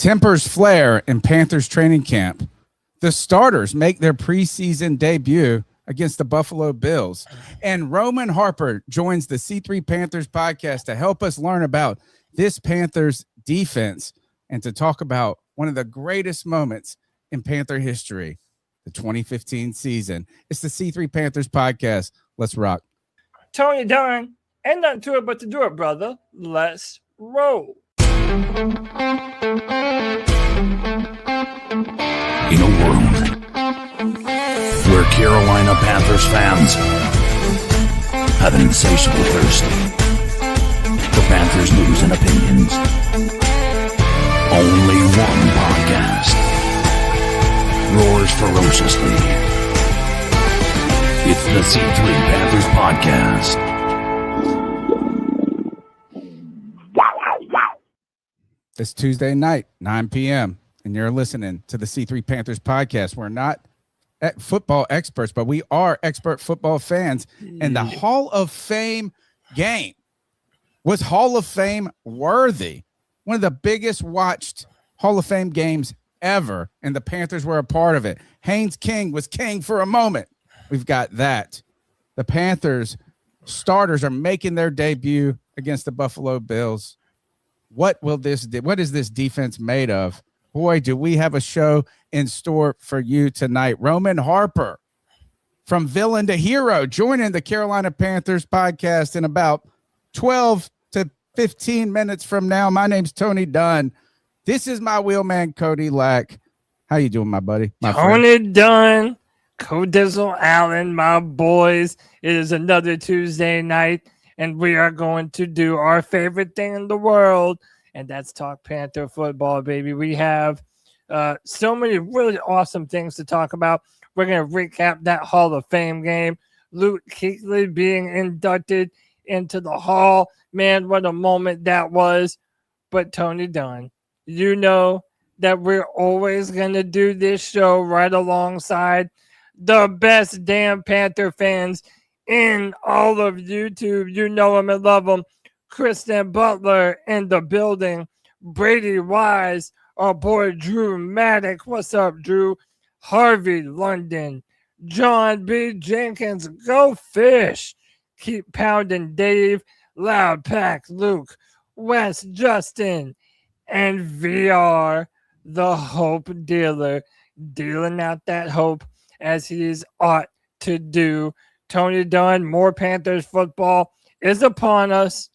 Tempers flare in Panthers training camp. The starters make their preseason debut against the Buffalo Bills. And Roman Harper joins the C3 Panthers podcast to help us learn about this Panthers defense and to talk about one of the greatest moments in Panther history, the 2015 season. It's the C3 Panthers podcast. Let's rock. Tony Dunn, ain't nothing to it but to do it, brother. Let's roll. In a world where Carolina Panthers fans have an insatiable thirst for Panthers news and opinions, only one podcast roars ferociously. It's the C3 Panthers Podcast. It's Tuesday night, 9 p.m., and you're listening to the C3 Panthers podcast. We're not football experts, but we are expert football fans. And the Hall of Fame game was Hall of Fame worthy. One of the biggest watched Hall of Fame games ever, and the Panthers were a part of it. Haynes King was king for a moment. We've got that. The Panthers starters are making their debut against the Buffalo Bills. What is this defense made of? Boy, do we have a show in store for you tonight. Roman Harper, from villain to hero, joining the Carolina Panthers podcast in about 12 to 15 minutes from now. My name's Tony Dunn. This is my wheelman, Cody Lack. How you doing, my buddy? Tony Dunn, Codizzle Allen, my boys. It is another Tuesday night, and we are going to do our favorite thing in the world, and that's talk Panther football, baby. We have so many really awesome things to talk about. We're going to recap that Hall of Fame game. Luke Kuechly being inducted into the Hall. Man, what a moment that was. But Tony Dunn, you know that we're always going to do this show right alongside the best damn Panther fans in all of YouTube. You know them and love them. Kristen Butler in the building. Brady Wise, our boy Drew Maddock. What's up, Drew? Harvey London. John B. Jenkins. Go Fish. Keep pounding Dave. Loud Pack Luke. Wes Justin. And VR, the hope dealer. Dealing out that hope as he's ought to do. Tony Dunn, more Panthers football is upon us.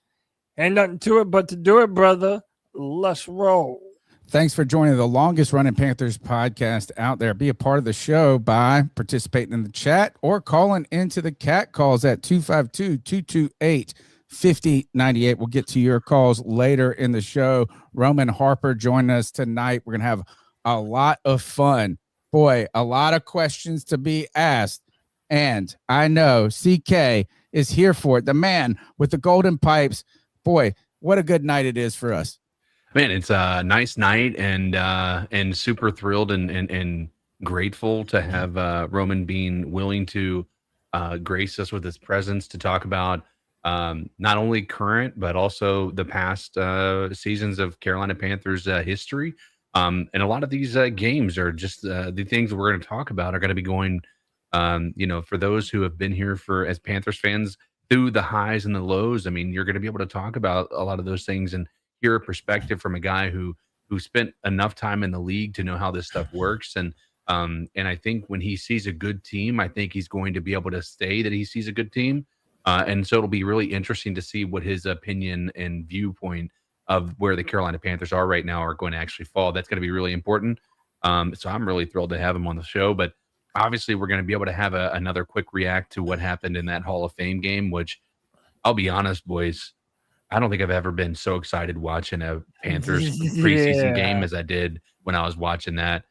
Ain't nothing to it but to do it, brother. Let's roll. Thanks for joining the longest running Panthers podcast out there. Be a part of the show by participating in the chat or calling into the cat calls at 252-228-5098. We'll get to your calls later in the show. Roman Harper joining us tonight. We're going to have a lot of fun. Boy, a lot of questions to be asked. And I know CK is here for it. The man with the golden pipes. Boy, what a good night it is for us. Man, it's a nice night and super thrilled and grateful to have Roman being willing to grace us with his presence to talk about not only current, but also the past seasons of Carolina Panthers history. And a lot of these games are just the things we're going to talk about are going to be going, for those who have been here as Panthers fans through the highs and the lows. I mean, you're going to be able to talk about a lot of those things and hear a perspective from a guy who spent enough time in the league to know how this stuff works. And I think when he sees a good team, I think he's going to be able to say that he sees a good team. And so it'll be really interesting to see what his opinion and viewpoint of where the Carolina Panthers are right now are going to actually fall. That's going to be really important. So I'm really thrilled to have him on the show, but obviously we're going to be able to have another quick react to what happened in that Hall of Fame game, which I'll be honest, boys, I don't think I've ever been so excited watching a Panthers preseason game as I did when I was watching that.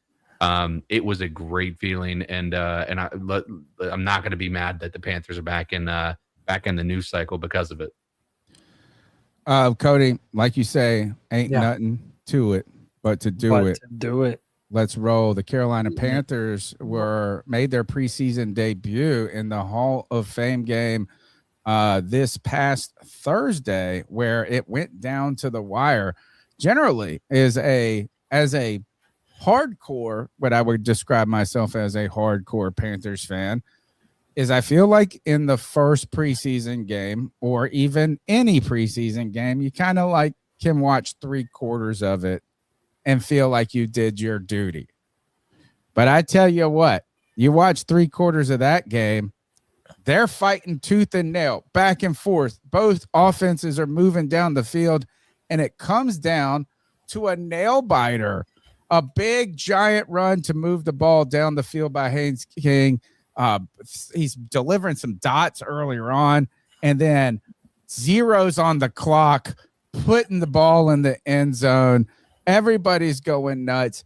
It was a great feeling, and I'm not going to be mad that the Panthers are back in the news cycle because of it. Cody, like you say, ain't nothing to it but to do it. Let's roll. The Carolina Panthers made their preseason debut in the Hall of Fame game this past Thursday, where it went down to the wire. Generally is a as a hardcore, what I would describe myself as a hardcore Panthers fan, is I feel like in the first preseason game or even any preseason game, you kind of like can watch 3/4 of it and feel like you did your duty. But I tell you what, you watch 3/4 of that game, they're fighting tooth and nail, back and forth. Both offenses are moving down the field, and it comes down to a nail biter, a big giant run to move the ball down the field by Haynes King. He's delivering some dots earlier on, and then zeros on the clock, putting the ball in the end zone. Everybody's going nuts.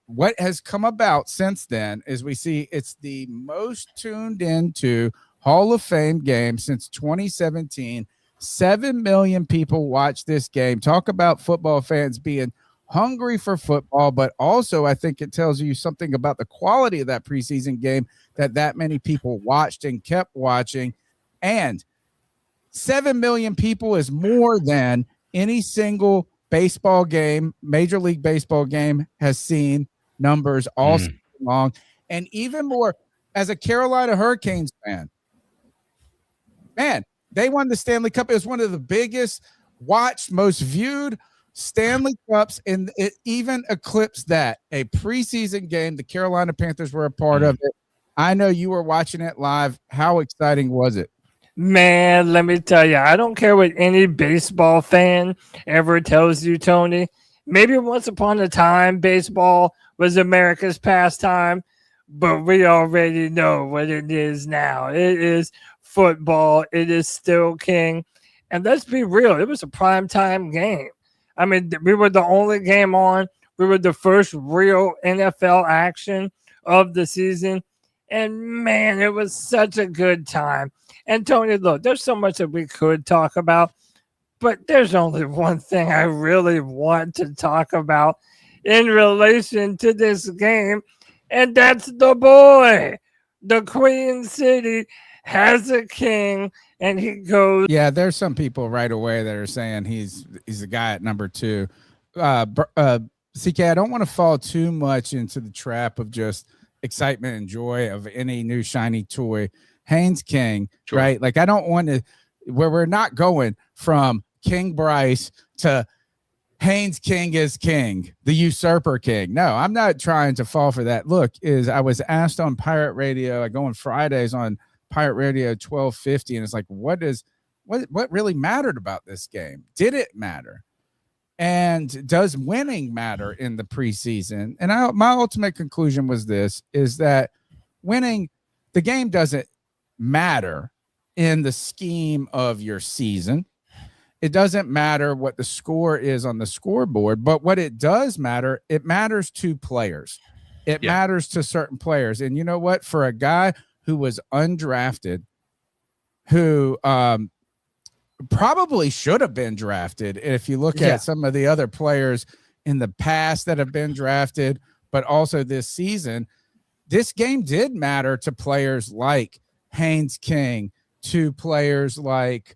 What has come about since then is we see it's the most tuned into Hall of Fame game since 2017. 7 million people watch this game. Talk about football fans being hungry for football, but also I think it tells you something about the quality of that preseason game that many people watched and kept watching. And 7 million people is more than any single baseball game, Major League Baseball game has seen numbers all season long. And even more as a Carolina Hurricanes fan, man, they won the Stanley Cup. It was one of the biggest watched, most viewed Stanley Cups, and it even eclipsed that. A preseason game, the Carolina Panthers were a part of it. I know you were watching it live. How exciting was it? Man, let me tell you, I don't care what any baseball fan ever tells you, Tony. Maybe once upon a time, baseball was America's pastime, but we already know what it is now. It is football. It is still king. And let's be real, it was a primetime game. I mean, we were the only game on. We were the first real NFL action of the season. And, man, it was such a good time. And, Tony, look, there's so much that we could talk about, but there's only one thing I really want to talk about in relation to this game, and that's the boy. The Queen City has a king, and he goes. Yeah, there's some people right away that are saying he's the guy at number 2. CK, I don't want to fall too much into the trap of just excitement and joy of any new shiny toy. Haynes King, sure. Right? Like, I don't want to, where we're not going from King Bryce to Haynes King is king, the usurper king. No, I'm not trying to fall for that. Look, I was asked on Pirate Radio, I go on Fridays on Pirate Radio 1250, and it's like, what really mattered about this game? Did it matter? And does winning matter in the preseason? And my ultimate conclusion was this, is that winning the game doesn't matter in the scheme of your season. It doesn't matter what the score is on the scoreboard, but what it does matter, it matters to players. It matters to certain players. And you know what? For a guy who was undrafted, who probably should have been drafted, if you look at some of the other players in the past that have been drafted, but also this season, this game did matter to players like Haynes King, to players like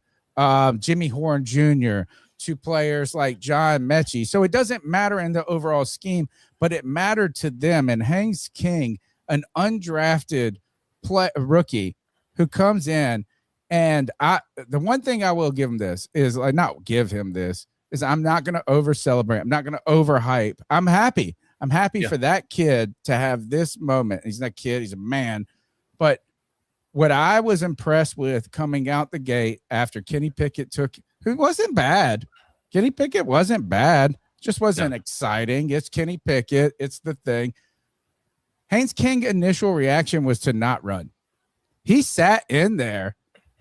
Jimmy Horn Jr., to players like John Mechie. So it doesn't matter in the overall scheme, but it mattered to them. And Haynes King, an undrafted rookie who comes in, and the one thing I will give him this is, like, not give him this, is I'm not going to over celebrate. I'm not going to overhype. I'm happy. I'm happy for that kid to have this moment. He's not a kid, he's a man. But what I was impressed with coming out the gate after Kenny Pickett who wasn't bad. Kenny Pickett wasn't bad. Just wasn't exciting. It's Kenny Pickett. It's the thing. Haynes King's initial reaction was to not run. He sat in there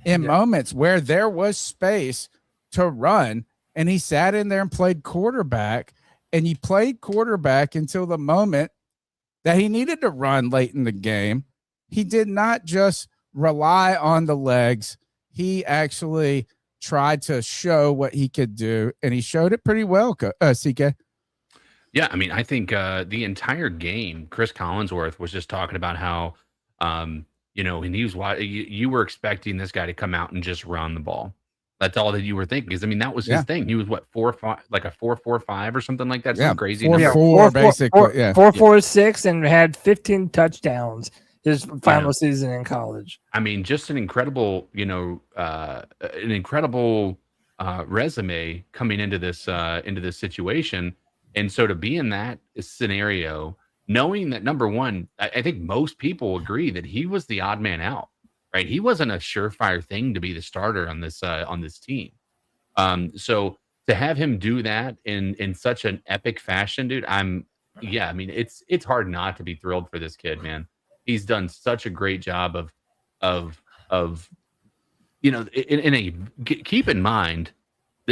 in moments where there was space to run, and he sat in there and played quarterback, and he played quarterback until the moment that he needed to run late in the game. He did not just rely on the legs. He actually tried to show what he could do, and he showed it pretty well, CK. Yeah, I mean, I think the entire game, Chris Collinsworth was just talking about how, and he was, you were expecting this guy to come out and just run the ball. That's all that you were thinking. Because I mean, that was his thing. He was what 4.5, like a 4.45 or something like that. Some crazy number. 4.4 basically. 4.46 and had 15 touchdowns his final season in college. I mean, just an incredible, resume coming into this situation. And so to be in that scenario, knowing that number one, I think most people agree that he was the odd man out. Right, he wasn't a surefire thing to be the starter on this team. So to have him do that in such an epic fashion, dude, I mean, it's hard not to be thrilled for this kid, man. He's done such a great job of keep in mind,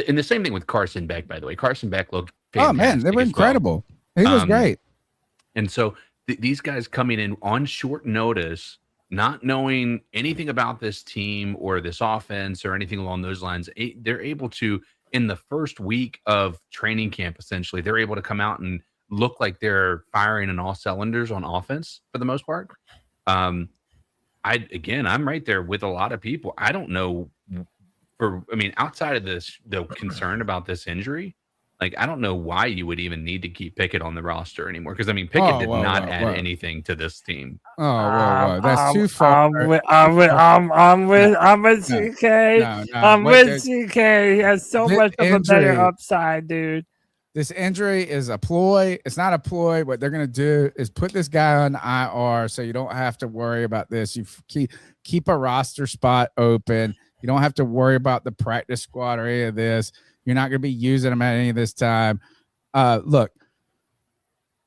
and the same thing with Carson Beck, by the way. Carson Beck looked fantastic. Oh man, they were incredible. He was great. And so these guys coming in on short notice, not knowing anything about this team or this offense or anything along those lines, they're able to, in the first week of training camp, essentially, they're able to come out and look like they're firing on all cylinders on offense for the most part. I'm right there with a lot of people. I don't know outside of the concern about this injury, like, I don't know why you would even need to keep Pickett on the roster anymore. Because I mean, Pickett did not add anything to this team. That's too far. I'm with CK. I'm with CK. He has so much of a better upside, dude. This injury is a ploy. It's not a ploy. What they're going to do is put this guy on IR so you don't have to worry about this. You keep a roster spot open. You don't have to worry about the practice squad or any of this. You're not going to be using them at any of this time. Look,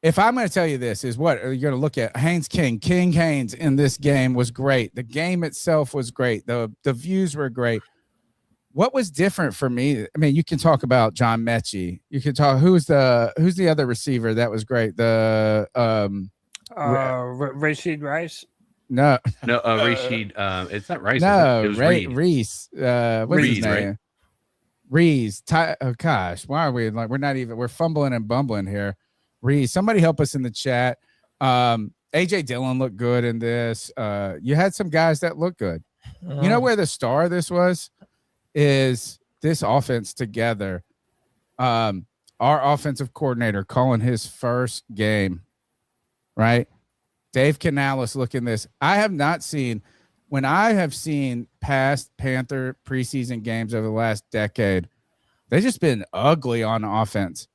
if I'm going to tell you this, is what you're going to look at. Haynes King Haynes in this game was great. The game itself was great. The views were great. What was different for me? I mean, you can talk about John Mechie. You can talk who's the other receiver that was great. The Rashid Rice. No, Rashid. It's not Rice. No, it was Reese. What's Reese, his name? right? Reese. Oh gosh, why are we like we're fumbling and bumbling here? Reese, somebody help us in the chat. AJ Dillon looked good in this. You had some guys that looked good. You know where the star of this is this offense together. Our offensive coordinator calling his first game, right? Dave Canales looking this. I have not seen, when I have seen past Panther preseason games over the last decade, they've just been ugly on offense,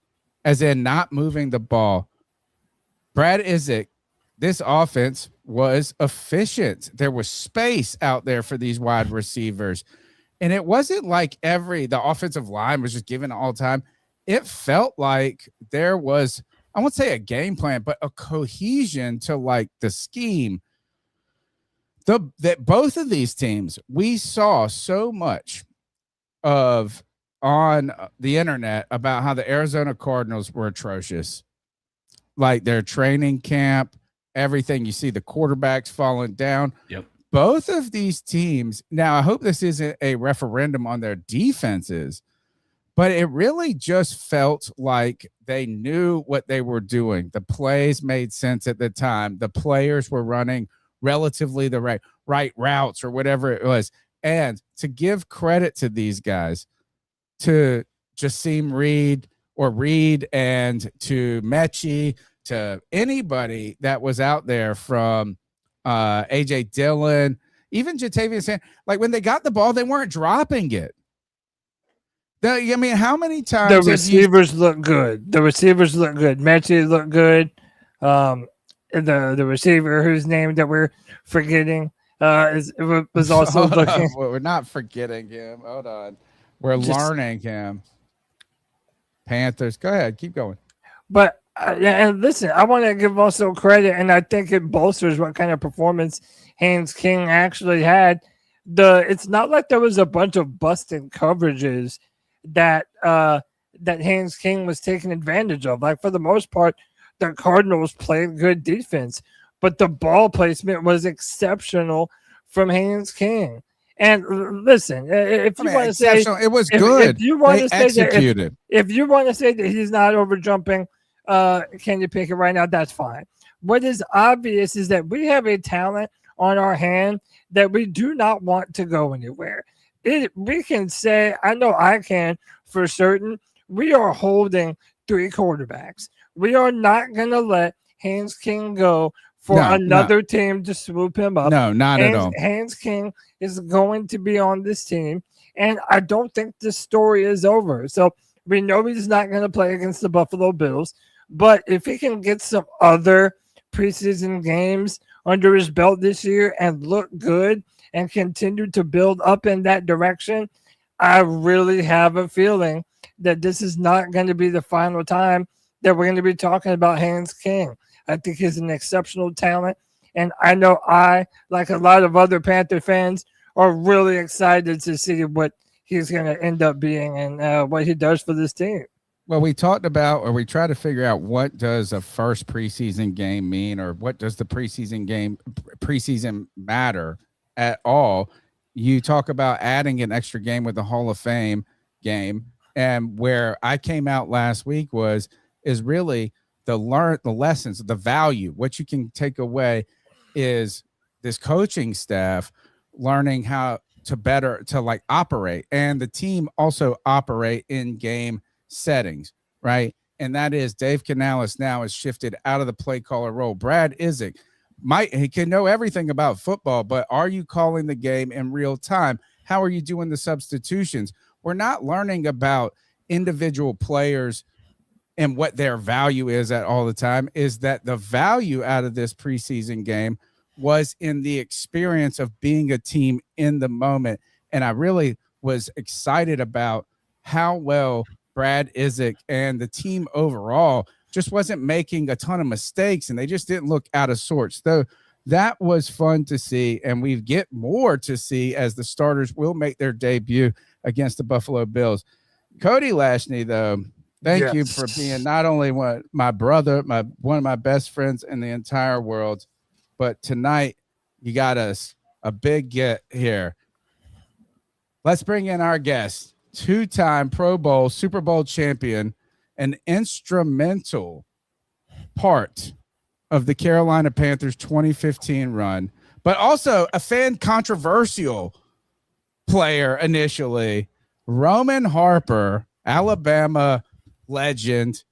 as in not moving the ball. Brad Isaac, this offense was efficient. There was space out there for these wide receivers. And it wasn't like the offensive line was just given all time. It felt like there was, I won't say a game plan, but a cohesion to like the scheme. That both of these teams, we saw so much of on the internet about how the Arizona Cardinals were atrocious. Like their training camp, everything. You see the quarterbacks falling down. Yep. Both of these teams, now I hope this isn't a referendum on their defenses, but it really just felt like they knew what they were doing. The plays made sense at the time. The players were running relatively the right routes or whatever it was. And to give credit to these guys, to Jasim Reed and to Mechie, to anybody that was out there from AJ Dillon, even Jatavius Sanders, like when they got the ball, they weren't dropping it. I mean, how many times the receivers look good? The receivers look good. Mechie looked good. The receiver whose name that we're forgetting was also looking. We're not forgetting him. Hold on, we're learning him. Panthers, go ahead, keep going. But and listen, I want to give also credit, and I think it bolsters what kind of performance Haynes King actually had. It's not like there was a bunch of busted coverages that Haynes King was taking advantage of. Like for the most part, the Cardinals played good defense, but the ball placement was exceptional from Haynes King. And listen, if you want to say it was good, if you want to say executed. If you want to say that he's not over jumping, can you pick it right now? That's fine. What is obvious is that we have a talent on our hand that we do not want to go anywhere. we can say, I know I can for certain, we are holding 3 quarterbacks. We are not going to let Haynes King go for another team to swoop him up. No, not at all. Haynes King is going to be on this team, and I don't think this story is over. So we know he's not going to play against the Buffalo Bills, but if he can get some other preseason games under his belt this year and look good and continue to build up in that direction, I really have a feeling that this is not going to be the final time that we're going to be talking about Haynes King. I think he's an exceptional talent, and I know I, like a lot of other Panther fans, are really excited to see what he's going to end up being and what he does for this team. Well, we talked about, or we tried to figure out, what does a first preseason game mean, or what does the preseason matter at all? You talk about adding an extra game with the Hall of Fame game, and where I came out last week is really the lessons, the value, what you can take away is this coaching staff learning how to operate, and the team also operate in game settings, right? And that is Dave Canales now has shifted out of the play caller role. Brad Isaac he can know everything about football, but are you calling the game in real time? How are you doing the substitutions? We're not learning about individual players and what their value is at all the time. Is that the value out of this preseason game was in the experience of being a team in the moment. And I really was excited about how well Brad Isaac and the team overall just wasn't making a ton of mistakes, and they just didn't look out of sorts. So that was fun to see, and we get more to see as the starters will make their debut against the Buffalo Bills. Cody Lashney, though, thank you for being not only my brother, one of my best friends in the entire world, but tonight you got us a big get here. Let's bring in our guest, 2-time Pro Bowl, Super Bowl champion, an instrumental part of the Carolina Panthers 2015 run, but also a fan controversial player initially, Roman Harper, Alabama legend,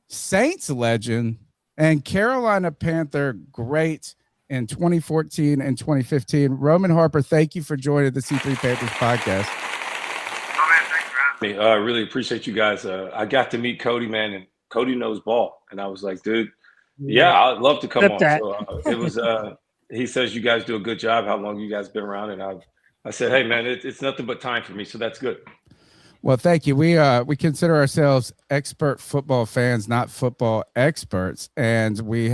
Saints legend, and Carolina Panther great in 2014 and 2015. Roman Harper, thank you for joining the C3 Panthers podcast. I really appreciate you guys. I got to meet Cody, man, and Cody knows ball. And I was like, dude, yeah, I'd love to come on. So it was, he says you guys do a good job, how long you guys been around. And I said, hey, man, it's nothing but time for me. So that's good. Well, thank you. We consider ourselves expert football fans, not football experts. And we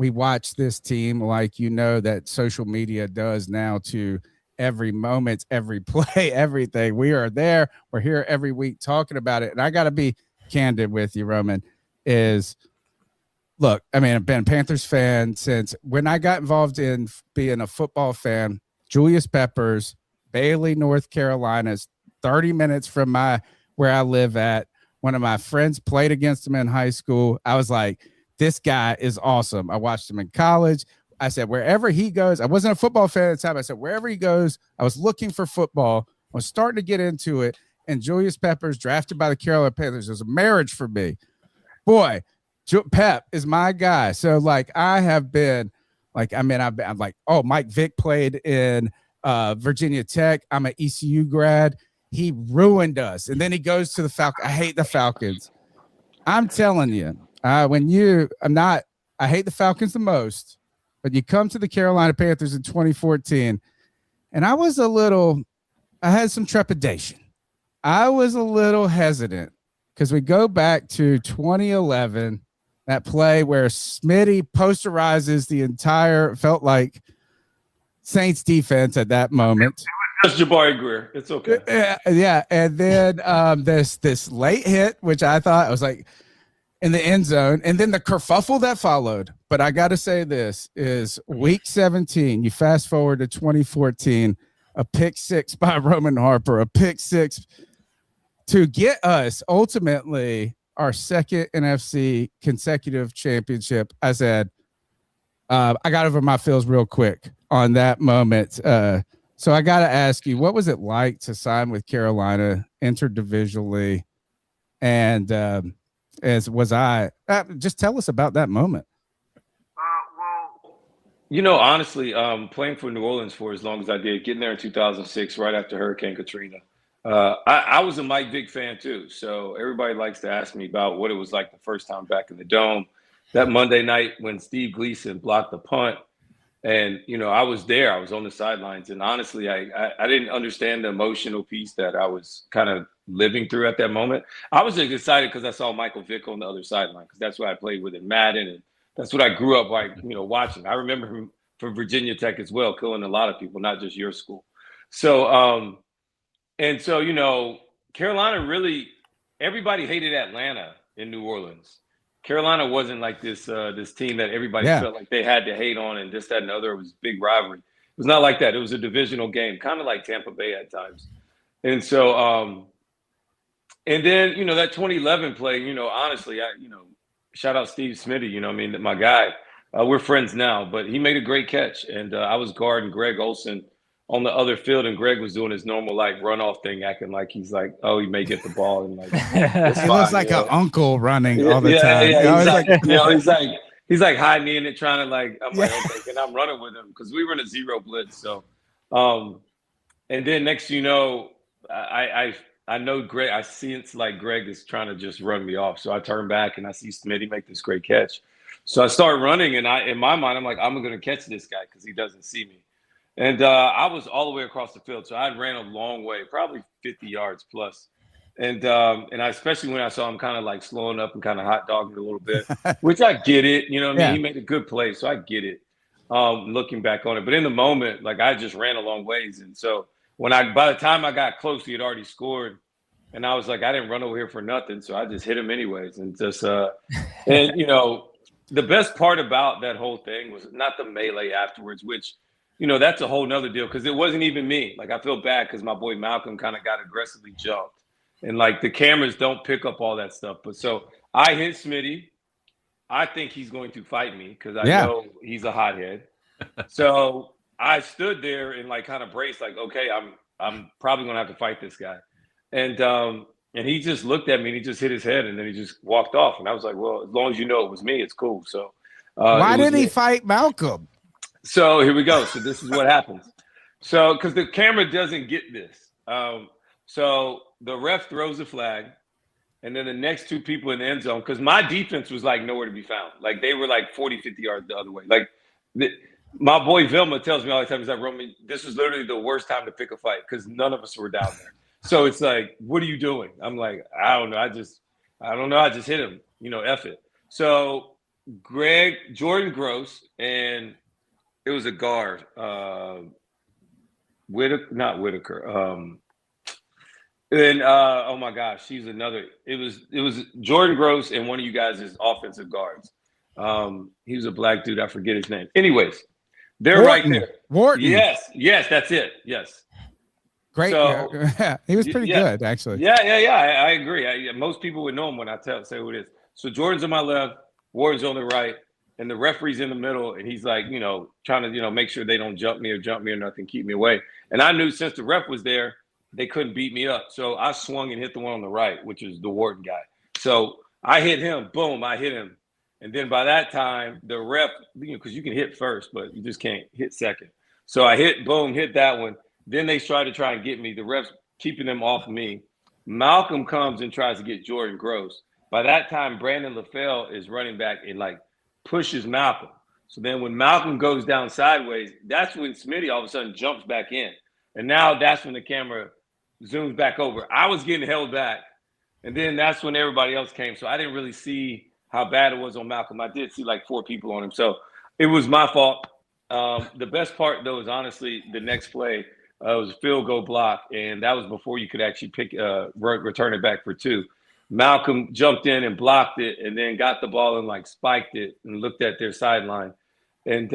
watch this team like, that social media does now to every moment, every play, everything. We are there. We're here every week talking about it. And I got to be candid with you, Roman, look, I mean, I've been a Panthers fan since when I got involved in being a football fan. Julius Peppers, Bailey, North Carolina, 30 minutes from where I live at. One of my friends played against him in high school. I was like, this guy is awesome. I watched him in college. I said, wherever he goes, I wasn't a football fan at the time. I said, wherever he goes, I was looking for football. I was starting to get into it. And Julius Peppers, drafted by the Carolina Panthers, was a marriage for me. Boy, Pep is my guy. So, I have been, I'm like, oh, Mike Vick played in Virginia Tech. I'm an ECU grad. He ruined us. And then he goes to the Falcons. I hate the Falcons. I'm telling you, I hate the Falcons the most. But you come to the Carolina Panthers in 2014, and I had some trepidation. I was a little hesitant because we go back to 2011, that play where Smitty posterizes the entire, felt like Saints defense at that moment. That's Jabari Greer. It's okay. Yeah. And then this late hit, which I thought, I was like, in the end zone, and then the kerfuffle that followed. But I got to say, this is week 17. You fast forward to 2014, a pick six by Roman Harper, a pick six to get us ultimately our second NFC consecutive championship. I said, I got over my feels real quick on that moment. So I got to ask you, what was it like to sign with Carolina interdivisionally? And as was I, just tell us about that moment. Honestly, playing for New Orleans for as long as I did, getting there in 2006, right after Hurricane Katrina, I was a Mike Vick fan too. So everybody likes to ask me about what it was like the first time back in the Dome. That Monday night when Steve Gleason blocked the punt, and I was there. I was on the sidelines, and honestly, I didn't understand the emotional piece that I was kind of living through at that moment. I was just excited because I saw Michael Vick on the other sideline, because that's what I played with in Madden, and that's what I grew up like, watching. I remember him from Virginia Tech as well, killing a lot of people, not just your school. So, Carolina really, everybody hated Atlanta in New Orleans. Carolina wasn't like this team that everybody felt like they had to hate on and this, that, and the other. It was a big rivalry. It was not like that. It was a divisional game, kind of like Tampa Bay at times. And so, and then, that 2011 play, honestly, shout out Steve Smitty, my guy. We're friends now, but he made a great catch. And I was guarding Greg Olsen on the other field, and Greg was doing his normal like runoff thing, acting like he's like, oh, he may get the ball, and like he looks like an uncle running all the time. Yeah, he's like hiding in it, trying to like. I'm like, okay, and I'm running with him because we were in a zero blitz. So, and then next, I know Greg. I see it's like Greg is trying to just run me off. So I turn back and I see Smitty make this great catch. So I start running, and in my mind, I'm like, I'm going to catch this guy because he doesn't see me. And I was all the way across the field, so I ran a long way, probably 50 yards plus. And I, especially when I saw him kind of like slowing up and kind of hot dogging a little bit, which I get it. You know what I mean? He made a good play, so I get it. Looking back on it, but in the moment, like I just ran a long ways, and so by the time I got close, he had already scored, and I was like, I didn't run over here for nothing, so I just hit him anyways, and just and the best part about that whole thing was not the melee afterwards, which. That's a whole nother deal because it wasn't even me. Like, I feel bad because my boy Malcolm kind of got aggressively jumped. And, like, the cameras don't pick up all that stuff. But so I hit Smitty. I think he's going to fight me because I know he's a hothead. So I stood there and, like, kind of braced, like, okay, I'm probably going to have to fight this guy. And he just looked at me and he just hit his head and then he just walked off. And I was like, well, as long as you know it was me, it's cool. So why didn't he fight Malcolm? So here we go. So this is what happens. So because the camera doesn't get this. So the ref throws a flag, and then the next two people in the end zone, because my defense was like nowhere to be found. Like they were like 40, 50 yards the other way. Like my boy Vilma tells me all the time, he's like, Roman, this was literally the worst time to pick a fight because none of us were down there. So it's like, what are you doing? I'm like, I don't know. I just hit him, F it. So Jordan Gross, and it was a guard, not Whitaker. And oh my gosh, she's another. It was Jordan Gross and one of you guys' offensive guards. He was a black dude. I forget his name. Anyways, they're Wharton. right there. Wharton. Yes, that's it. Yes. Great. So, he was pretty good, actually. Yeah. I agree. Most people would know him when I say who it is. So Jordan's on my left, Wharton's on the right. And the referee's in the middle, and he's like, trying to, make sure they don't jump me or nothing, keep me away. And I knew since the ref was there, they couldn't beat me up. So I swung and hit the one on the right, which is the Wharton guy. So I hit him. Boom, I hit him. And then by that time, the ref, because you can hit first, but you just can't hit second. So I hit that one. Then they try and get me. The ref's keeping them off me. Malcolm comes and tries to get Jordan Gross. By that time, Brandon LaFell is running back and like pushes Malcolm. So then when Malcolm goes down sideways, that's when Smitty all of a sudden jumps back in. And now that's when the camera zooms back over. I was getting held back. And then that's when everybody else came. So I didn't really see how bad it was on Malcolm. I did see like 4 people on him. So it was my fault. The best part, though, is honestly the next play. It was a field goal block. And that was before you could actually return it back for 2. Malcolm jumped in and blocked it and then got the ball and like spiked it and looked at their sideline. And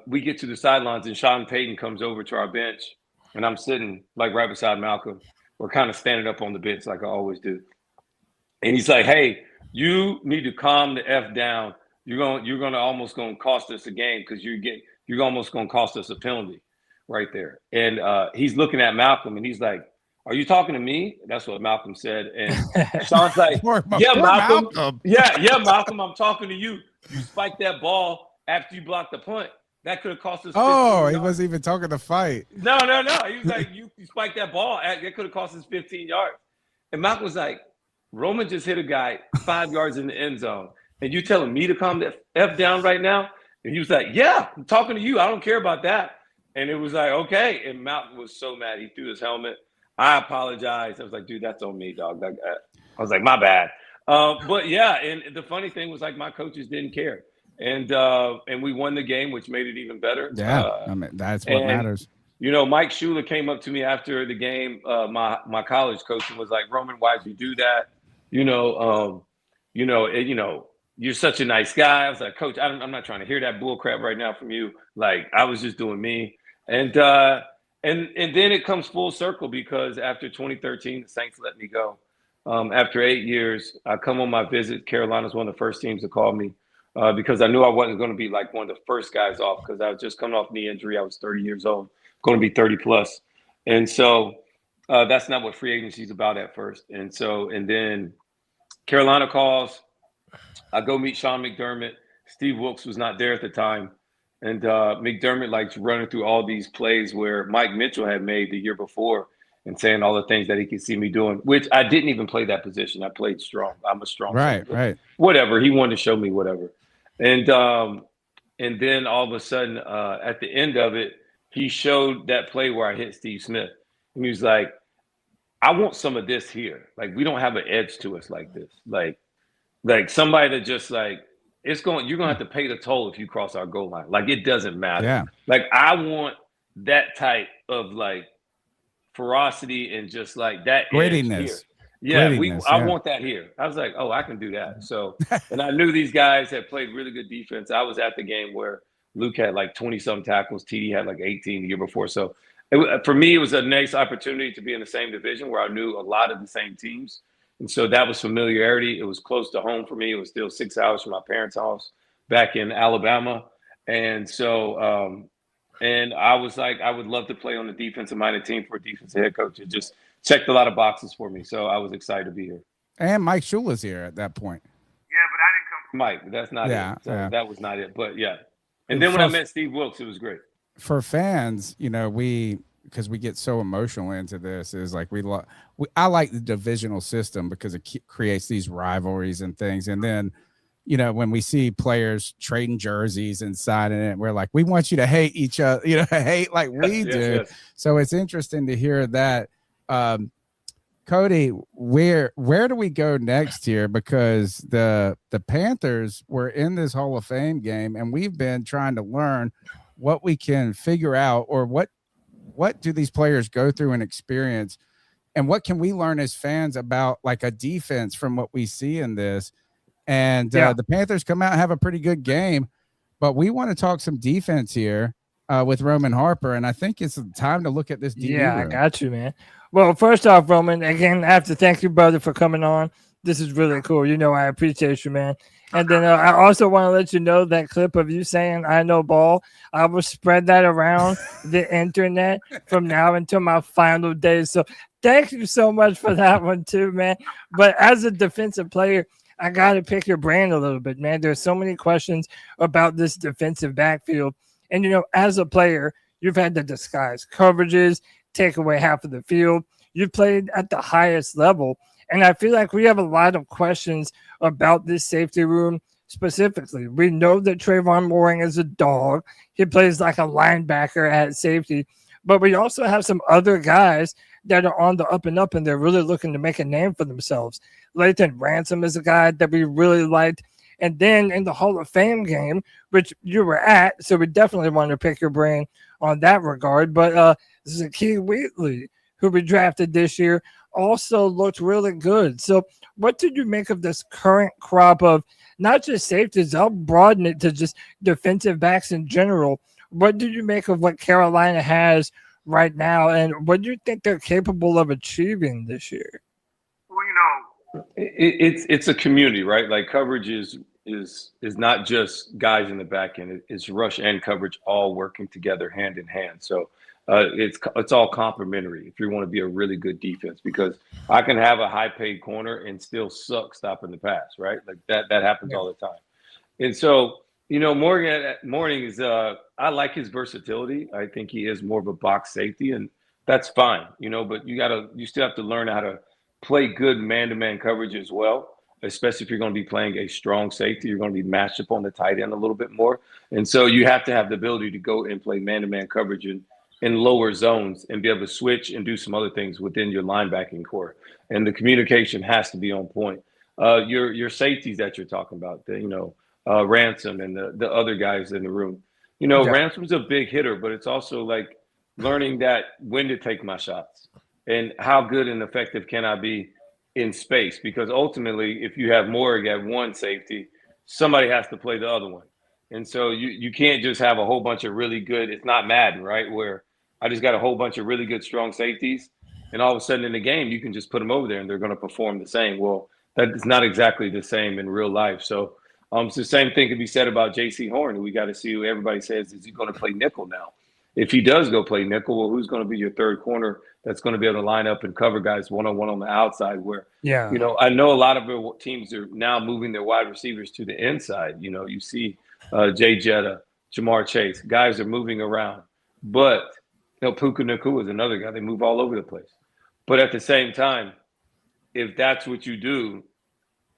we get to the sidelines and Sean Payton comes over to our bench and I'm sitting like right beside Malcolm. We're kind of standing up on the bench like I always do. And he's like, hey, you need to calm the F down. You're gonna almost gonna cost us a game because you're almost gonna cost us a penalty. right there. And he's looking at Malcolm, and he's like, "Are you talking to me?" That's what Malcolm said. And Sean's like, "Yeah, Malcolm. Yeah, Malcolm, I'm talking to you. You spiked that ball after you blocked the punt. That could have cost us 15 yards. He wasn't even talking to fight. No. He was like, you spiked that ball. That could have cost us 15 yards. And Malcolm was like, Roman just hit a guy 5 yards in the end zone. And you telling me to calm the F down right now? And he was like, yeah, I'm talking to you. I don't care about that. And it was like, okay. And Malcolm was so mad. He threw his helmet. I apologized. I was like, dude, that's on me, dog. I was like, my bad. But yeah, and the funny thing was like my coaches didn't care. And we won the game, which made it even better. Yeah, I mean, that's what matters. You know, Mike Shula came up to me after the game, my college coach, and was like, Roman, why did you do that? You're such a nice guy. I was like, Coach, I'm not trying to hear that bull crap right now from you. Like, I was just doing me. And then it comes full circle because after 2013, the Saints let me go. After 8 years, I come on my visit. Carolina's one of the first teams to call me because I knew I wasn't going to be like one of the first guys off because I was just coming off knee injury. I was 30 years old, going to be 30 plus. And so that's not what free agency is about at first. And then Carolina calls. I go meet Sean McDermott. Steve Wilkes was not there at the time. And McDermott likes running through all these plays where Mike Mitchell had made the year before and saying all the things that he could see me doing, which I didn't even play that position. I played strong. I'm a strong player. Right. Whatever. He wanted to show me whatever. And then all of a sudden, at the end of it, he showed that play where I hit Steve Smith. And he was like, I want some of this here. Like, we don't have an edge to us like this. Like somebody that just like, you're going to have to pay the toll if you cross our goal line. Like, it doesn't matter. Yeah. Like, I want that type of like ferocity and just like that grittiness. Yeah, I want that here. I was like, oh, I can do that. So, and I knew these guys had played really good defense. I was at the game where Luke had like 20-some tackles. TD had like 18 the year before. So for me, it was a nice opportunity to be in the same division where I knew a lot of the same teams. And so that was familiarity. It was close to home for me. It was still 6 hours from my parents' house back in Alabama. And so, and I was like, I would love to play on the defensive-minded team for a defensive head coach. It just checked a lot of boxes for me. So I was excited to be here. And Mike Shula's here at that point. Yeah, but I didn't come from Mike. That's not it. So that was not it. But, yeah. And then when I met Steve Wilkes, it was great. For fans, you know, because we get so emotional into this, is like I like the divisional system because it creates these rivalries and things. And then, you know, when we see players trading jerseys and signing it, we're like, we want you to hate each other, you know, hate like we do. Yes. So it's interesting to hear that. Cody, where do we go next here? Because the Panthers were in this Hall of Fame game, and we've been trying to learn what we can figure out, or what do these players go through and experience, and what can we learn as fans about like a defense from what we see in this. And the Panthers come out and have a pretty good game, but we want to talk some defense here with Roman Harper, and I think it's time to look at this DB room. I got you, man. Well, first off, Roman, again, I have to thank you, brother, for coming on. This is really cool. You know, I appreciate you, man. And then I also want to let you know that clip of you saying, I know ball, I will spread that around the internet from now until my final days. So thank you so much for that one too, man. But as a defensive player, I got to pick your brain a little bit, man. There's so many questions about this defensive backfield. And, you know, as a player, you've had to disguise coverages, take away half of the field. You've played at the highest level. And I feel like we have a lot of questions about this safety room specifically. We know that Trevinn Wallace is a dog. He plays like a linebacker at safety. But we also have some other guys that are on the up and up, and they're really looking to make a name for themselves. Lathan Ransom is a guy that we really liked. And then in the Hall of Fame game, which you were at, so we definitely want to pick your brain on that regard. But Zakee Wheatley, who we drafted this year, also looked really good. So what did you make of this current crop of not just safeties? I'll broaden it to just defensive backs in general. What did you make of what Carolina has right now, and what do you think they're capable of achieving this year? Well, you know, it's a community, right? Like coverage is not just guys in the back end. It's rush and coverage all working together hand in hand. So it's all complementary if you want to be a really good defense, because I can have a high paid corner and still suck stopping the pass, right? Like that happens all the time. And so, Mourning is I like his versatility. I think he is more of a box safety, and that's fine, but you still have to learn how to play good man-to-man coverage as well, especially if you're going to be playing a strong safety. You're going to be matched up on the tight end a little bit more. And so you have to have the ability to go and play man-to-man coverage in lower zones and be able to switch and do some other things within your linebacking core. And the communication has to be on point. Your safeties that you're talking about, Ransom and the other guys in the room. Ransom's a big hitter, but it's also like learning that when to take my shots and how good and effective can I be in space, because ultimately if you have Morg at one safety, somebody has to play the other one. And so you can't just have a whole bunch of really good, it's not Madden, right, where I just got a whole bunch of really good strong safeties and all of a sudden in the game you can just put them over there and they're going to perform the same. Well, that is not exactly the same in real life. So it's the same thing could be said about J.C. Horn. We got to see who everybody says, is he going to play nickel now? If he does go play nickel, well, who's going to be your third corner that's going to be able to line up and cover guys one-on-one on the outside where, I know a lot of teams are now moving their wide receivers to the inside. You see Jay Jetta, Jamar Chase, guys are moving around. But, Puka Nacua is another guy. They move all over the place. But at the same time, if that's what you do,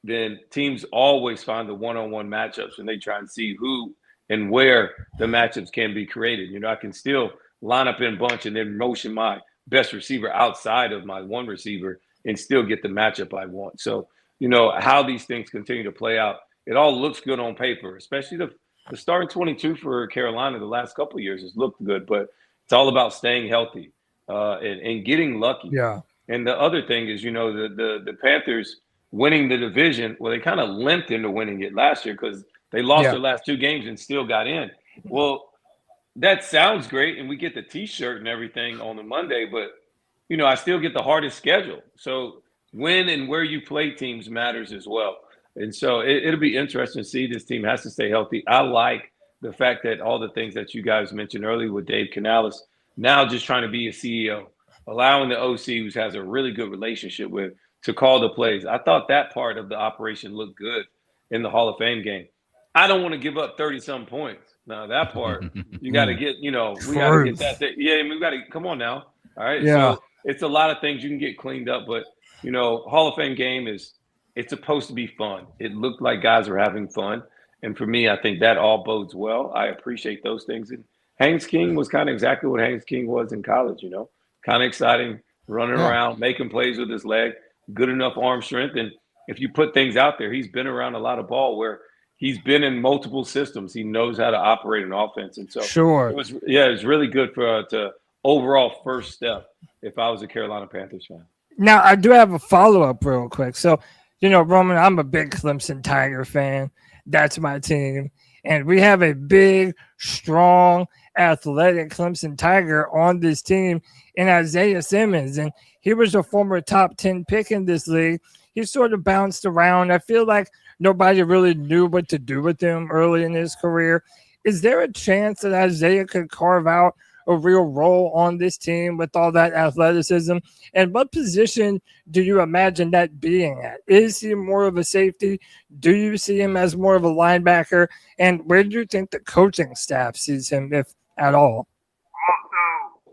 then teams always find the one-on-one matchups and they try and see who and where the matchups can be created. I can still line up in bunch and then motion my best receiver outside of my one receiver and still get the matchup I want. So, how these things continue to play out, it all looks good on paper, especially the starting 22 for Carolina the last couple of years has looked good, but it's all about staying healthy and getting lucky. Yeah. And the other thing is, the Panthers winning the division, well, they kind of limped into winning it last year because they lost their last two games and still got in. Well, that sounds great, and we get the T-shirt and everything on the Monday, but, I still get the hardest schedule. So when and where you play teams matters as well. And so it'll be interesting to see. This team has to stay healthy. I like the fact that all the things that you guys mentioned earlier with Dave Canales, now just trying to be a CEO, allowing the OC, who has a really good relationship with, to call the plays. I thought that part of the operation looked good in the Hall of Fame game. I don't want to give up 30-some points. Now, that part, you got to get, we got to get that. Yeah, we got to – come on now. All right? Yeah. So it's a lot of things you can get cleaned up. But, Hall of Fame game it's supposed to be fun. It looked like guys were having fun. And for me, I think that all bodes well. I appreciate those things. And Haynes King was kind of exactly what Haynes King was in college, kind of exciting, running around, making plays with his leg, good enough arm strength. And if you put things out there, he's been around a lot of ball where he's been in multiple systems. He knows how to operate an offense. And so it was really good for to overall first step if I was a Carolina Panthers fan. Now, I do have a follow-up real quick. So, Roman, I'm a big Clemson Tiger fan. That's my team. And we have a big, strong, athletic Clemson Tiger on this team in Isaiah Simmons. And he was a former top 10 pick in this league. He sort of bounced around. I feel like nobody really knew what to do with him early in his career. Is there a chance that Isaiah could carve out a real role on this team with all that athleticism? And what position do you imagine that being at? Is he more of a safety? Do you see him as more of a linebacker? And where do you think the coaching staff sees him, if at all?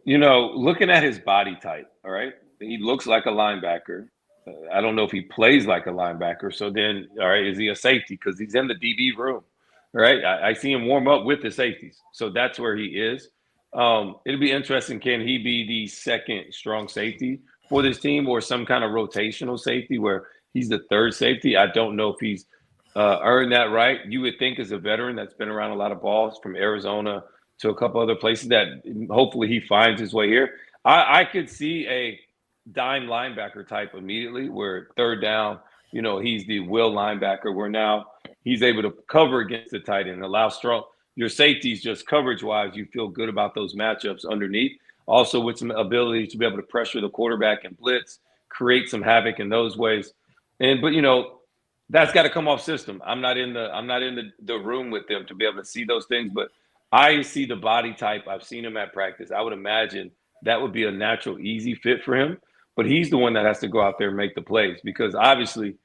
Looking at his body type, all right, he looks like a linebacker. I don't know if he plays like a linebacker. So then, all right, is he a safety? Because he's in the DB room, right? I see him warm up with the safeties. So that's where he is. It'll be interesting. Can he be the second strong safety for this team or some kind of rotational safety where he's the third safety? I don't know if he's earned that right. You would think as a veteran that's been around a lot of balls from Arizona to a couple other places that hopefully he finds his way here. I could see a dime linebacker type immediately where third down, he's the will linebacker where now he's able to cover against the tight end, allow strong – your safeties just coverage-wise, you feel good about those matchups underneath. Also with some ability to be able to pressure the quarterback and blitz, create some havoc in those ways. But that's got to come off system. I'm not in the room with them to be able to see those things. But I see the body type. I've seen him at practice. I would imagine that would be a natural, easy fit for him. But he's the one that has to go out there and make the plays, because obviously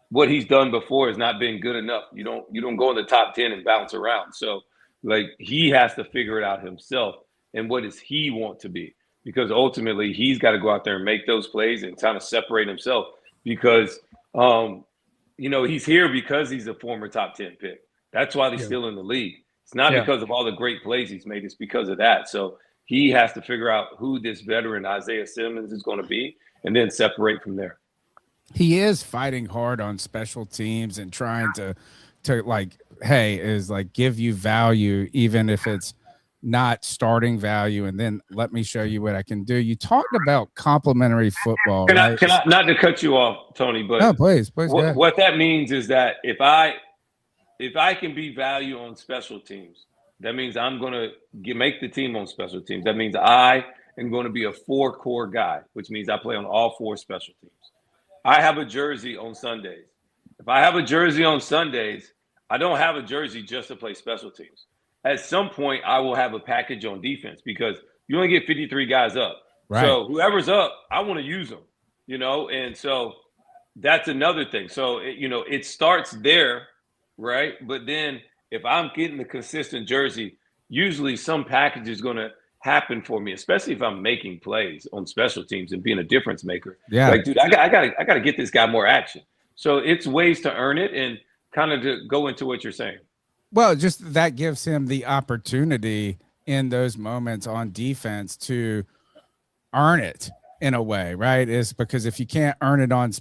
what he's done before has not been good enough. You don't go in the top 10 and bounce around. So like, he has to figure it out himself. And what does he want to be? Because ultimately he's got to go out there and make those plays and kind of separate himself, because he's here because he's a former top 10 pick. That's why he's still in the league. It's not because of all the great plays he's made. It's because of that. So he has to figure out who this veteran Isaiah Simmons is going to be, and then separate from there. He is fighting hard on special teams and trying to give you value, even if it's not starting value, and then let me show you what I can do. You talked about complimentary football. Can I not to cut you off, Tony, but no, please. What that means is that if I can be value on special teams, that means I'm going to make the team on special teams. That means I am going to be a 4-core guy, which means I play on all 4 special teams. I have a jersey on Sundays. If I have a jersey on Sundays, I don't have a jersey just to play special teams. At some point, I will have a package on defense, because you only get 53 guys up. Right. So whoever's up, I want to use them, and so that's another thing. So, it starts there, right? But then if I'm getting the consistent jersey, usually some package is going to happen for me, especially if I'm making plays on special teams and being a difference maker. Yeah. Like, dude, I got to get this guy more action. So it's ways to earn it, and kind of to go into what you're saying. Well, just that gives him the opportunity in those moments on defense to earn it in a way, right? Is because if you can't earn it on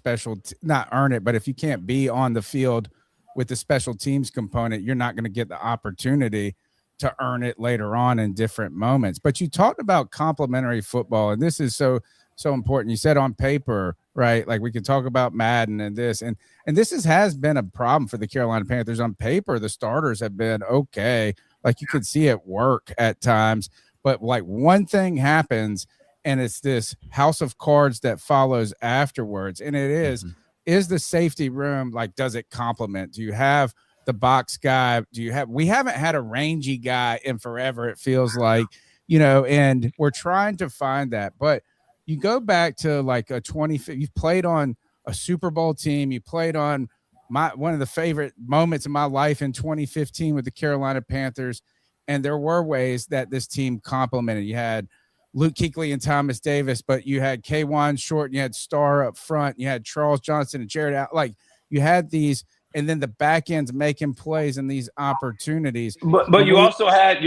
not earn it, but if you can't be on the field with the special teams component, you're not going to get the opportunity to earn it later on in different moments. But you talked about complimentary football, and this is so important. You said on paper, right? Like, we can talk about Madden and this, and this has been a problem for the Carolina Panthers. On paper, the starters have been okay. Like, you could see it work at times, but like, one thing happens, and it's this house of cards that follows afterwards. And it is the safety room, like, does it complement? Do you have the box guy? We haven't had a rangy guy in forever, it feels like, and we're trying to find that. But you go back to like you've played on a Super Bowl team. You played on one of the favorite moments of my life in 2015 with the Carolina Panthers. And there were ways that this team complemented. You had Luke Kuechly and Thomas Davis, but you had K'Wan Short, and you had Starr up front. You had Charles Johnson and Jared out. Like, you had these, and then the back end's making plays and these opportunities. But you also had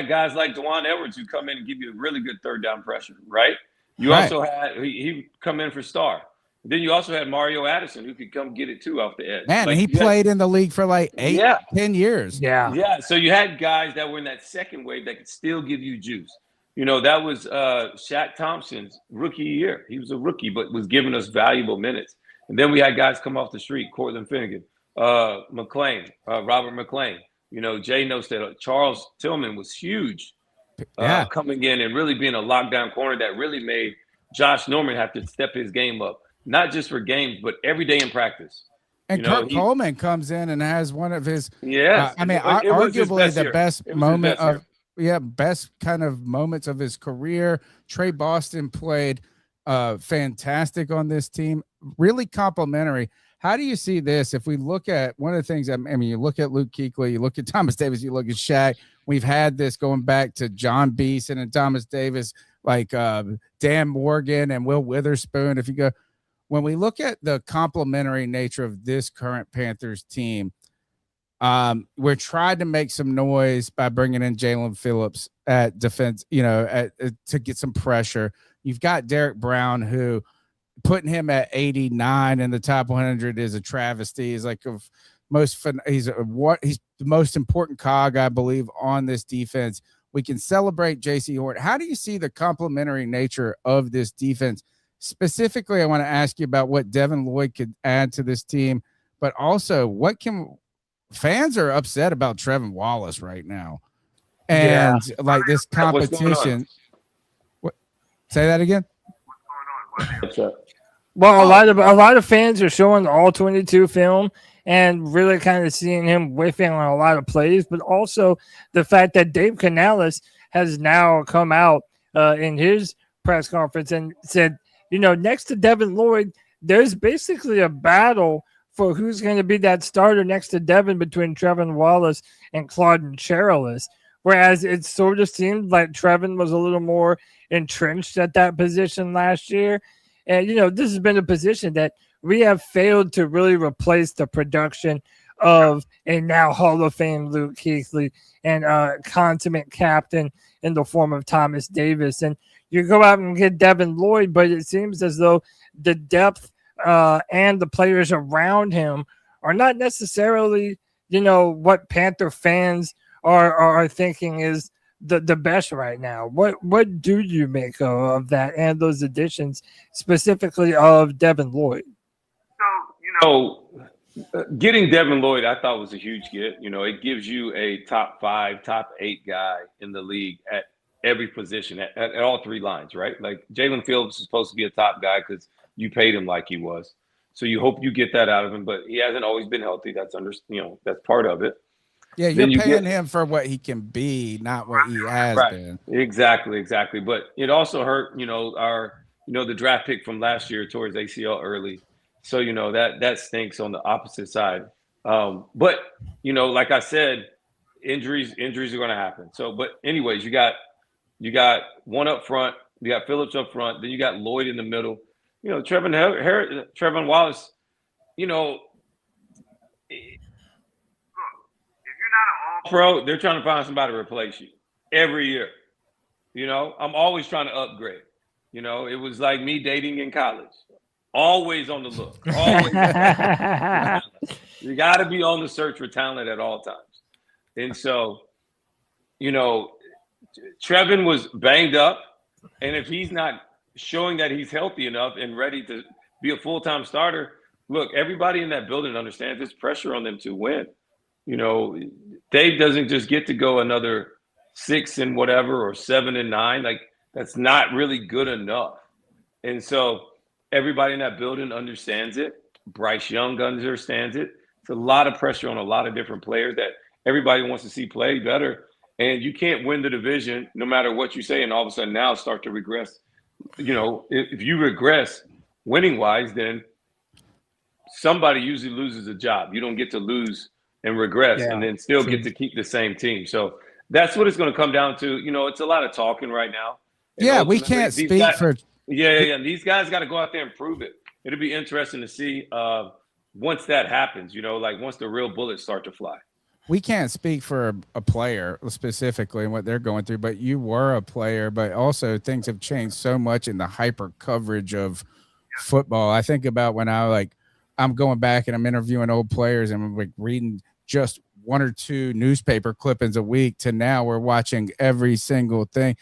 guys like Dwan Edwards who come in and give you a really good third down pressure, right? You also had he come in for Starr. Then you also had Mario Addison who could come get it too off the edge. Man, and he played in the league for like 10 years. Yeah. So you had guys that were in that second wave that could still give you juice. That was Shaq Thompson's rookie year. He was a rookie, but was giving us valuable minutes. And then we had guys come off the street, Cortland Finnegan, McLean, Robert McLean. Jay Nostad, Charles Tillman was huge. Coming in and really being a lockdown corner that really made Josh Norman have to step his game up, not just for games, but every day in practice. And Kurt Coleman comes in and has one of his, arguably the best moment of, best kind of moments of his career. Trey Boston played fantastic on this team, really complimentary. How do you see this? If we look at one of the things, you look at Luke Kuechly, you look at Thomas Davis, you look at Shaq. We've had this going back to John Beeson and Thomas Davis, like Dan Morgan and Will Witherspoon. When we look at the complementary nature of this current Panthers team, we're trying to make some noise by bringing in Jalen Phillips at defense, to get some pressure. You've got Derek Brown, who putting him at 89 in the top 100 is a travesty. He's like he's the most important cog, I believe, on this defense. We can celebrate J.C. Horn. How do you see the complementary nature of this defense? Specifically, I want to ask you about what Devin Lloyd could add to this team, but also fans are upset about Trevinn Wallace right now. And like this competition. Say that again. Well, a lot of fans are showing all 22 film, and really kind of seeing him whiffing on a lot of plays, but also the fact that Dave Canales has now come out in his press conference and said, next to Devin Lloyd, there's basically a battle for who's going to be that starter next to Devin between Trevinn Wallace and Claude Cherilus. Whereas it sort of seemed like Trevin was a little more entrenched at that position last year. And, this has been a position that we have failed to really replace the production of a now Hall of Fame Luke Kuechly and a consummate captain in the form of Thomas Davis. And you go out and get Devin Lloyd, but it seems as though the depth and the players around him are not necessarily, what Panther fans are thinking is the best right now. What do you make of that and those additions, specifically of Devin Lloyd? So, getting Devin Lloyd, I thought was a huge get. It gives you a top 5, top 8 guy in the league at every position, at all 3 lines, right? Like Jalen Phillips is supposed to be a top guy because you paid him like he was. So you hope you get that out of him, but he hasn't always been healthy. That's that's part of it. Yeah, you're paying him for what he can be, not what he has been. Exactly. But it also hurt, the draft pick from last year towards ACL early. So, that stinks on the opposite side. But, like I said, injuries are going to happen. So, but anyways, you got one up front, you got Phillips up front, then you got Lloyd in the middle. Trevinn Wallace, if you're not an all-pro, they're trying to find somebody to replace you every year. I'm always trying to upgrade. It was like me dating in college. Always on the look. Always. You got to be on the search for talent at all times. And so, Trevin was banged up. And if he's not showing that he's healthy enough and ready to be a full-time starter, look, everybody in that building understands there's pressure on them to win. Dave doesn't just get to go another 6 and whatever or 7 and 9. Like, that's not really good enough. And so everybody in that building understands it. Bryce Young understands it. It's a lot of pressure on a lot of different players that everybody wants to see play better. And you can't win the division no matter what you say and all of a sudden now start to regress. If you regress winning-wise, then somebody usually loses a job. You don't get to lose and regress and then still get to keep the same team. So that's what it's going to come down to. It's a lot of talking right now. And we can't speak for – Yeah. These guys got to go out there and prove it. It'll be interesting to see once that happens, once the real bullets start to fly. We can't speak for a player specifically and what they're going through, but you were a player, but also things have changed so much in the hyper coverage of football. I think about when I'm going back and I'm interviewing old players and I'm reading just 1 or 2 newspaper clippings a week to now we're watching every single thing.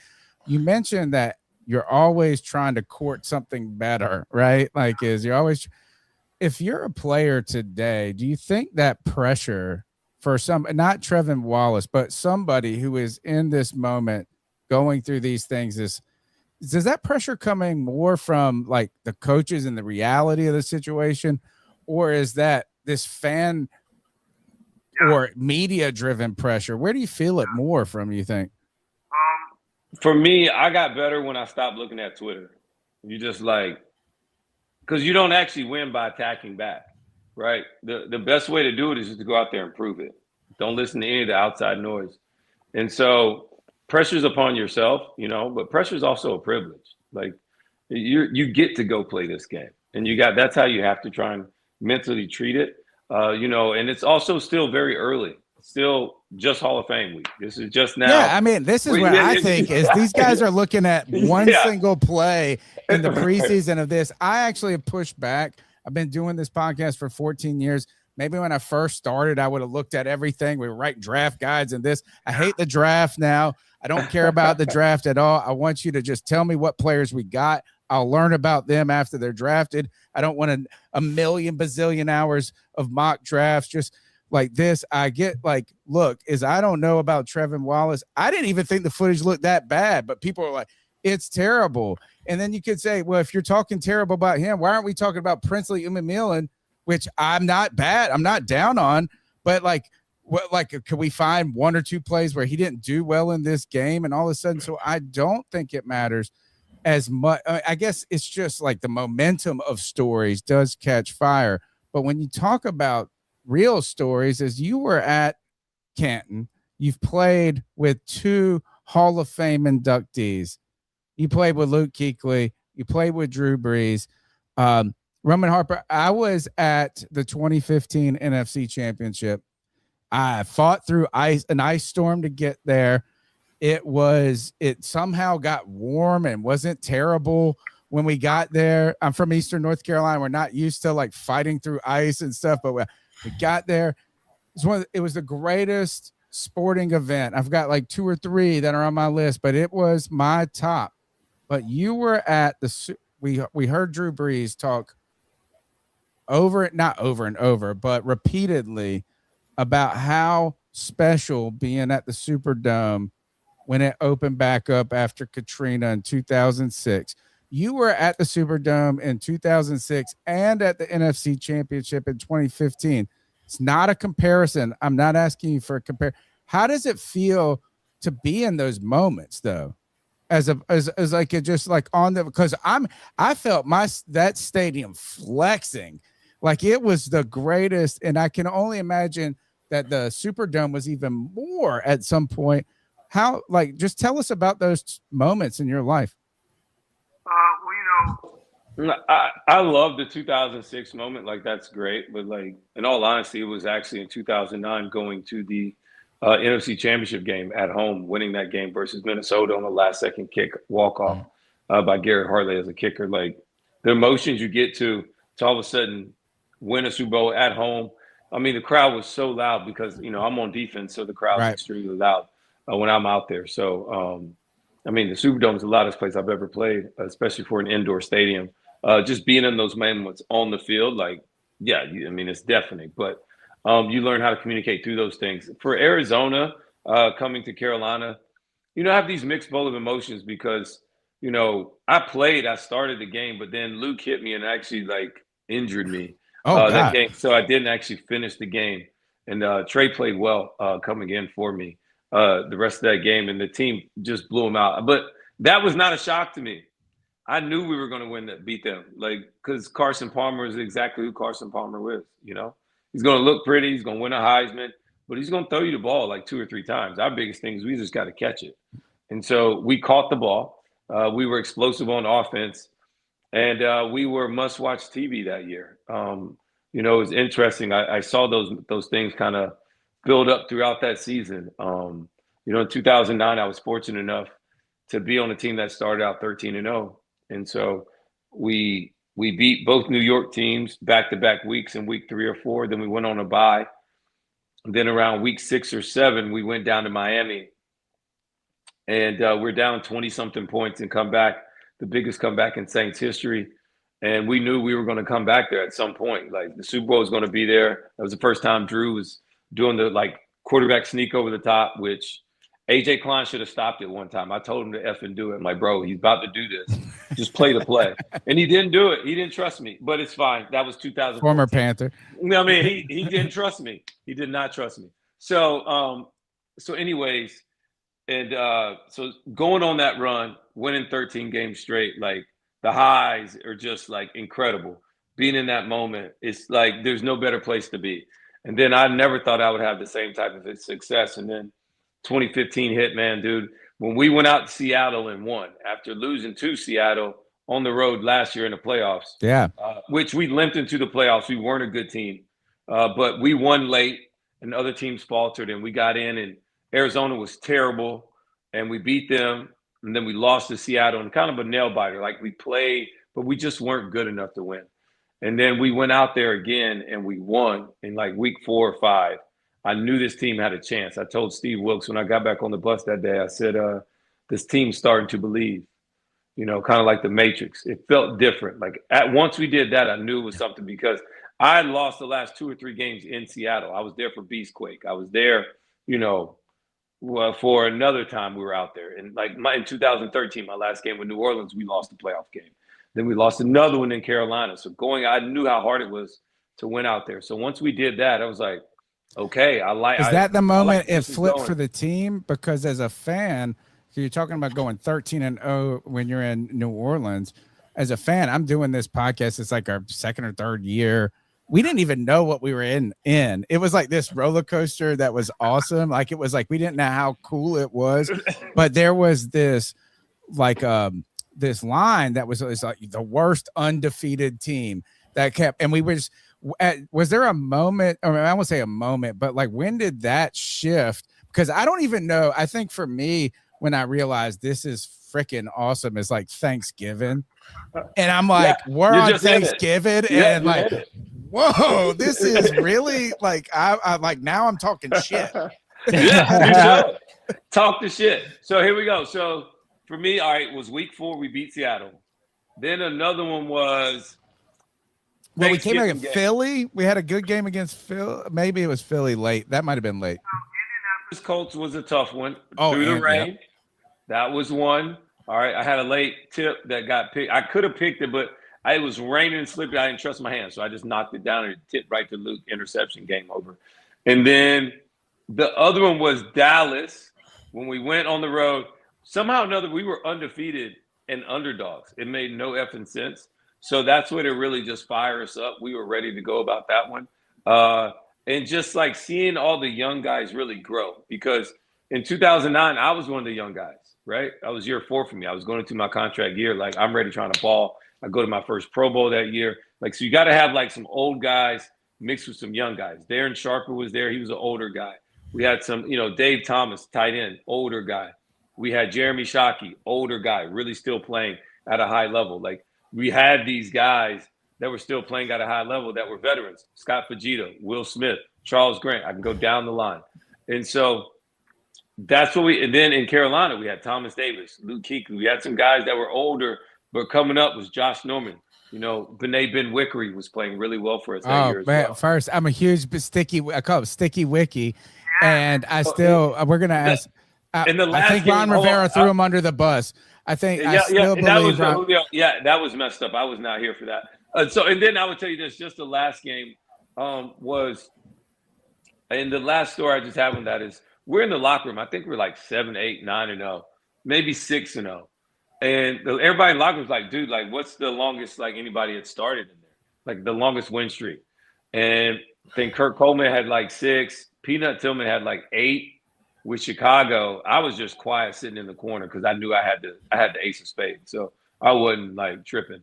You mentioned that you're always trying to court something better, right? If you're a player today, do you think that pressure for not Trevinn Wallace, but somebody who is in this moment going through these things is that pressure coming more from the coaches and the reality of the situation, or is that this fan or media driven pressure? Where do you feel it more from, you think? For me, I got better when I stopped looking at Twitter. You just because you don't actually win by attacking back, right? The best way to do it is just to go out there and prove it. Don't listen to any of the outside noise. And so pressure's upon yourself, but pressure's also a privilege. You get to go play this game. And that's how you have to try and mentally treat it. And it's also still very early. Still just Hall of Fame week. This is just now. Yeah, this is what I think is these guys are looking at one single play in the preseason of this. I actually have pushed back. I've been doing this podcast for 14 years. Maybe when I first started, I would have looked at everything. We write draft guides and this. I hate the draft now. I don't care about the draft at all. I want you to just tell me what players we got. I'll learn about them after they're drafted. I don't want a million bazillion hours of mock drafts just like this. I get I don't know about Trevinn Wallace. I didn't even think the footage looked that bad, but people are like, it's terrible. And then you could say, well, if you're talking terrible about him, why aren't we talking about Princely Umamulan which I'm not bad. I'm not down on, but like, what, like, could we find one or two plays where he didn't do well in this game and all of a sudden? So I don't think it matters as much. I guess it's just like the momentum of stories does catch fire. But when you talk about real stories, as you were at Canton, you've played with 2 Hall of Fame inductees. You played with Luke Kuechly. You played with Drew Brees. Roman Harper, I was at the 2015 NFC Championship. I fought through an ice storm to get there. It somehow got warm and wasn't terrible when we got there. I'm from Eastern North Carolina. We're not used to like fighting through ice and stuff, but we got there. It was the greatest sporting event. I've got like 2 or 3 that are on my list, but it was my top. But you were at we heard Drew Brees talk not over and over, but repeatedly about how special being at the Superdome when it opened back up after Katrina in 2006. You were at the Superdome in 2006 and at the NFC Championship in 2015. It's not a comparison. I'm not asking you for a compare. How does it feel to be in those moments though? As like it just like on the, because I felt that stadium flexing like it was the greatest, and I can only imagine that the Superdome was even more at some point. How, like, just tell us about those moments in your life. I love the 2006 moment. Like, that's great. But, like, in all honesty, it was actually in 2009 going to the NFC Championship game at home, winning that game versus Minnesota on the last-second kick walk-off by Garrett Hartley as a kicker. Like, the emotions you get to all of a sudden win a Super Bowl at home. I mean, the crowd was so loud because, you know, I'm on defense, so the crowd's extremely loud when I'm out there. So, I mean, the Superdome is the loudest place I've ever played, especially for an indoor stadium. Just being in those moments on the field, like, yeah, I mean, it's deafening. But you learn how to communicate through those things. For Arizona, coming to Carolina, you know, I have these mixed bowl of emotions because, you know, I started the game, but then Luke hit me and actually, like, injured me. That game, so I didn't actually finish the game. And Trey played well coming in for me the rest of that game, and the team just blew him out. But that was not a shock to me. I knew we were going to beat them, like, because Carson Palmer is exactly who Carson Palmer is. You know, he's going to look pretty, he's going to win a Heisman, but he's going to throw you the ball like 2 or 3 times. Our biggest thing is we just got to catch it. And so we caught the ball. We were explosive on offense. And we were must-watch TV that year. You know, it was interesting. I saw those things kind of build up throughout that season. You know, in 2009, I was fortunate enough to be on a team that started out 13-0, and so we beat both New York teams back-to-back weeks in week 3 or 4. Then we went on a bye. And then around week 6 or 7, we went down to Miami, and we're down 20-something points and come back. The biggest comeback in Saints history. And we knew we were going to come back there at some point. Like, the Super Bowl was going to be there. That was the first time Drew was doing the, like, quarterback sneak over the top, which A.J. Klein should have stopped it one time. I told him to effing do it. I'm like, bro, he's about to do this. Just play the play. And he didn't do it. He didn't trust me. But it's fine. That was 2000. Former Panther. I mean, he didn't trust me. He did not trust me. So, anyways, and so going on that run, winning 13 games straight, like, the highs are just, like, incredible. Being in that moment, it's like there's no better place to be. And then I never thought I would have the same type of success. And then 2015 hit, man, dude. When we went out to Seattle and won after losing to Seattle on the road last year in the playoffs, which we limped into the playoffs. We weren't a good team, but we won late and other teams faltered, and we got in, and Arizona was terrible, and we beat them. And then we lost to Seattle, and kind of a nail biter. Like, we played, but we just weren't good enough to win. And then we went out there again and we won in like week 4 or 5. I knew this team had a chance. I told Steve Wilkes when I got back on the bus that day, I said, this team's starting to believe, you know, kind of like the Matrix. It felt different. Like, once we did that, I knew it was something, because I had lost the last 2 or 3 games in Seattle. I was there for Beastquake. I was there, you know, for another time we were out there. And like in 2013, my last game with New Orleans, we lost the playoff game. Then we lost another one in Carolina. So I knew how hard it was to win out there. So once we did that, I was like, okay, Is that the moment it flipped flipped for the team? Because as a fan, so you're talking about going 13-0 when you're in New Orleans. As a fan, I'm doing this podcast. It's like our second or third year. We didn't even know what we were in. It was like this roller coaster that was awesome. Like, it was like we didn't know how cool it was, but there was this like this line that was like the worst undefeated team that kept, and we were just, was there a moment, or I won't say a moment, but like, when did that shift? Because I don't even know. I think for me, when I realized this is freaking awesome, is like Thanksgiving. And I'm like, we're on Thanksgiving, and like, whoa, this is really like, I like, now I'm talking shit. Yeah, you should. Talk the shit. So here we go. So for me, all right, it was week 4, we beat Seattle. Then another one was, well, we came out against Philly. We had a good game against Philly. Maybe it was Philly late. That might have been late. Indianapolis Colts was a tough one. Oh, through the rain. Yeah. That was one. All right, I had a late tip that got picked. I could have picked it, but it was raining and slippery. I didn't trust my hand, so I just knocked it down and it tipped right to Luke. Interception, game over. And then the other one was Dallas. When we went on the road, somehow or another, we were undefeated and underdogs. It made no effing sense. So that's what it really just fired us up. We were ready to go about that one. And just like seeing all the young guys really grow, because in 2009, I was one of the young guys, right? I was year 4 for me. I was going into my contract year. Like, I'm ready trying to ball. I go to my first Pro Bowl that year. Like, so you got to have like some old guys mixed with some young guys. Darren Sharper was there. He was an older guy. We had some, Dave Thomas, tight end, older guy. We had Jeremy Shockey, older guy, really still playing at a high level. Like, we had these guys that were still playing at a high level that were veterans. Scott Fujita, Will Smith, Charles Grant. I can go down the line. And so that's what and then in Carolina, we had Thomas Davis, Luke Kuechly. We had some guys that were older, but coming up was Josh Norman. Bené Ben Wickery was playing really well for us that year as well. First, I'm a huge I call it Sticky Wiki. And I still, we're going to ask. I think Ron Rivera threw him under the bus. I think I still believe that was messed up. I was not here for that. And then I would tell you this, just the last game was, and the last story I just have on that is, we're in the locker room. I think we're like 7, 8, 9-0, maybe 6-0. And everybody in the locker room was like, dude, like, what's the longest like anybody had started in there? Like, the longest win streak. And I think Kurt Coleman had like 6. Peanut Tillman had like 8. With Chicago, I was just quiet sitting in the corner because I knew I had the ace of spades. So I wasn't like tripping.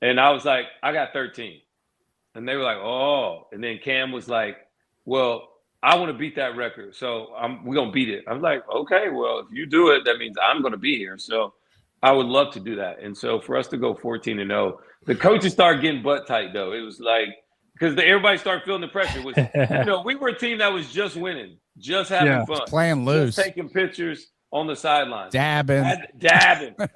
And I was like, I got 13. And they were like, oh. And then Cam was like, well, I want to beat that record. So we're going to beat it. I was like, okay, well, if you do it, that means I'm going to be here. So I would love to do that. And so for us to go 14-0, the coaches started getting butt tight, though. It was like, because everybody started feeling the pressure. It was, we were a team that was just winning, just having fun. Playing loose. Just taking pictures on the sidelines. Dabbing.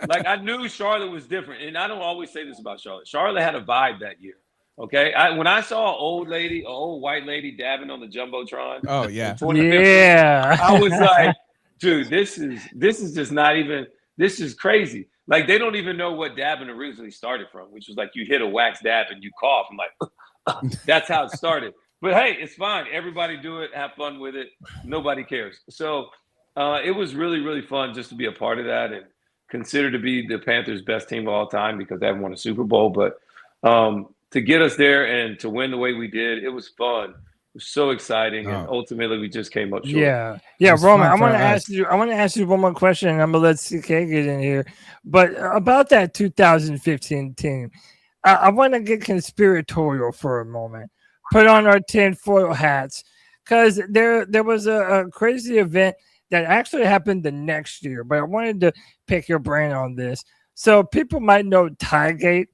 Like, I knew Charlotte was different. And I don't always say this about Charlotte. Charlotte had a vibe that year. Okay, when I saw an old white lady dabbing on the jumbotron. Oh yeah, yeah. I was like, dude, this is just not even. This is crazy. Like, they don't even know what dabbing originally started from, which was like you hit a wax dab and you cough. I'm like, that's how it started. But hey, it's fine. Everybody do it. Have fun with it. Nobody cares. So it was really, really fun just to be a part of that and consider to be the Panthers' best team of all time because they haven't won a Super Bowl, but. To get us there and to win the way we did, it was fun. It was so exciting, and ultimately we just came up short. Yeah, Roman. I want to ask you one more question, and I'm gonna let CK get in here. But about that 2015 team, I want to get conspiratorial for a moment. Put on our tinfoil hats, because there was a crazy event that actually happened the next year. But I wanted to pick your brain on this. So people might know Tiegate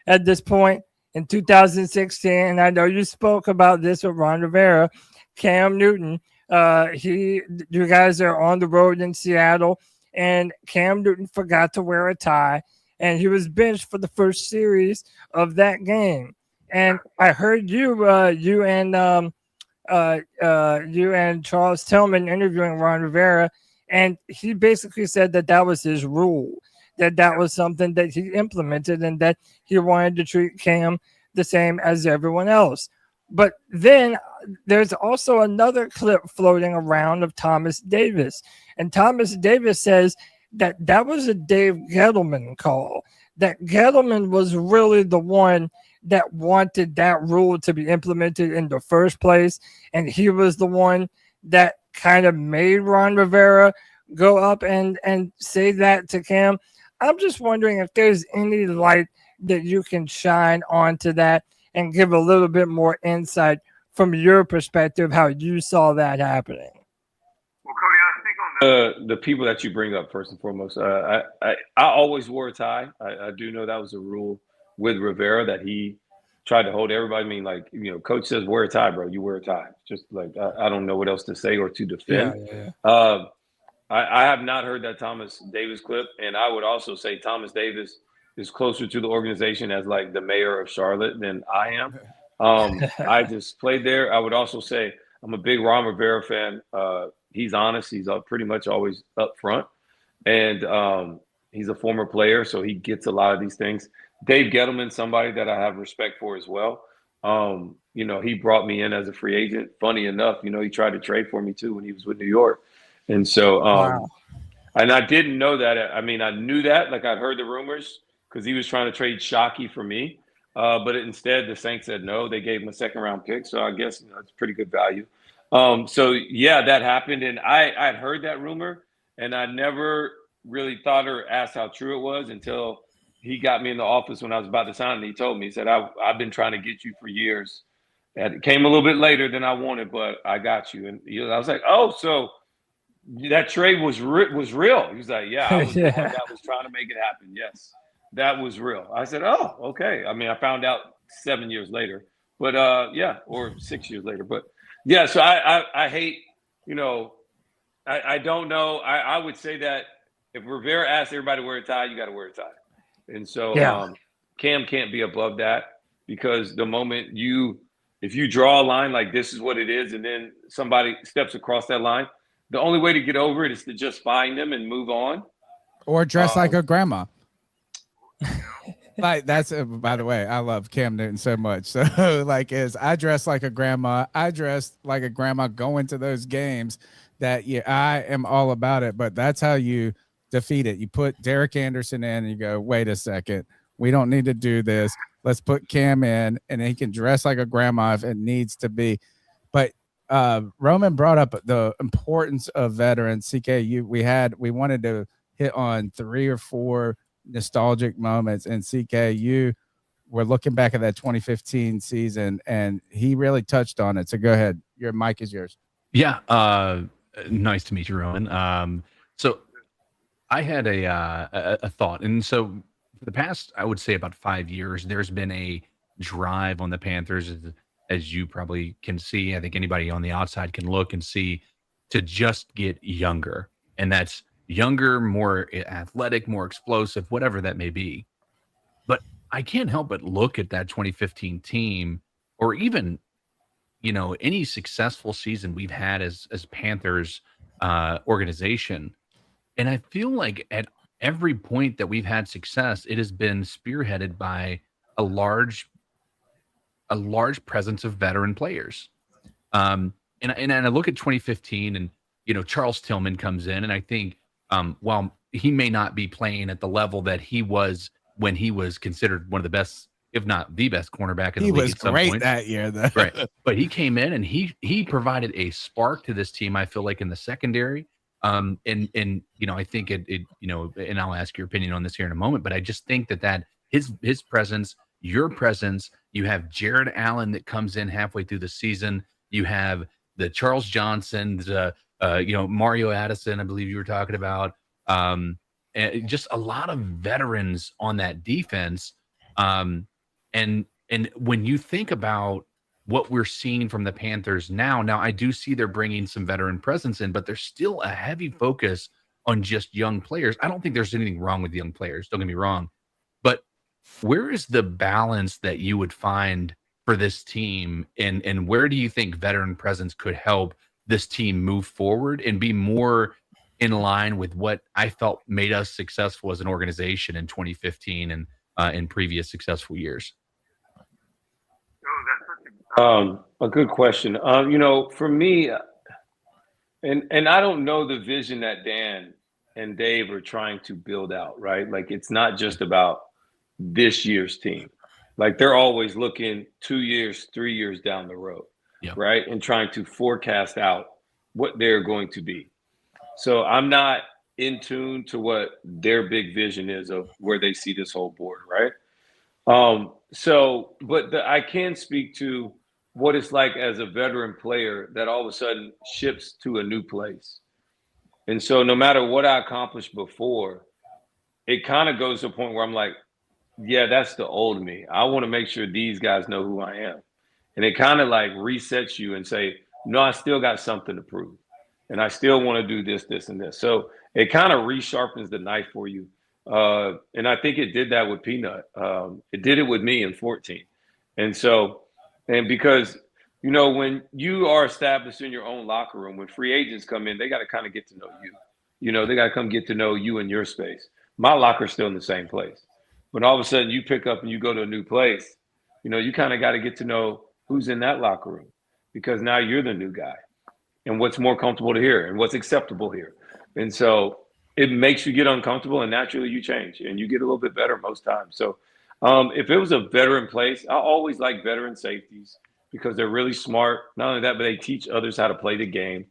at this point. In 2016, and I know you spoke about this with Ron Rivera, Cam Newton. You guys are on the road in Seattle, and Cam Newton forgot to wear a tie, and he was benched for the first series of that game. And I heard you and Charles Tillman interviewing Ron Rivera, and he basically said that was his rule. That was something that he implemented and that he wanted to treat Cam the same as everyone else. But then there's also another clip floating around of Thomas Davis. And Thomas Davis says that was a Dave Gettleman call. That Gettleman was really the one that wanted that rule to be implemented in the first place. And he was the one that kind of made Ron Rivera go up and say that to Cam. I'm just wondering if there's any light that you can shine onto that and give a little bit more insight from your perspective, how you saw that happening. Well, Cody, I think on the people that you bring up first and foremost, I always wore a tie. I do know that was a rule with Rivera that he tried to hold everybody. I mean, like, coach says wear a tie, bro. You wear a tie. Just like I don't know what else to say or to defend. Yeah. I have not heard that Thomas Davis clip, and I would also say Thomas Davis is closer to the organization as like the mayor of Charlotte than I am. I just played there. I would also say I'm a big Ron Rivera fan. He's honest. He's pretty much always up front, and he's a former player, so he gets a lot of these things. Dave Gettleman, somebody that I have respect for as well. He brought me in as a free agent. Funny enough, he tried to trade for me too when he was with New York. And so, wow. And I didn't know that. I mean, I knew that, like I'd heard the rumors because he was trying to trade Shockey for me. But instead, the Saints said no. They gave him a second-round pick. So I guess it's pretty good value. So, yeah, that happened. And I'd heard that rumor, and I never really thought or asked how true it was until he got me in the office when I was about to sign. And he told me, he said, I've been trying to get you for years. And it came a little bit later than I wanted, but I got you. And I was like, oh, so – that trade was real. He was like, yeah, I was the one that was trying to make it happen. Yes, that was real. I said, oh, okay. I mean, I found out 7 years later, but or 6 years later. But yeah, so I hate, I don't know. I would say that if Rivera asked everybody to wear a tie, you got to wear a tie. And so Cam can't be above that because the moment if you draw a line like this is what it is, and then somebody steps across that line, the only way to get over it is to just find them and move on. Or dress like a grandma. Like that's, by the way, I love Cam Newton so much. So I dress like a grandma. I dress like a grandma going to those games that, I am all about it. But that's how you defeat it. You put Derek Anderson in and you go, wait a second. We don't need to do this. Let's put Cam in and he can dress like a grandma if it needs to be. But Roman brought up the importance of veterans. CK, we wanted to hit on 3 or 4 nostalgic moments, and CK, you were looking back at that 2015 season, and he really touched on it. So go ahead, your mic is yours. Yeah, nice to meet you, Roman. So I had a thought, and so for the past, I would say about 5 years, there's been a drive on the Panthers. As you probably can see, I think anybody on the outside can look and see, to just get younger. And that's younger, more athletic, more explosive, whatever that may be. But I can't help but look at that 2015 team, or even, any successful season we've had as Panthers organization. And I feel like at every point that we've had success, it has been spearheaded by a large presence of veteran players. And I look at 2015 and, Charles Tillman comes in, and I think while he may not be playing at the level that he was when he was considered one of the best, if not the best cornerback in the league. He was great that year, though. Right. But he came in and he provided a spark to this team, I feel like, in the secondary. And I think and I'll ask your opinion on this here in a moment, but I just think that his presence, your presence, you have Jared Allen that comes in halfway through the season. You have the Charles Johnsons, Mario Addison, I believe you were talking about. And just a lot of veterans on that defense. And when you think about what we're seeing from the Panthers now I do see they're bringing some veteran presence in, but there's still a heavy focus on just young players. I don't think there's anything wrong with young players. Don't get me wrong. But where is the balance that you would find for this team? And where do you think veteran presence could help this team move forward and be more in line with what I felt made us successful as an organization in 2015 and in previous successful years? A good question. For me, and I don't know the vision that Dan and Dave are trying to build out, right? Like, it's not just about this year's team. Like, they're always looking 2 years, 3 years down the road, right? And trying to forecast out what they're going to be. So I'm not in tune to what their big vision is of where they see this whole board, right? I can speak to what it's like as a veteran player that all of a sudden ships to a new place. And so no matter what I accomplished before, it kind of goes to a point where I'm like, yeah, that's the old me. I want to make sure these guys know who I am. And it kind of like resets you and say, no, I still got something to prove. And I still want to do this, this, and this. So it kind of resharpens the knife for you. And I think it did that with Peanut. It did it with me in 14. And because, when you are established in your own locker room, when free agents come in, they got to kind of get to know you. They got to come get to know you in your space. My locker's still in the same place. But all of a sudden you pick up and you go to a new place, you kind of got to get to know who's in that locker room, because now you're the new guy and what's more comfortable to hear and what's acceptable here. And so it makes you get uncomfortable, and naturally you change and you get a little bit better most times. So if it was a veteran place, I always like veteran safeties because they're really smart. Not only that, but they teach others how to play the game.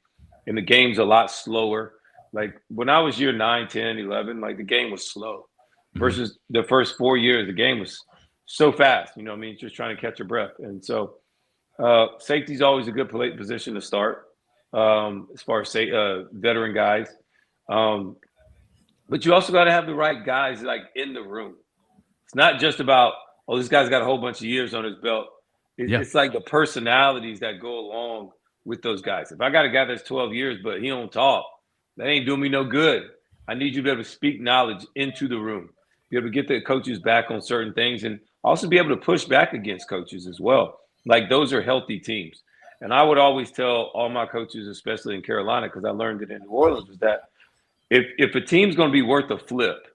And the game's a lot slower. Like when I was year 9, 10, 11, like the game was slow versus the first 4 years, the game was so fast, just trying to catch your breath. And so safety's always a good position to start as far as veteran guys. But you also got to have the right guys like in the room. It's not just about, this guy's got a whole bunch of years on his belt. It's like the personalities that go along with those guys. If I got a guy that's 12 years, but he don't talk, that ain't doing me no good. I need you to be able to speak knowledge into the room, be able to get the coaches back on certain things, and also be able to push back against coaches as well. Like, those are healthy teams. And I would always tell all my coaches, especially in Carolina, because I learned it in New Orleans, was that if a team's going to be worth a flip,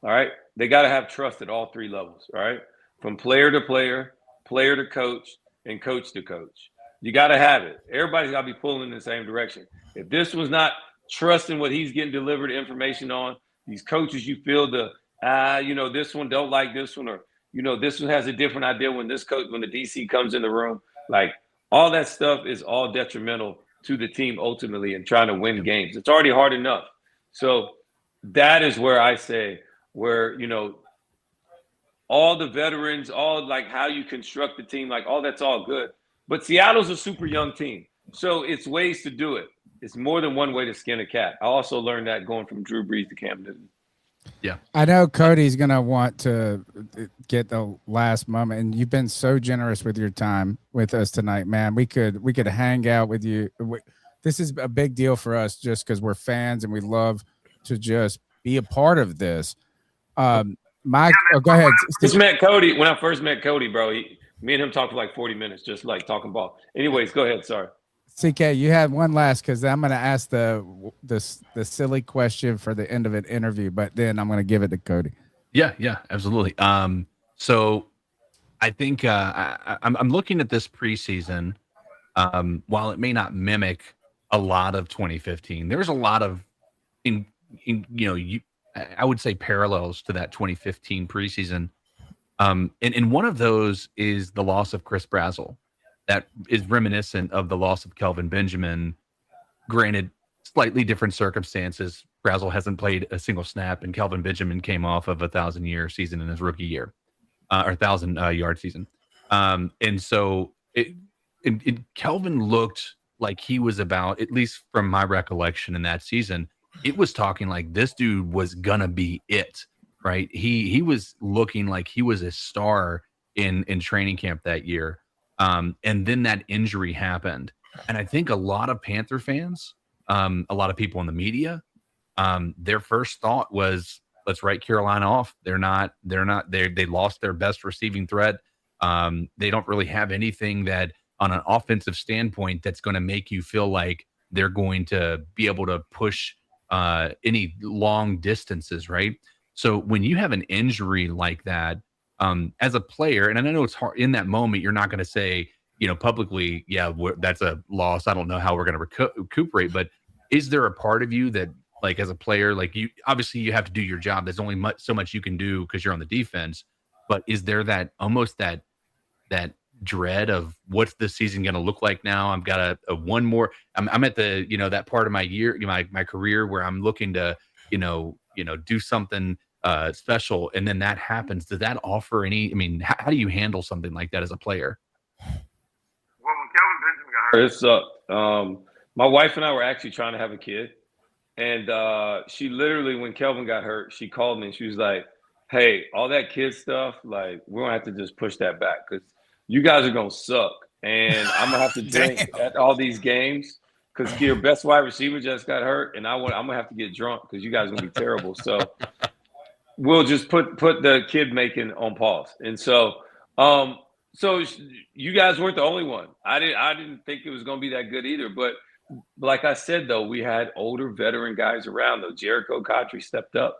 all right, they got to have trust at all three levels, all right, from player to player, player to coach, and coach to coach. You got to have it. Everybody's got to be pulling in the same direction. If this was not trusting what he's getting delivered information on, these coaches, you feel this one don't like this one, or, this one has a different idea when the DC comes in the room. Like, all that stuff is all detrimental to the team ultimately and trying to win games. It's already hard enough. So that is where I say all the veterans, all like how you construct the team, like all that's all good. But Seattle's a super young team. So it's ways to do it. It's more than one way to skin a cat. I also learned that going from Drew Brees to Cam Newton. Yeah. I know Cody's going to want to get the last moment, and you've been so generous with your time with us tonight, man. We could hang out with you. This is a big deal for us just because we're fans and we love to just be a part of this. Mike, go ahead. When I first met Cody, bro, me and him talked for like 40 minutes, just like talking ball. Anyways, go ahead. Sorry. CK, you had one last, because I'm going to ask the silly question for the end of an interview, but then I'm going to give it to Cody. Yeah, absolutely. So I think I'm looking at this preseason. While it may not mimic a lot of 2015, there's a lot of I would say parallels to that 2015 preseason. And one of those is the loss of Chris Brazzell. That is reminiscent of the loss of Kelvin Benjamin. Granted, slightly different circumstances. Brazzell hasn't played a single snap, and Kelvin Benjamin came off of a 1,000-year season in his rookie year, or 1,000-yard season. And so Kelvin looked like he was about, at least from my recollection in that season, it was talking like this dude was gonna be it, right? He was looking like he was a star in training camp that year. And then that injury happened. And I think a lot of Panther fans, a lot of people in the media, their first thought was, let's write Carolina off. They lost their best receiving threat. They don't really have anything that on an offensive standpoint that's going to make you feel like they're going to be able to push any long distances, right? So when you have an injury like that, as a player, and I know it's hard in that moment, you're not going to say, publicly, yeah, that's a loss. I don't know how we're going to recuperate, but is there a part of you that, like, as a player, like, you obviously you have to do your job. There's only so much you can do because you're on the defense, but is there that almost that dread of what's the season going to look like now? I've got a one more, I'm at the, that part of my year, my career where I'm looking to, do something special. And then that happens. Does that offer how do you handle something like that as a player? Well, when Kelvin Benjamin got hurt, it sucked. My wife and I were actually trying to have a kid. And she literally, when Kelvin got hurt, she called me and she was like, hey, all that kid stuff, like, we're going to have to just push that back because you guys are going to suck. And I'm going to have to drink at all these games because your best wide receiver just got hurt. And I'm going to have to get drunk because you guys are going to be terrible. So we'll just put the kid making on pause. And so you guys weren't the only one. I didn't think it was going to be that good either. But like I said, though, we had older veteran guys around, though. Jericho Kuechly stepped up.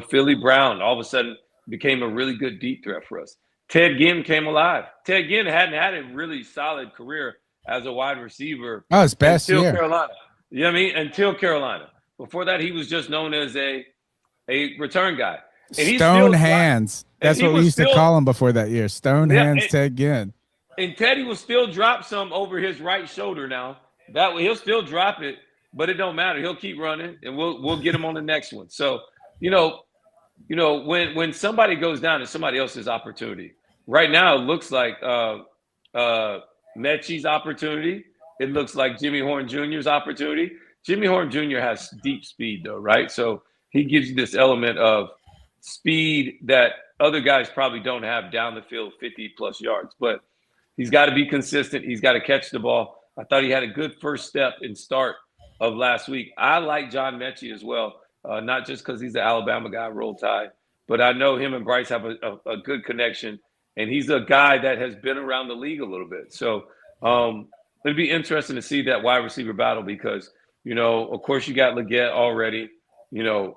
Philly Brown all of a sudden became a really good deep threat for us. Ted Ginn came alive. Ted Ginn hadn't had a really solid career as a wide receiver. Oh, his best until year. Carolina. You know what I mean? Until Carolina. Before that, he was just known as a return guy. And Stone hands. That's what we used to call him before that year. Stone hands, Ted Ginn. And Teddy will still drop some over his right shoulder now. That way, he'll still drop it, but it don't matter. He'll keep running, and we'll get him on the next one. So, when somebody goes down, it's somebody else's opportunity. Right now, it looks like Mechie's opportunity. It looks like Jimmy Horn Jr.'s opportunity. Jimmy Horn Jr. has deep speed, though, right? So he gives you this element of speed that other guys probably don't have down the field 50-plus yards. But he's got to be consistent. He's got to catch the ball. I thought he had a good first step and start of last week. I like John Mechie as well, not just because he's an Alabama guy, Roll Tide, but I know him and Bryce have a good connection, and he's a guy that has been around the league a little bit. So it'll be interesting to see that wide receiver battle because, of course, you got Leggett already, and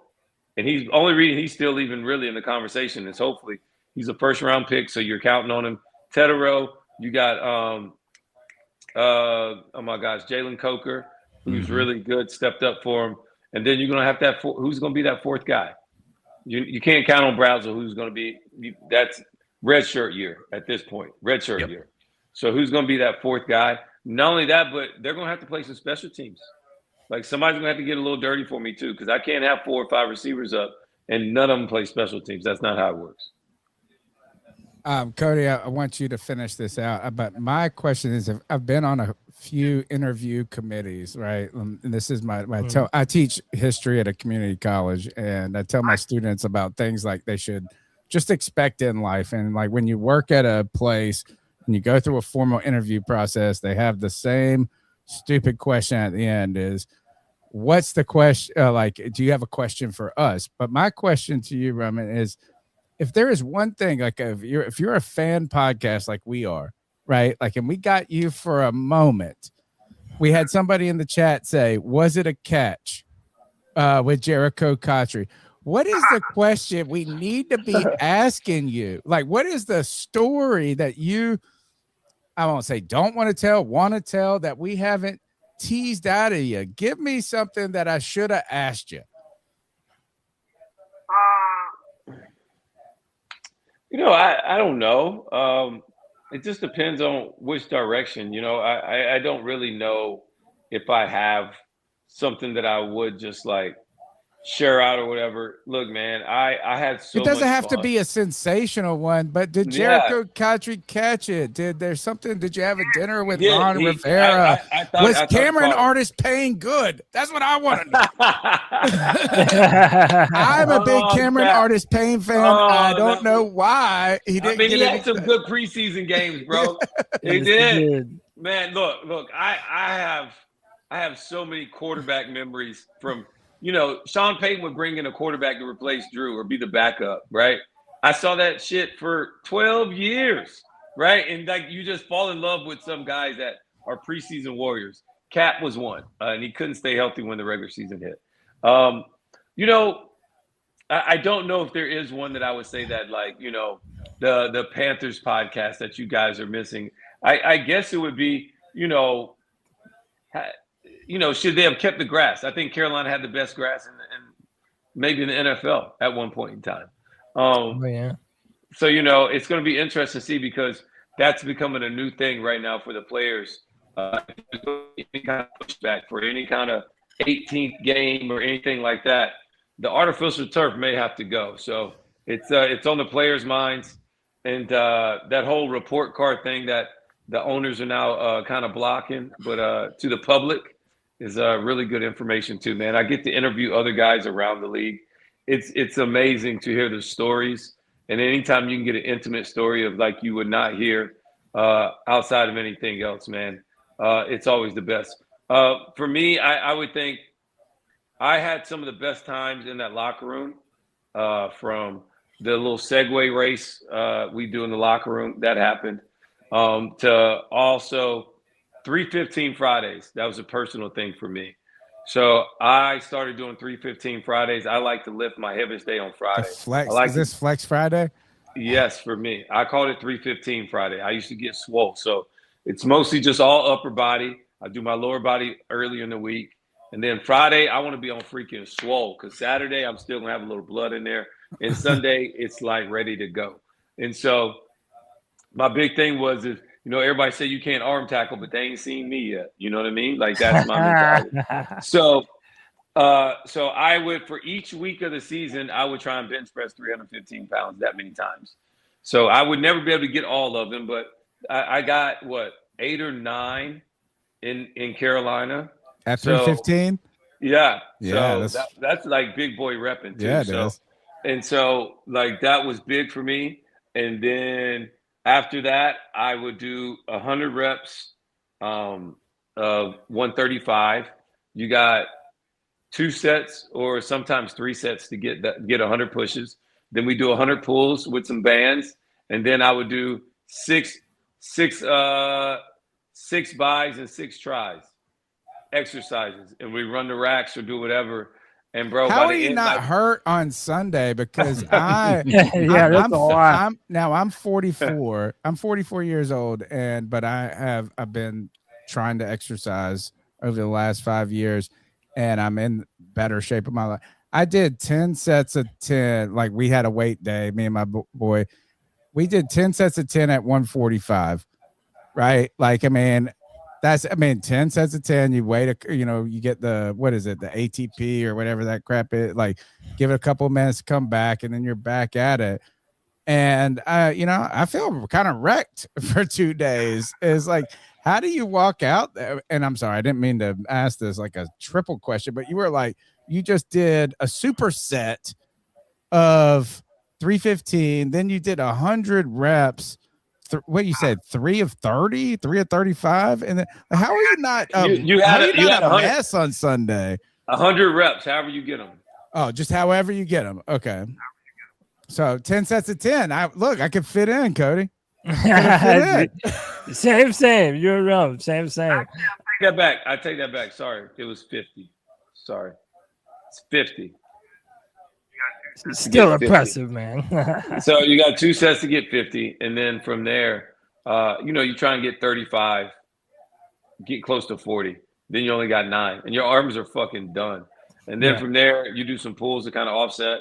he's only reason he's still even really in the conversation is hopefully he's a first-round pick, so you're counting on him. Tetero, you got oh my gosh, Jalen Coker, who's really good, stepped up for him. And then you're going to have that who's going to be that fourth guy. You can't count on Brazel, who's going to be – that's red shirt year at this point, red shirt year. So who's going to be that fourth guy? Not only that, but they're going to have to play some special teams. Like somebody's going to have to get a little dirty for me too because I can't have 4 or 5 receivers up and none of them play special teams. That's not how it works. Cody, I want you to finish this out. But my question is, I've been on a few interview committees, right? And this is I teach history at a community college, and I tell my students about things like they should just expect in life. And like when you work at a place and you go through a formal interview process, they have the same stupid question at the end is, what's the question? Do you have a question for us? But my question to you, Roman, is, if there is one thing, like if you're a fan podcast like we are, right? Like, and we got you for a moment. We had somebody in the chat say, was it a catch with Jericho Kuechly? What is the question we need to be asking you? Like, what is the story that you, I won't say don't want to tell that we haven't teased out of you? Give me something that I should have asked you. I don't know. It just depends on which direction. I don't really know if I have something that I would just like share out or whatever. Look, man, I had so much It doesn't have fun. to be a sensational one, but did Jericho Kuechly catch it? Did you have a dinner with Ron Rivera? Was Cameron Artist paying good? That's what I want to know. I'm a big Cameron Artist Payne fan. I don't know why he didn't get he had some good preseason games, bro. He did. Man, look, I have so many quarterback memories from – Sean Payton would bring in a quarterback to replace Drew or be the backup, right? I saw that shit for 12 years, right? And like you just fall in love with some guys that are preseason warriors. Cap was one, and he couldn't stay healthy when the regular season hit. I don't know if there is one that I would say that like, the Panthers podcast that you guys are missing. I guess it would be, should they have kept the grass? I think Carolina had the best grass in maybe in the NFL at one point in time. Yeah. So, it's going to be interesting to see because that's becoming a new thing right now for the players. Any kind of pushback for any kind of 18th game or anything like that, the artificial turf may have to go. So it's on the players' minds. And that whole report card thing that the owners are now kind of blocking, but to the public is really good information too, man. I get to interview other guys around the league. It's amazing to hear the stories. And anytime you can get an intimate story of like you would not hear outside of anything else, man, it's always the best. For me, I would think I had some of the best times in that locker room from the little Segway race we do in the locker room. That happened. To also 315 Fridays. That was a personal thing for me. So I started doing 315 Fridays. I like to lift my heaviest day on Friday. Flex. Is this Flex Friday? Yes, for me. I called it 315 Friday. I used to get swole. So it's mostly just all upper body. I do my lower body earlier in the week. And then Friday, I want to be on freaking swole because Saturday, I'm still going to have a little blood in there. And Sunday, it's like ready to go. And so my big thing was, everybody said you can't arm tackle, but they ain't seen me yet. You know what I mean? Like that's my mentality. So I would, for each week of the season, I would try and bench press 315 pounds that many times. So I would never be able to get all of them, but I got 8 or 9 in Carolina at 315. Yeah. Yeah. So that's like big boy repping too. Yeah, it is. And so like that was big for me. And then after that, I would do 100 reps of 135. You got 2 sets or sometimes 3 sets to get 100 pushes. Then we do 100 pulls with some bands, and then I would do six buys and 6 tries exercises, and we run the racks or do whatever. And bro, how are you not hurt on Sunday? Because I'm 44. I'm 44 years old, but I've been trying to exercise over the last 5 years, and I'm in better shape of my life. I did 10 sets of 10. Like we had a weight day, me and my boy. We did 10 sets of 10 at 145, right? Like, 10 sets of 10, you wait, you get the ATP or whatever that crap is, like give it a couple of minutes to come back and then you're back at it. And, I feel kind of wrecked for 2 days. It's like, how do you walk out there? And I'm sorry, I didn't mean to ask this like a triple question, but you were like, you just did a superset of 315. Then you did 100 reps. What you said, 3 of 30, 3 of 35, and then how are you not? You had a mess on Sunday. 100 reps, however you get them. Oh, just however you get them. Okay. So 10 sets of 10. I could fit in, Cody. Same. You're wrong. Same. I take that back. Sorry, it was 50. Sorry, it's 50. Still impressive, man. So you got 2 sets to get 50, and then from there, you try and get 35, get close to 40. Then you only got 9, and your arms are fucking done. And then from there, you do some pulls to kind of offset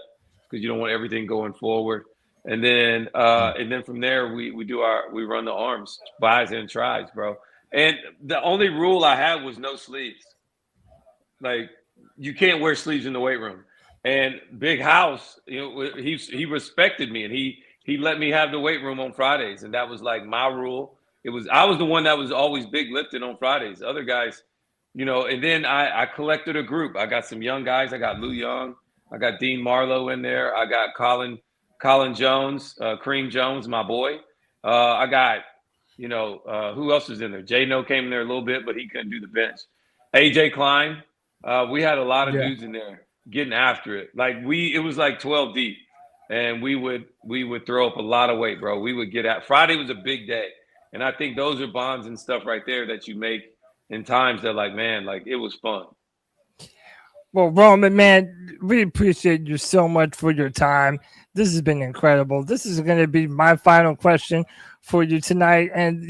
because you don't want everything going forward. And then from there, we run the arms, buys and tries, bro. And the only rule I had was no sleeves. Like you can't wear sleeves in the weight room. And Big House, he respected me, and he let me have the weight room on Fridays, and that was like my rule. I was the one that was always big lifting on Fridays. Other guys, and then I collected a group. I got some young guys. I got Lou Young. I got Dean Marlowe in there. I got Colin Jones, Kareem Jones, my boy. I got, who else was in there? J-No came in there a little bit, but he couldn't do the bench. AJ Klein. We had a lot of dudes in there getting after it. Like it was like 12 deep, and we would throw up a lot of weight, bro. We would get at Friday was a big day. And I think those are bonds and stuff right there that you make in times that like, man, like it was fun. Well, Roman, man, we appreciate you so much for your time. This has been incredible. This is going to be my final question for you tonight. And,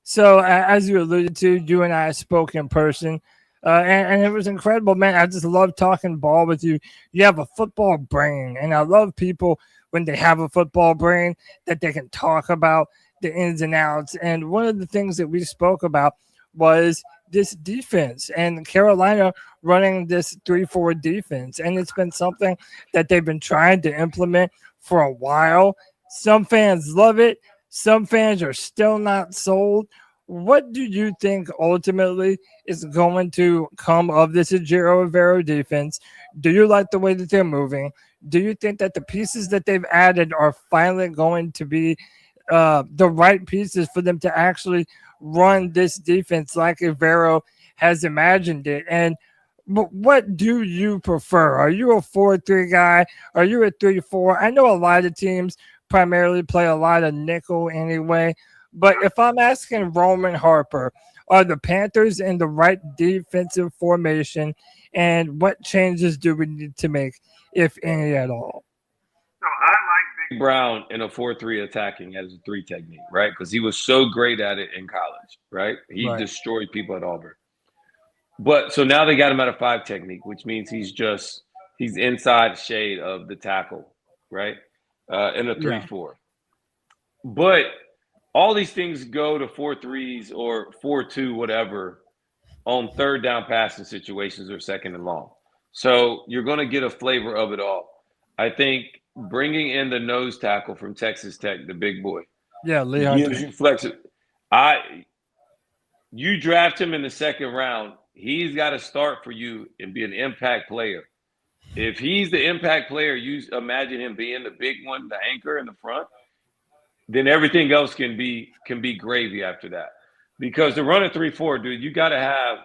So as you alluded to, you and I spoke in person, and it was incredible, man. I just love talking ball with you. You have a football brain, and I love people when they have a football brain that they can talk about the ins and outs. And one of the things that we spoke about was this defense and Carolina running this 3-4 defense. And it's been something that they've been trying to implement for a while. Some fans love it. Some fans are still not sold. What do you think ultimately is going to come of this Ejiro Rivero defense? Do you like the way that they're moving? Do you think that the pieces that they've added are finally going to be the right pieces for them to actually run this defense like Rivero has imagined it? And what do you prefer? Are you a 4-3 guy? Are you a 3-4? I know a lot of teams primarily play a lot of nickel anyway. But if I'm asking Roman Harper, are the Panthers in the right defensive formation? And what changes do we need to make, if any at all? No, I like Big Brown in a 4-3 attacking as a 3 technique, right? Because he was so great at it in college, right? He destroyed people at Auburn. But so now they got him at a 5 technique, which means he's inside shade of the tackle, right? In a 3-4. But all these things go to 4-3s or 4-2, whatever, on third down passing situations or second and long. So you're going to get a flavor of it all. I think bringing in the nose tackle from Texas Tech, the big boy, gives you flexibility. You draft him in the second round, he's got to start for you and be an impact player. If he's the impact player, you imagine him being the big one, the anchor in the front, then everything else can be gravy after that. Because to run a 3-4, dude, you got to have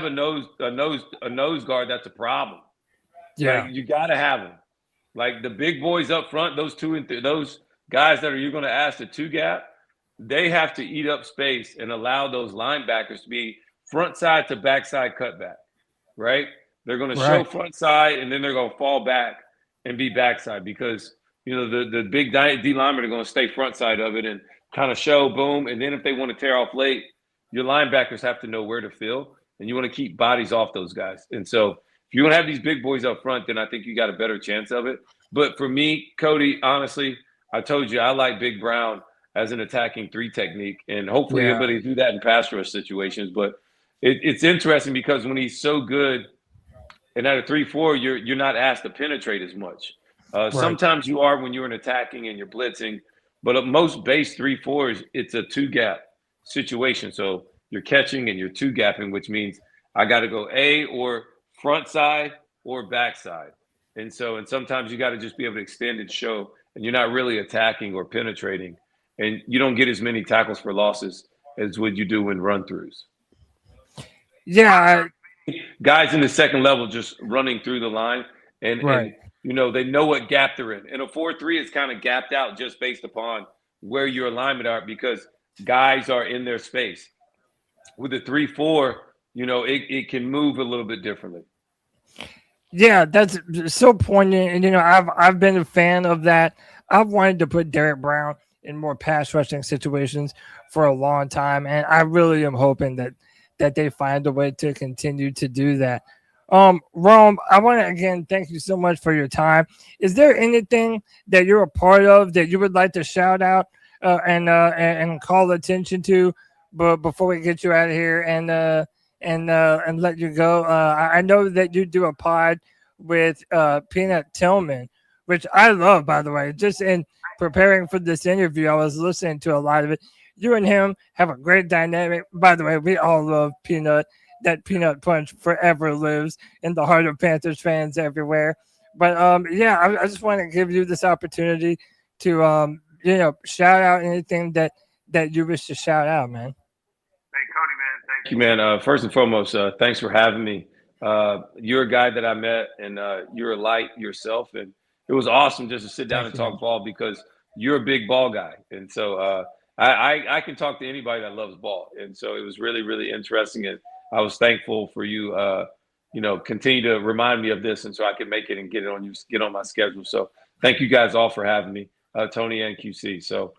a nose guard that's a problem. Yeah, like, you got to have them. Like the big boys up front, those those guys that you're going to ask the 2 gap, they have to eat up space and allow those linebackers to be front side to backside cutback, right? They're going to show front side and then they're going to fall back and be backside because the big D linemen are going to stay front side of it and kind of show boom. And then if they want to tear off late, your linebackers have to know where to fill, and you want to keep bodies off those guys. And so if you want to have these big boys up front, then I think you got a better chance of it. But for me, Cody, honestly, I told you I like Big Brown as an attacking 3 technique, and hopefully everybody do that in pass rush situations. But it's interesting because when he's so good and at a 3-4, you're not asked to penetrate as much. Sometimes you are when you're in attacking and you're blitzing, but at most base 3-4s, it's a 2-gap situation. So you're catching and you're 2-gapping, which means I got to go A or front side or back side. And sometimes you got to just be able to extend and show, and you're not really attacking or penetrating, and you don't get as many tackles for losses as what you do in run-throughs. Yeah. Guys in the second level just running through the line, and they know what gap they're in. And a 4-3 is kind of gapped out just based upon where your alignment are because guys are in their space. With a 3-4, it can move a little bit differently. Yeah, that's so poignant. And, I've been a fan of that. I've wanted to put Derek Brown in more pass rushing situations for a long time. And I really am hoping that they find a way to continue to do that. Rome, I want to again thank you so much for your time. Is there anything that you're a part of that you would like to shout out and call attention to, but before we get you out of here and let you go? I know that you do a pod with Peanut Tillman, which I love, by the way. Just in preparing for this interview, I was listening to a lot of it. You and him have a great dynamic. By the way, we all love Peanut. That Peanut Punch forever lives in the heart of Panthers fans everywhere. But I just want to give you this opportunity to shout out anything that you wish to shout out, man. Hey, Cody, man, thank you, man. First and foremost, thanks for having me. You're a guy that I met, and you're a light yourself, and it was awesome just to sit down and talk ball because you're a big ball guy, and so I can talk to anybody that loves ball, and so it was really, really interesting, and I was thankful for you, continue to remind me of this, and so I can make it and get on my schedule. So thank you guys all for having me, Tony and QC. So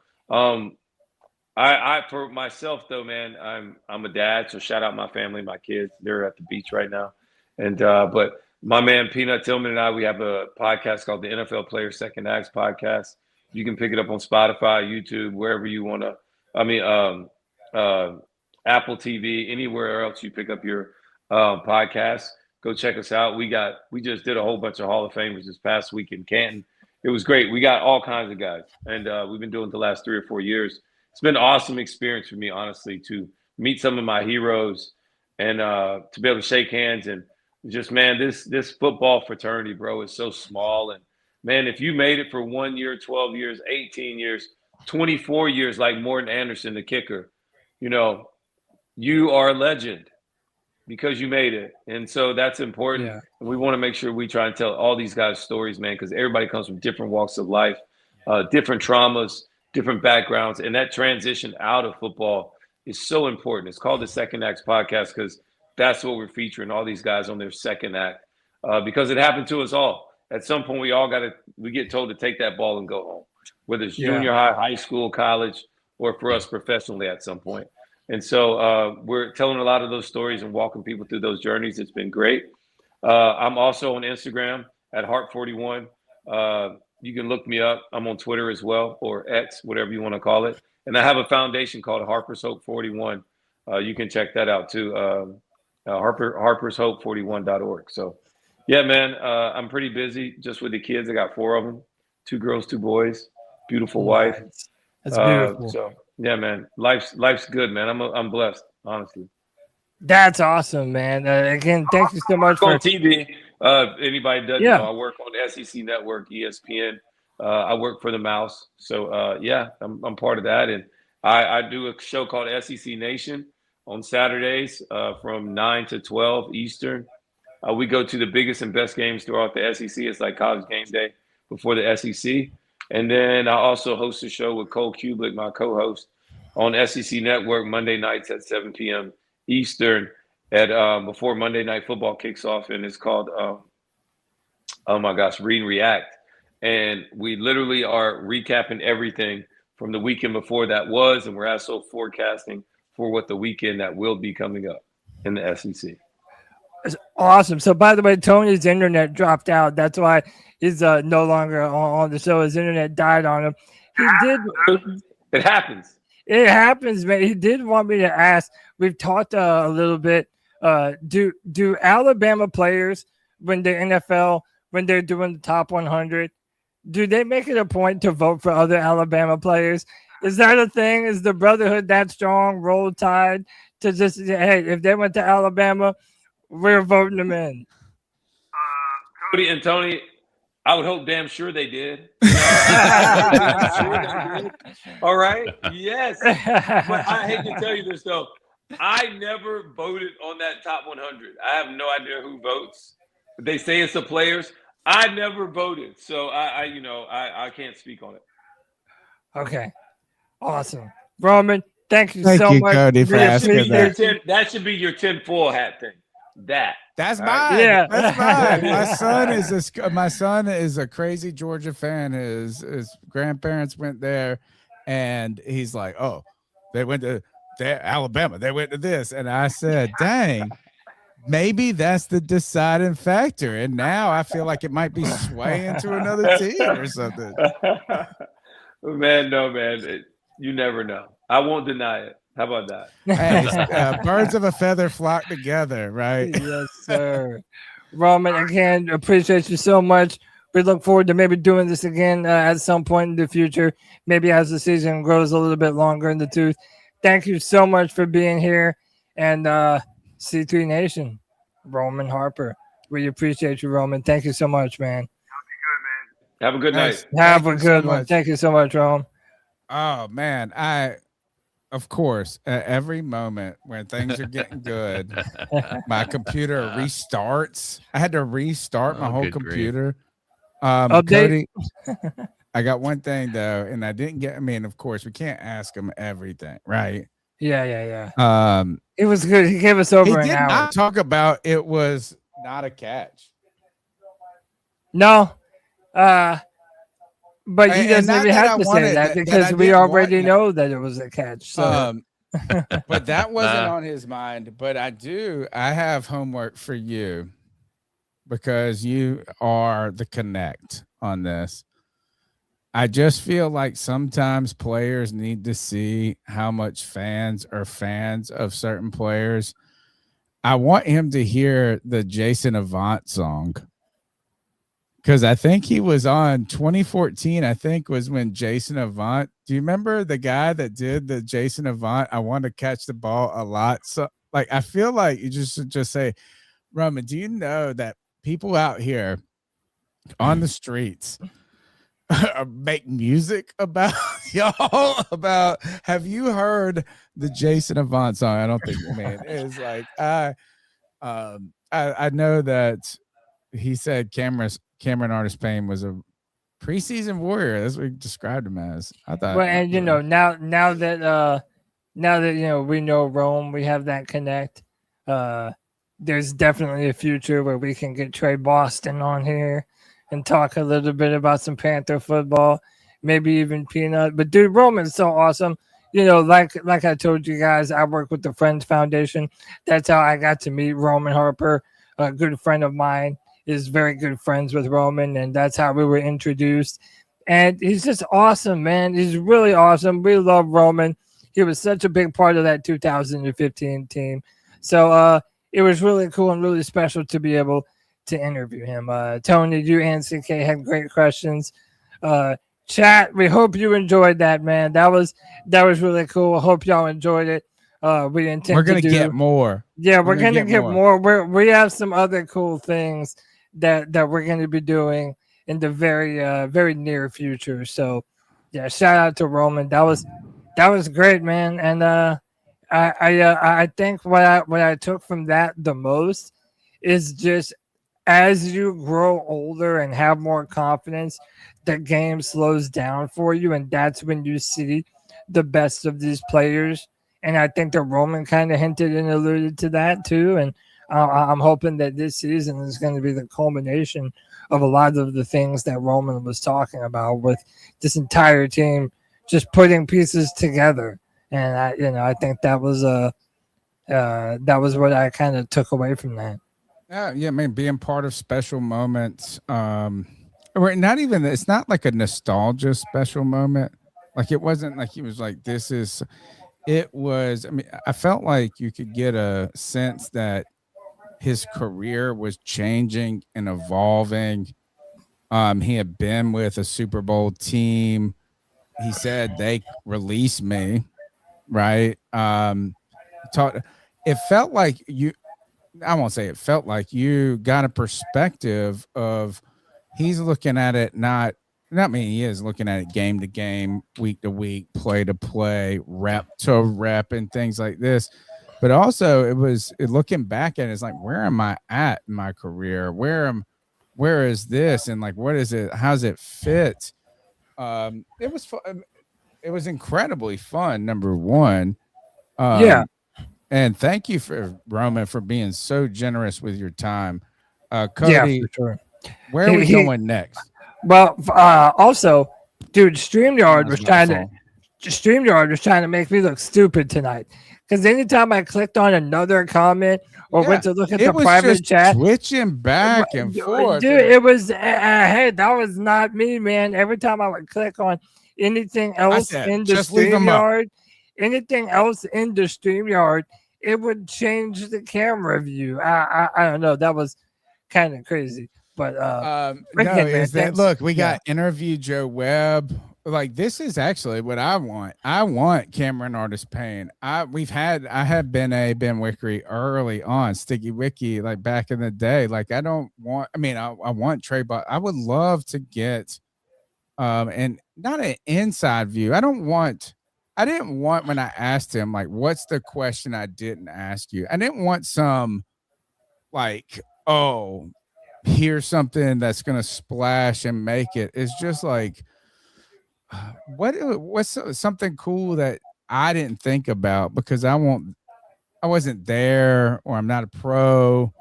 I for myself though, man, I'm a dad, so shout out my family, my kids. They're at the beach right now, and but my man Peanut Tillman and I, we have a podcast called the NFL Players Second Acts Podcast. You can pick it up on Spotify, YouTube, wherever you want to. I mean, Apple TV, anywhere else you pick up your podcast. Go check us out. We just did a whole bunch of Hall of Famers this past week in Canton. It was great. We got all kinds of guys, and we've been doing it the last 3 or 4 years. It's been an awesome experience for me, honestly, to meet some of my heroes and to be able to shake hands and just, man, this football fraternity, bro, is so small. And man, if you made it for 1 year, 12 years, 18 years, 24 years, like Morton Anderson, the kicker, you are a legend because you made it. And so that's important. Yeah. And we want to make sure we try and tell all these guys stories, man, because everybody comes from different walks of life, different traumas, different backgrounds. And that transition out of football is so important. It's called the Second Acts Podcast because that's what we're featuring, all these guys on their second act, because it happened to us all. At some point, we get told to take that ball and go home, whether it's junior high, high school, college, or for us professionally at some point. And so we're telling a lot of those stories and walking people through those journeys. It's been great. I'm also on Instagram at Harp41. You can look me up. I'm on Twitter as well, or X, whatever you want to call it. And I have a foundation called Harper's Hope 41. You can check that out too. Harper'sHope41.org. So, yeah, man, I'm pretty busy just with the kids. I got 4 of them, 2 girls, 2 boys, beautiful wife. That's beautiful. So, yeah, man, life's good, man. I'm blessed, honestly. That's awesome, man. Again, thank you so much for TV. Anybody doesn't know, I work on SEC Network, ESPN. I work for the Mouse. So, I'm part of that. And I do a show called SEC Nation on Saturdays from 9 to 12 Eastern. We go to the biggest and best games throughout the SEC. It's like College Game Day before the SEC. And then I also host a show with Cole Kuechly, my co-host, on SEC Network Monday nights at 7 p.m. Eastern at before Monday Night Football kicks off. And it's called, Read and React. And we literally are recapping everything from the weekend before that was, and we're also forecasting for what the weekend that will be coming up in the SEC. It's awesome. So, by the way, Tony's internet dropped out. That's why he's no longer on the show. His internet died on him. It happens. It happens, man. He did want me to ask. We've talked a little bit. Do Alabama players, when the NFL, when they're doing the top 100, do they make it a point to vote for other Alabama players? Is that a thing? Is the brotherhood that strong? Roll Tide to just, hey, if they went to Alabama, we're voting them in. Cody and Tony, I would hope damn sure they did. All right. Yes. But I hate to tell you this, though. I never voted on that top 100. I have no idea who votes. They say it's the players. I never voted. So I can't speak on it. Okay. Awesome. Roman, thank you so much. Cody, for asking that. That should be your tinfoil hat thing. That's mine. Yeah, that's mine. My son is a crazy Georgia fan. His grandparents went there, and he's like, "Oh, they went to Alabama. They went to this," and I said, "Dang, maybe that's the deciding factor." And now I feel like it might be swaying to another team or something. Man, no, man, you never know. I won't deny it. How about that? Hey, birds of a feather flock together, right? Yes, sir. Roman, again, appreciate you so much. We look forward to maybe doing this again at some point in the future, maybe as the season grows a little bit longer in the tooth. Thank you so much for being here. And C3 Nation, Roman Harper. We appreciate you, Roman. Thank you so much, man. Have a good night. Have a good one. Thank you so much, Roman. Oh, man. Of course, at every moment when things are getting good, my computer restarts. I had to restart my whole computer. Cody, I got one thing, though, and I didn't get, of course, we can't ask him everything, right? Yeah. It was good. He gave us over an hour. He did not talk about it was not a catch. No. But he doesn't even have to say that because we already know that it was a catch. So. But that wasn't on his mind. But I have homework for you because you are the connect on this. I just feel like sometimes players need to see how much fans are fans of certain players. I want him to hear the Jason Avant song. Because I think he was on 2014, I think was when Jason Avant. Do you remember the guy that did the Jason Avant? I want to catch the ball a lot. So, like, I feel like you just say, Roman, do you know that people out here on the streets make music about y'all? About have you heard the Jason Avant song? I don't think, man. It's like I know that he said Cameron Artis Payne was a preseason warrior. That's what he described him as. I thought. Well, and now that we know Rome, we have that connect. There's definitely a future where we can get Trey Boston on here and talk a little bit about some Panther football, maybe even Peanut. But dude, Roman's so awesome. Like I told you guys, I work with the Friends Foundation. That's how I got to meet Roman Harper, a good friend of mine. Is very good friends with Roman, and that's how we were introduced. And he's just awesome, man. He's really awesome. We love Roman. He was such a big part of that 2015 team. So it was really cool and really special to be able to interview him. Tony, you and CK had great questions. Chat, we hope you enjoyed that, man. That was really cool. I hope y'all enjoyed it. We're gonna get more. Yeah, we're gonna get more. We have some other cool things that we're going to be doing in the very very near future. So yeah, shout out to Roman. That was great, man. And I think what I took from that the most is just as you grow older and have more confidence, the game slows down for you, and that's when you see the best of these players. And I think that Roman kind of hinted and alluded to that too. And I'm hoping that this season is going to be the culmination of a lot of the things that Roman was talking about with this entire team just putting pieces together. And I think that was what I kind of took away from that. Yeah, I mean, being part of special moments. It's not like a nostalgia special moment. Like it wasn't like he was like, this is. It was. I mean, I felt like you could get a sense that his career was changing and evolving. He had been with a Super Bowl team. He said they released me, right? It felt like you. I won't say it felt like you got a perspective of he's looking at it not me. He is looking at it game to game, week to week, play to play, rep to rep, and things like this. But also, looking back at it, it's like, where am I at in my career? Where is this? And like, what is it? How's it fit? It was fun. It was incredibly fun. Number one, yeah. And thank you for Roman for being so generous with your time. Cody, yeah, for sure. Where are we going next? Well, also, dude, StreamYard was trying to make me look stupid tonight. Because anytime I clicked on another comment or went to look at the private chat, switching back and forth, dude, it was hey, that was not me, man. Every time I would click on anything else in the StreamYard, it would change the camera view. I don't know. That was kind of crazy. But look, we got interview Joe Webb. Like, this is actually what I want. I want Cameron Artis Payne. I have been a Ben Wickery early on, Sticky Wiki, like back in the day. Like, I want Trey, but I would love to get and not an inside view. I didn't want when I asked him, like, what's the question I didn't ask you? I didn't want some like, oh, here's something that's gonna splash and make it. It's just like, what's something cool that I didn't think about because I wasn't there, or I'm not a pro,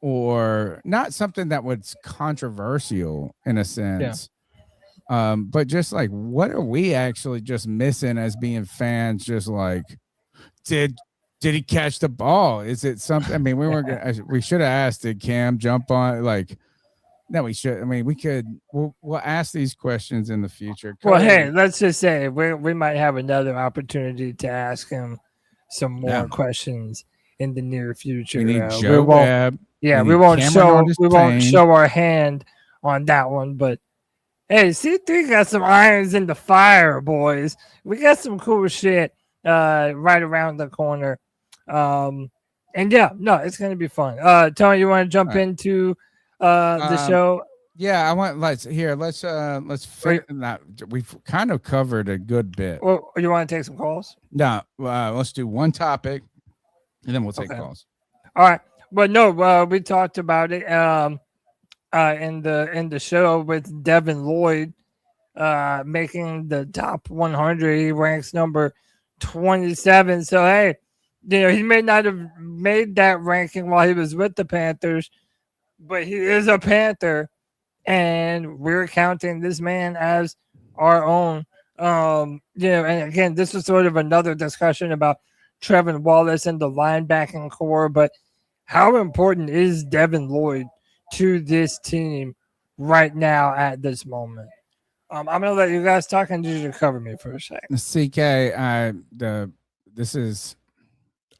or not something that was controversial in a sense. But just like, what are we actually just missing as being fans? Just like, did he catch the ball? Is it something? I mean, we should have asked, did Cam jump on? Like, no, we should. I mean, we'll ask these questions in the future. Well, hey, let's just say we might have another opportunity to ask him some more questions in the near future. We need Joe Webb. Yeah, we won't show our hand on that one, but hey, C3 got some irons in the fire, boys. We got some cool shit right around the corner. And yeah, no, it's gonna be fun. Tony, you want to jump into the show? Yeah, I want. Let's figure that. We've kind of covered a good bit. Well, you want to take some calls? No, let's do one topic, and then we'll take calls. All right. But no, we talked about it in the show with Devin Lloyd making the top 100. He ranks number 27. So hey, he may not have made that ranking while he was with the Panthers, but he is a Panther, and we're counting this man as our own. And again, this is sort of another discussion about Trevinn Wallace and the linebacking core, but how important is Devin Lloyd to this team right now at this moment? I'm going to let you guys talk and just cover me for a second. CK,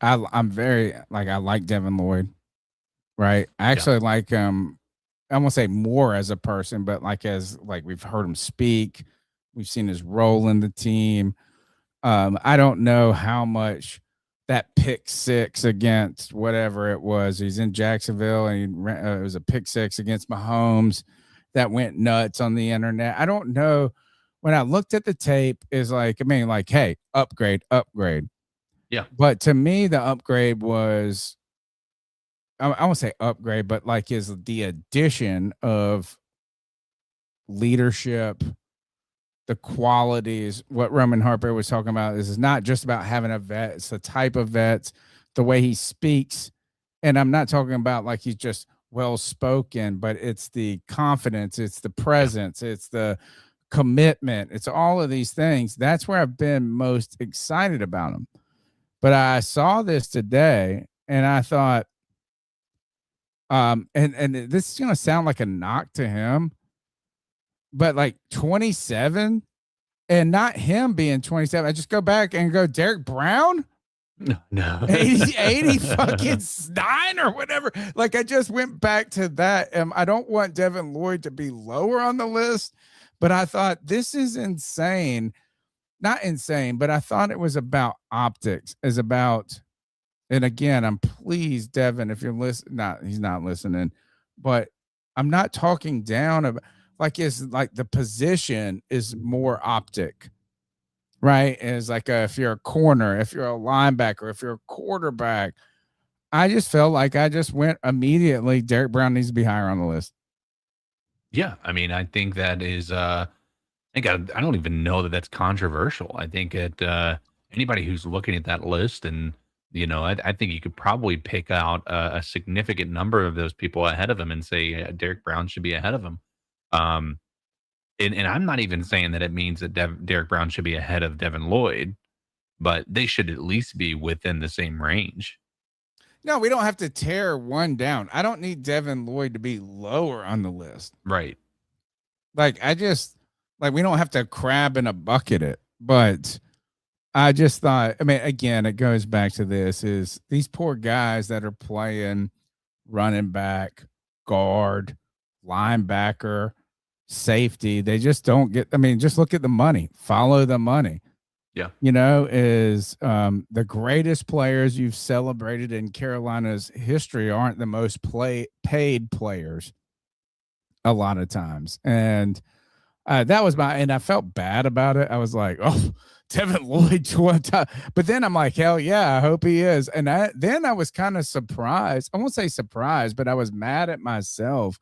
I'm very, I like Devin Lloyd, right? I actually like him. I won't say more as a person, but we've heard him speak. We've seen his role in the team. I don't know how much that pick six against whatever it was. He's in Jacksonville, and it was a pick six against Mahomes that went nuts on the internet. I don't know. When I looked at the tape, hey, upgrade. Yeah. But to me, the upgrade was, I won't say upgrade, but is the addition of leadership, the qualities. What Roman Harper was talking about is not just about having a vet. It's the type of vets, the way he speaks. And I'm not talking about he's just well-spoken, but it's the confidence, it's the presence, it's the commitment. It's all of these things. That's where I've been most excited about him. But I saw this today and I thought, and this is going to sound like a knock to him, but 27 and not him being 27. I just go back and go Derek Brown. No. 80 fucking 9 or whatever. I just went back to that. I don't want Devin Lloyd to be lower on the list, but I thought this is insane. Not insane, but I thought it was about optics. And again, I'm pleased, Devin, if you're listening. He's not listening, but I'm not talking down about the position is more optic, right? Is if you're a corner, if you're a linebacker, if you're a quarterback. I just felt like I just went immediately. Derek Brown needs to be higher on the list. Yeah, I mean, I think that is. I don't even know that that's controversial. I think that anybody who's looking at that list, and I think you could probably pick out a significant number of those people ahead of him and say Derek Brown should be ahead of him. And I'm not even saying that it means that Derek Brown should be ahead of Devin Lloyd, but they should at least be within the same range. No, we don't have to tear one down. I don't need Devin Lloyd to be lower on the list. Right. We don't have to crab in a bucket it, but I just thought, again, it goes back to is these poor guys that are playing running back, guard, linebacker, safety. They just don't get, just look at the money, follow the money. Yeah. Is the greatest players you've celebrated in Carolina's history aren't the most paid players a lot of times. And that was and I felt bad about it. I was like, oh, Devin Lloyd one time. But then I'm like, hell yeah, I hope he is. And then I was kind of surprised. I won't say surprised, but I was mad at myself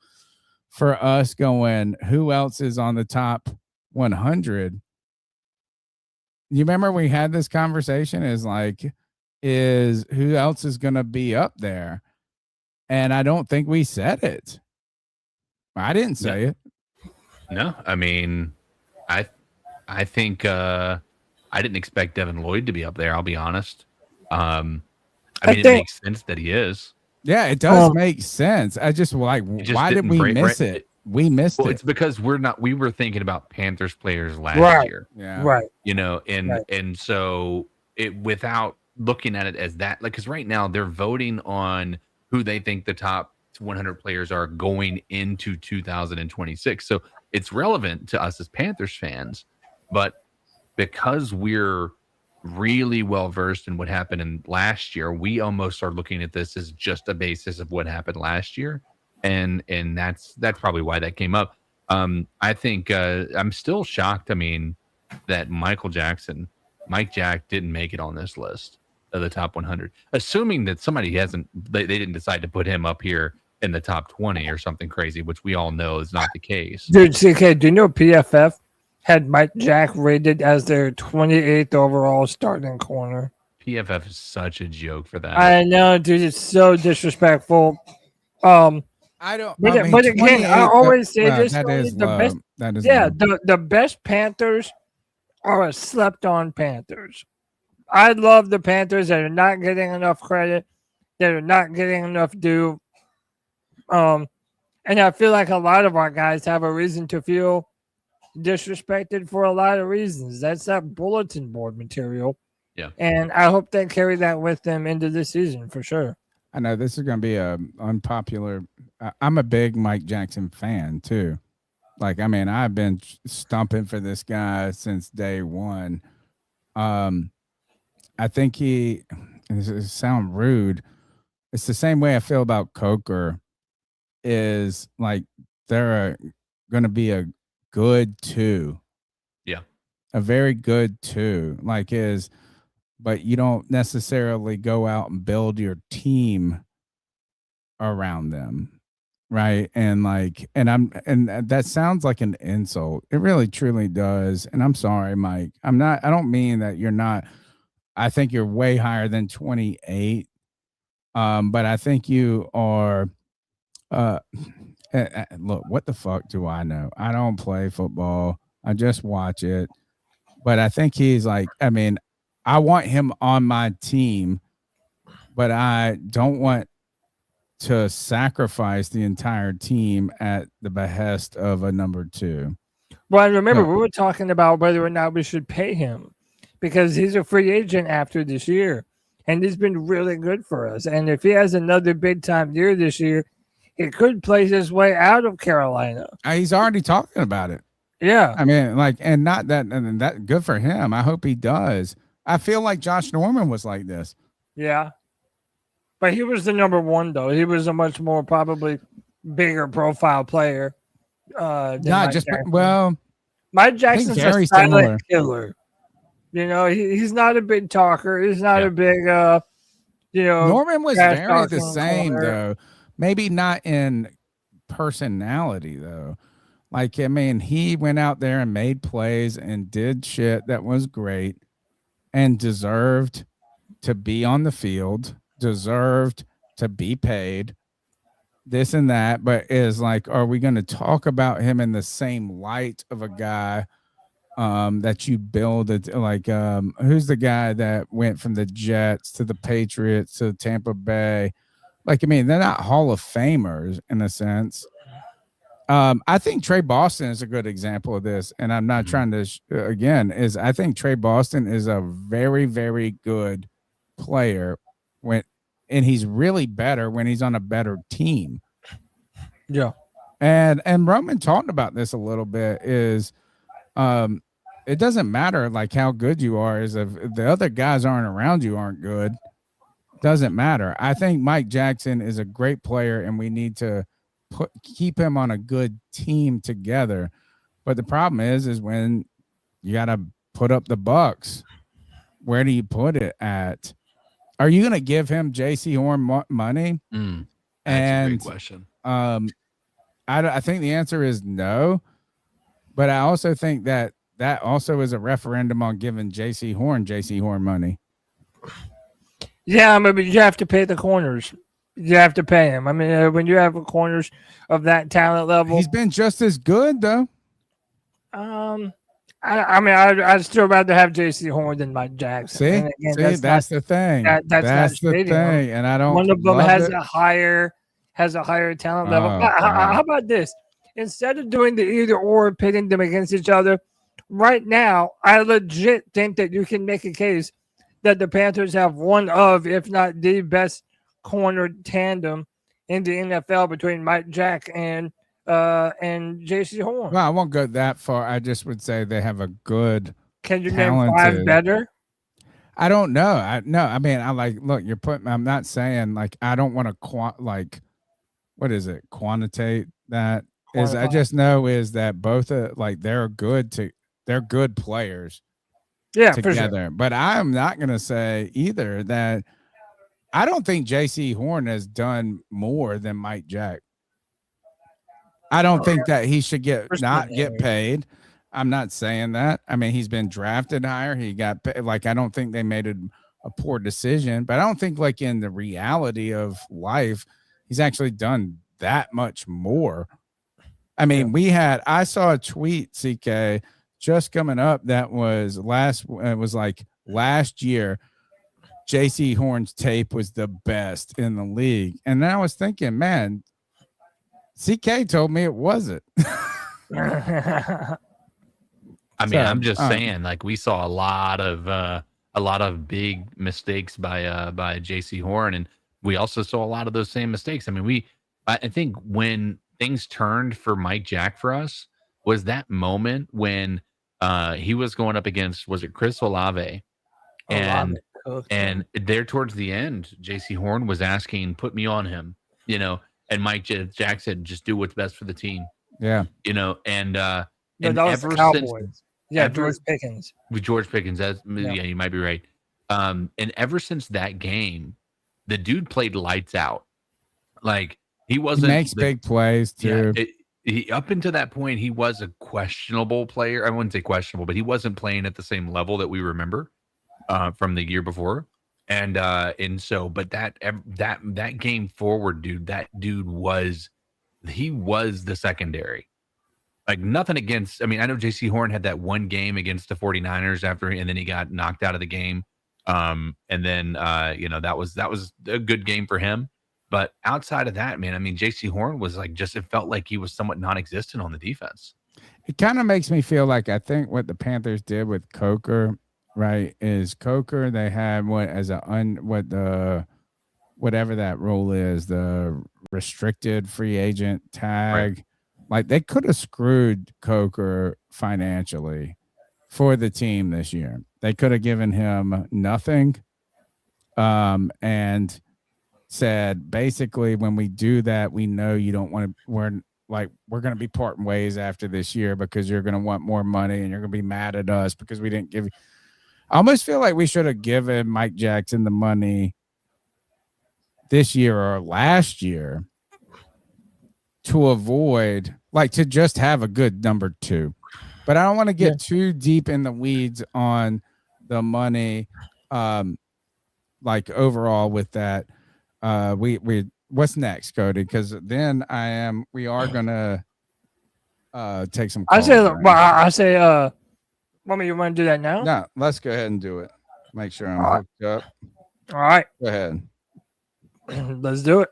for us going, who else is on the top 100? You remember we had this conversation is who else is going to be up there? And I don't think we said it. I didn't say it. No, I mean, I think I didn't expect Devin Lloyd to be up there. I'll be honest. I mean, it makes sense that he is. Yeah, it does make sense. I just why did we miss it? We missed it. It's because we were thinking about Panthers players last year. Yeah. Right. And so without looking at it as that, like, because right now they're voting on who they think the top 100 players are going into 2026. So it's relevant to us as Panthers fans, but because we're really well versed in what happened in last year, we almost are looking at this as just a basis of what happened last year, and that's probably why that came up. I think I'm still shocked. I mean, that Mike Jack didn't make it on this list of the top 100, assuming that somebody they didn't decide to put him up here in the top 20 or something crazy, which we all know is not the case. Dude, CK, do you know PFF had Mike Jack rated as their 28th overall starting corner? PFF is such a joke for that. I know, dude. It's so disrespectful. I don't. But again, I always say this: that is the low. best. That is the best Panthers are slept-on Panthers. I love the Panthers that are not getting enough credit, that are not getting enough due. And I feel like a lot of our guys have a reason to feel disrespected for a lot of reasons. That's that bulletin board material. Yeah. And I hope they carry that with them into this season for sure. I know this is going to be a unpopular. I'm a big Mike Jackson fan too. Like, I mean, I've been stumping for this guy since day one. I think it sound rude. It's the same way I feel about Coker. Is like they're going to be a good 2. Yeah. A very good 2. But you don't necessarily go out and build your team around them. Right. And that sounds like an insult. It really truly does. And I'm sorry, Mike. I don't mean that you're not. I think you're way higher than 28. But I think you are. Look, what the fuck do I know? I don't play football. I just watch it. But I think he's like, I mean, I want him on my team, but I don't want to sacrifice the entire team at the behest of a number 2. Well, remember, we were talking about whether or not we should pay him because he's a free agent after this year, and he's been really good for us. And if he has another big-time year this year, he could play his way out of Carolina. He's already talking about it. Yeah. I mean, and not that, and that good for him. I hope he does. I feel like Josh Norman was like this. Yeah. But he was the number 1, though. He was a much more probably bigger profile player. Mike Jackson's a silent killer. You know, he's not a big talker. He's not a big, Norman was very the same, though. Maybe not in personality, though. Like, I mean, he went out there and made plays and did shit that was great and deserved to be on the field, deserved to be paid, this and that. But is like, are we going to talk about him in the same light of a guy that you build it? Like, who's the guy that went from the Jets to the Patriots to Tampa Bay? Like, I mean, they're not Hall of Famers in a sense. I think Trey Boston is a good example of this, and I'm not trying to I think Trey Boston is a very, very good player and he's really better when he's on a better team. Yeah. And Roman talked about this a little bit is it doesn't matter like how good you are, is if the other guys aren't good, doesn't matter. I think Mike Jackson is a great player and we need to keep him on a good team together. But the problem is when you got to put up the bucks, where do you put it at? Are you going to give him J.C. Horn money? That's a great question. I think the answer is no. But I also think that also is a referendum on giving J.C. Horn money. Yeah, but you have to pay the corners. You have to pay him. I mean, when you have corners of that talent level, he's been just as good though. I'd still rather have J.C. Horn than Mike Jackson. See, and again, that's the thing. That's the thing, and I don't. One of them has it. a higher talent level. How about this? Instead of doing the either or, pitting them against each other, right now, I legit think that you can make a case that the Panthers have one of, if not the best corner tandem in the NFL between Mike Jack and J.C. Horn. Well, I won't go that far. I just would say they have a good. Can you name 5 better? I don't know. I mean, look, you're putting. I'm not saying like I don't want to what is it? Quantitate that. I just know is that both they're good players. Yeah, together. For sure. But I'm not going to say either that I don't think J.C. Horn has done more than Mike Jack. I don't think that he should get paid. I'm not saying that. I mean, he's been drafted higher. He got paid. I don't think they made a poor decision, but I don't think in the reality of life, he's actually done that much more. I mean, I saw a tweet, CK, just coming up that was last year, J.C. Horn's tape was the best in the league. And then I was thinking, man, CK told me it wasn't. I mean, I'm just saying, we saw a lot of big mistakes by J.C. Horn, and we also saw a lot of those same mistakes. I mean, I think when things turned for Mike Jack for us was that moment when he was going up against, was it Chris Olave? And there towards the end, J.C. Horn was asking, put me on him, and Mike Jack said, just do what's best for the team. Yeah. And that was the Cowboys. George Pickens. With George Pickens, you might be right. And ever since that game, the dude played lights out. He wasn't. He makes big plays too. Yeah, up until that point, he was a questionable player. I wouldn't say questionable, but he wasn't playing at the same level that we remember from the year before. And so, but that game forward, dude, that dude was the secondary. Nothing against. I mean, I know J.C. Horn had that one game against the 49ers and then he got knocked out of the game. And then that was a good game for him. But outside of that, man, I mean, J.C. Horn was it felt like he was somewhat non-existent on the defense. It kind of makes me feel like I think what the Panthers did with Coker, right, is Coker, they had whatever that rule is, the restricted free agent tag. Right. They could have screwed Coker financially for the team this year. They could have given him nothing and said, basically, when we do that, we know you don't want to, we're going to be parting ways after this year because you're going to want more money and you're going to be mad at us because we didn't give you. I almost feel like we should have given Mike Jackson the money this year or last year to avoid, to just have a good number 2. But I don't want to get too deep in the weeds on the money, overall with that. We what's next, Cody? Because then we are gonna take some calls. I say, Mommy, you want to do that now? No, let's go ahead and do it. Make sure I'm hooked up. All right, go ahead. Let's do it.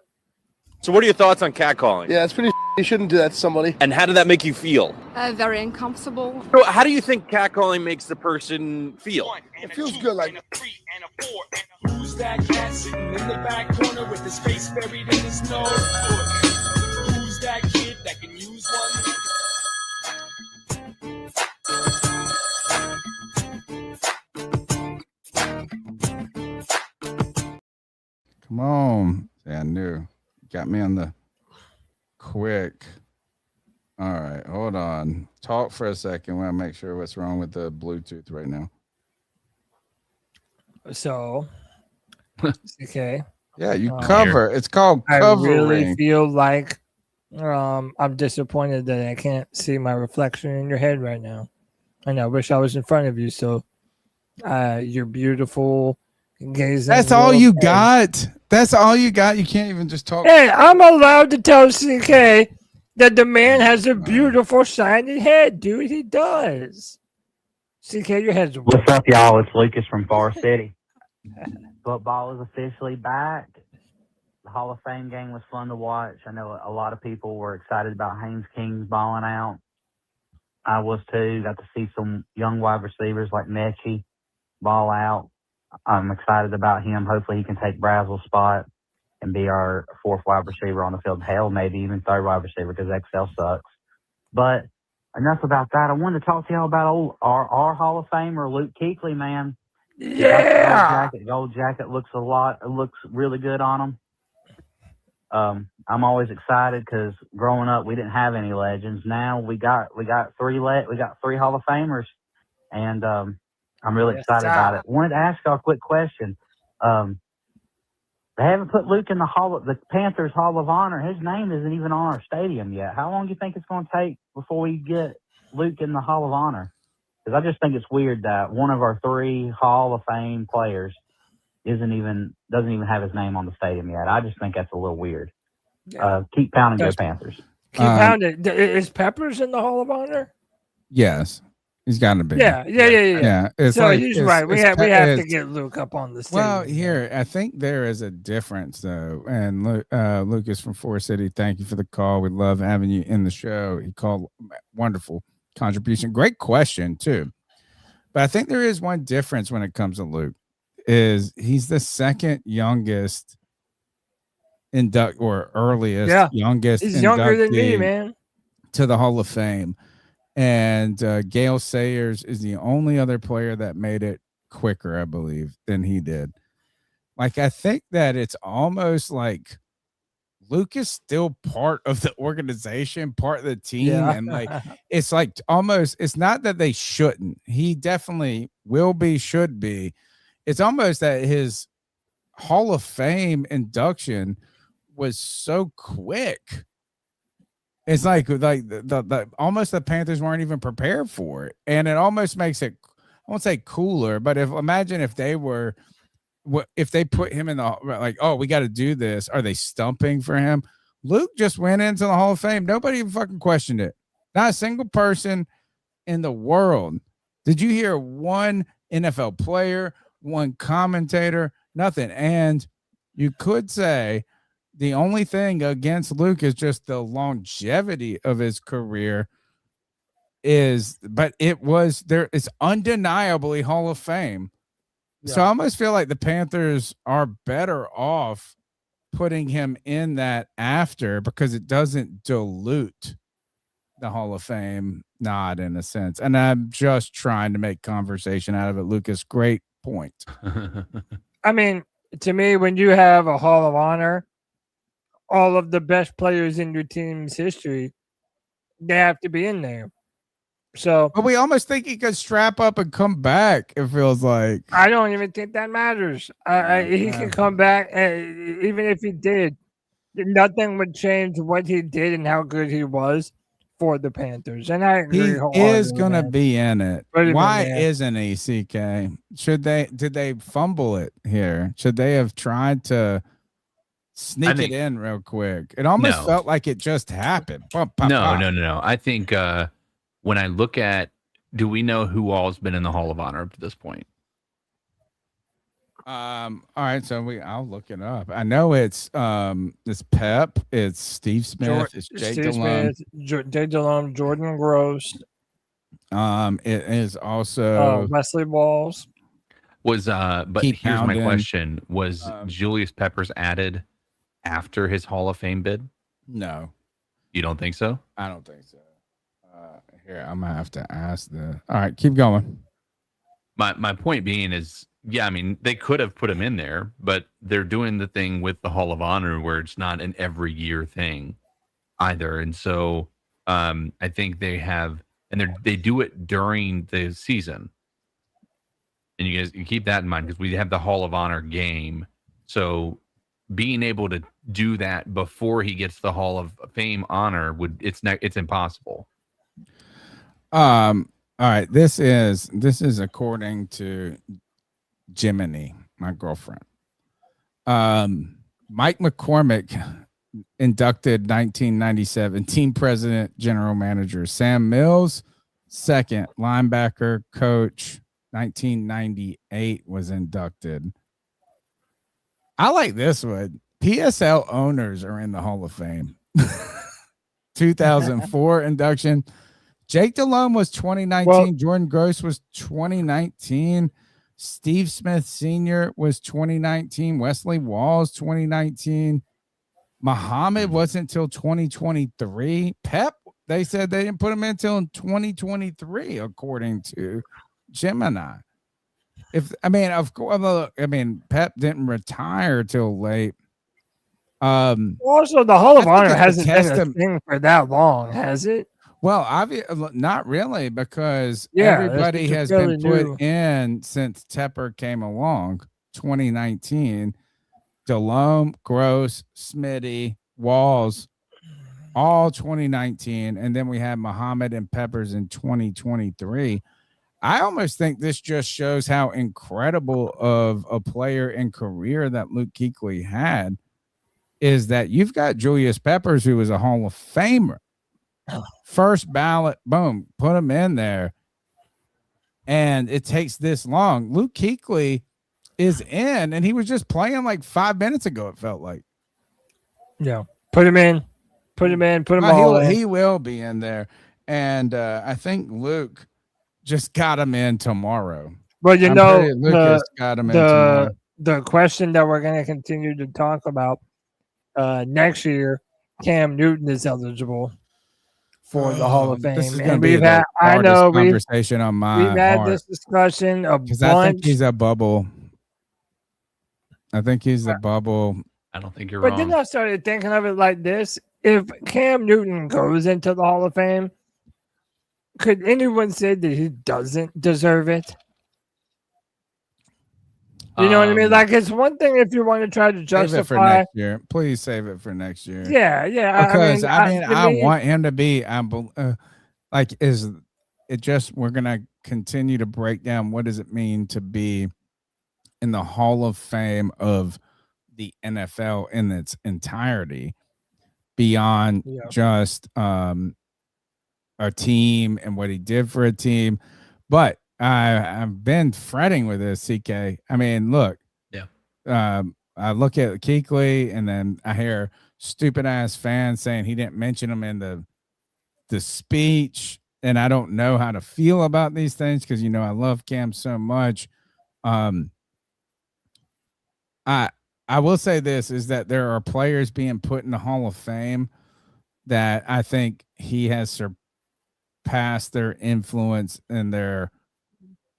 So, what are your thoughts on catcalling? Yeah, it's pretty. You shouldn't do that to somebody. And how did that make you feel? Very uncomfortable. So, how do you think catcalling makes the person feel? It feels good, Who's that cat sitting in the back corner with his face buried in his nose? Who's that kid that can use one? Come on. Yeah, I knew. Got me on the quick. All right, hold on. Talk for a second. I want to make sure what's wrong with the Bluetooth right now. So, okay. Yeah, you cover. It's called covering. I really feel like I'm disappointed that I can't see my reflection in your head right now. And I wish I was in front of you. So, you're beautiful. That's all you got. That's all you got. You can't even just talk. Hey, I'm allowed to tell CK that the man has a beautiful shiny head, dude. He does. CK, your head's What's up, y'all? It's Lucas from Forest City. Football is officially back. The Hall of Fame game was fun to watch. I know a lot of people were excited about Haynes King balling out. I was too. Got to see some young wide receivers like Mechie ball out. I'm excited about him. Hopefully he can take Brazel's spot and be our fourth wide receiver on the field. Hell, maybe even third wide receiver because XL sucks. But enough about that. I wanted to talk to y'all about our Hall of Famer, Luke Kuechly, man. Yeah. Gold jacket looks really good on him. I'm always excited because growing up we didn't have any legends. Now we got three Hall of Famers, and I'm really excited about it. I wanted to ask y'all a quick question. They haven't put Luke in the Panthers Hall of Honor. His name isn't even on our stadium yet. How long do you think it's going to take before we get Luke in the Hall of Honor? Because I just think it's weird that one of our three Hall of Fame players doesn't even have his name on the stadium yet. I just think that's a little weird. Yeah. Keep pounding, go Panthers. Keep pounding. Is Peppers in the Hall of Honor? Yes. He's got to be. Yeah. It's so like, he's right. We have to get Luke up on the stage. Well, here, I think there is a difference, though. And Lucas from Forest City, thank you for the call. We love having you in the show. He called, wonderful contribution. Great question, too. But I think there is one difference when it comes to Luke, is he's the second youngest youngest. He's younger than me, man. To the Hall of Fame. And Gale Sayers is the only other player that made it quicker, I believe, than he did. Like, I think that it's almost like Luke is still part of the organization, part of the team. Yeah. And like, it's like almost, it's not that they shouldn't. He definitely will be, should be. It's almost that his Hall of Fame induction was so quick. It's like the almost the Panthers weren't even prepared for it, and it almost makes it, I won't say cooler, but imagine if they put him in the, like, oh, we got to do this. Are they stumping for him? Luke just went into the Hall of Fame. Nobody even fucking questioned it. Not a single person in the world. Did you hear one NFL player, one commentator? Nothing. And you could say the only thing against Luke is just the longevity of his career but it's undeniably Hall of Fame. Yeah. So I almost feel like the Panthers are better off putting him in that after, because it doesn't dilute the Hall of Fame nod in a sense. And I'm just trying to make conversation out of it, Lucas. Great point. I mean, to me, when you have a Hall of Honor, all of the best players in your team's history, they have to be in there. So, but we almost think he could strap up and come back. It feels like I don't even think that matters. He can come back, even if he did. Nothing would change what he did and how good he was for the Panthers. And I agree. He is going to be in it. Why isn't he, CK? Did they fumble it here? Should they have tried to sneak it in real quick? It almost felt like it just happened. No. I think when I look at, do we know who all has been in the Hall of Honor up to this point? All right, so I'll look it up. I know it's Pep, it's Steve Smith, it's Jay Delhomme, Jordan Gross. It is also Wesley Walls. But here's my question: was Julius Peppers added after his Hall of Fame bid? No. You don't think so? I don't think so. Here, I'm gonna have to ask all right, keep going. My point being is, yeah, I mean, they could have put him in there, but they're doing the thing with the Hall of Honor where it's not an every year thing either. And so I think they have, and they do it during the season. And you keep that in mind, because we have the Hall of Honor game. So being able to do that before he gets the Hall of Fame honor it's impossible. All right, this is according to Jiminy, my girlfriend. Mike McCormick inducted 1997 team president, general manager Sam Mills, Second, linebacker coach, 1998 was inducted. I like this one. PSL owners are in the Hall of Fame. 2004 induction. Jake Delhomme was 2019. Well, Jordan Gross was 2019. Steve Smith Sr. was 2019. Wesley Walls 2019. Muhammad wasn't until 2023. Pep, they said they didn't put him in until 2023, according to Gemini. Pep didn't retire till late. Also, the Hall of Honor hasn't been a thing for that long, has it? Well, not really, because Yeah, everybody it's has fairly been put new. in since Tepper came along, 2019. Delhomme, Gross, Smitty, Walls, all 2019, and then we had Muhammad and Peppers in 2023. I almost think this just shows how incredible of a player and career that Luke Kuechly had, is that you've got Julius Peppers, who was a Hall of Famer. First ballot, boom, put him in there. And it takes this long. Luke Kuechly is in, and he was just playing like 5 minutes ago, it felt like. Yeah. Put him in. Put him all in. He will be in there. And I think Luke just got him in tomorrow. Well, Lucas got him in tomorrow. The question that we're going to continue to talk about next year, Cam Newton is eligible for the Hall of Fame. This is and we've had conversation on my we've had this discussion because I think he's a bubble. I think he's a bubble. I don't think you're But wrong. then I started thinking of it like this: if Cam Newton goes into the Hall of Fame, could anyone say that he doesn't deserve it? You know what I mean? Like, it's one thing if you want to try to justify. Save it for next year. Please save it for next year. Yeah. Because I want him to be. We're gonna continue to break down what does it mean to be in the Hall of Fame of the NFL in its entirety, beyond just a team and what he did for a team. But I've been fretting with this, CK. I mean, look. Yeah. I look at Kuechly, and then I hear stupid ass fans saying he didn't mention him in the speech, and I don't know how to feel about these things because I love Cam so much. I will say this is that there are players being put in the Hall of Fame that I think he has surpassed their influence and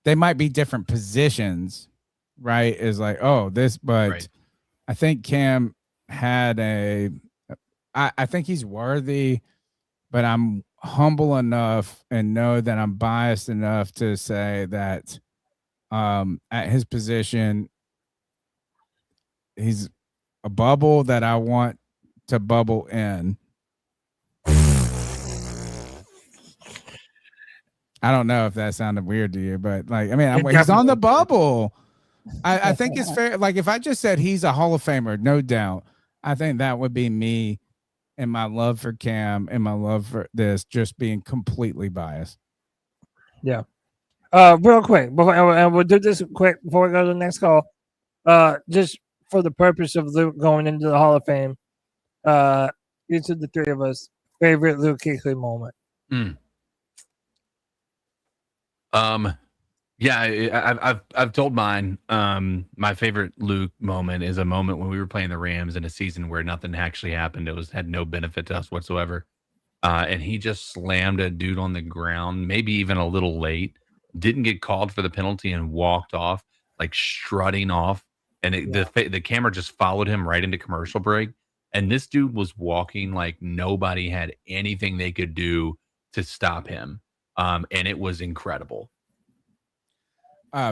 they might be different positions, right? Is like, but I think Cam had I think he's worthy, but I'm humble enough and know that I'm biased enough to say that at his position, he's a bubble that I want to bubble in. I don't know if that sounded weird to you, but he's on the bubble. I think it's fair. Like, if I just said he's a Hall of Famer, no doubt, I think that would be me and my love for Cam and my love for this just being completely biased. Yeah. Real quick, and we'll do this quick before we go to the next call. Just for the purpose of Luke going into the Hall of Fame, each of the three of us favorite Luke Kuechly moment. I've told mine. My favorite Luke moment is a moment when we were playing the Rams in a season where nothing actually happened. It had no benefit to us whatsoever. And he just slammed a dude on the ground, maybe even a little late, didn't get called for the penalty and walked off, like strutting off. And the camera just followed him right into commercial break. And this dude was walking like nobody had anything they could do to stop him. And it was incredible.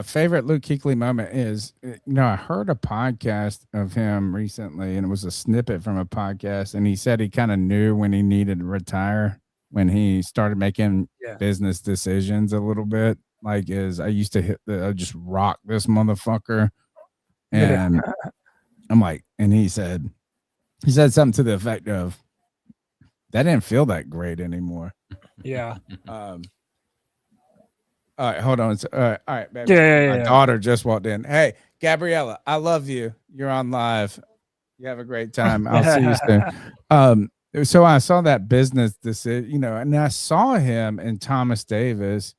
Favorite Luke Kuechly moment is, I heard a podcast of him recently, and it was a snippet from a podcast, and he said he kind of knew when he needed to retire when he started making business decisions a little bit. Like, I used to just rock this motherfucker, and I'm like, and he said something to the effect of, that didn't feel that great anymore. Yeah. All right, hold on. All right, baby. Yeah. My daughter just walked in. Hey, Gabriella, I love you. You're on live. You have a great time. I'll see you soon. So I saw that business decision, and I saw him and Thomas Davis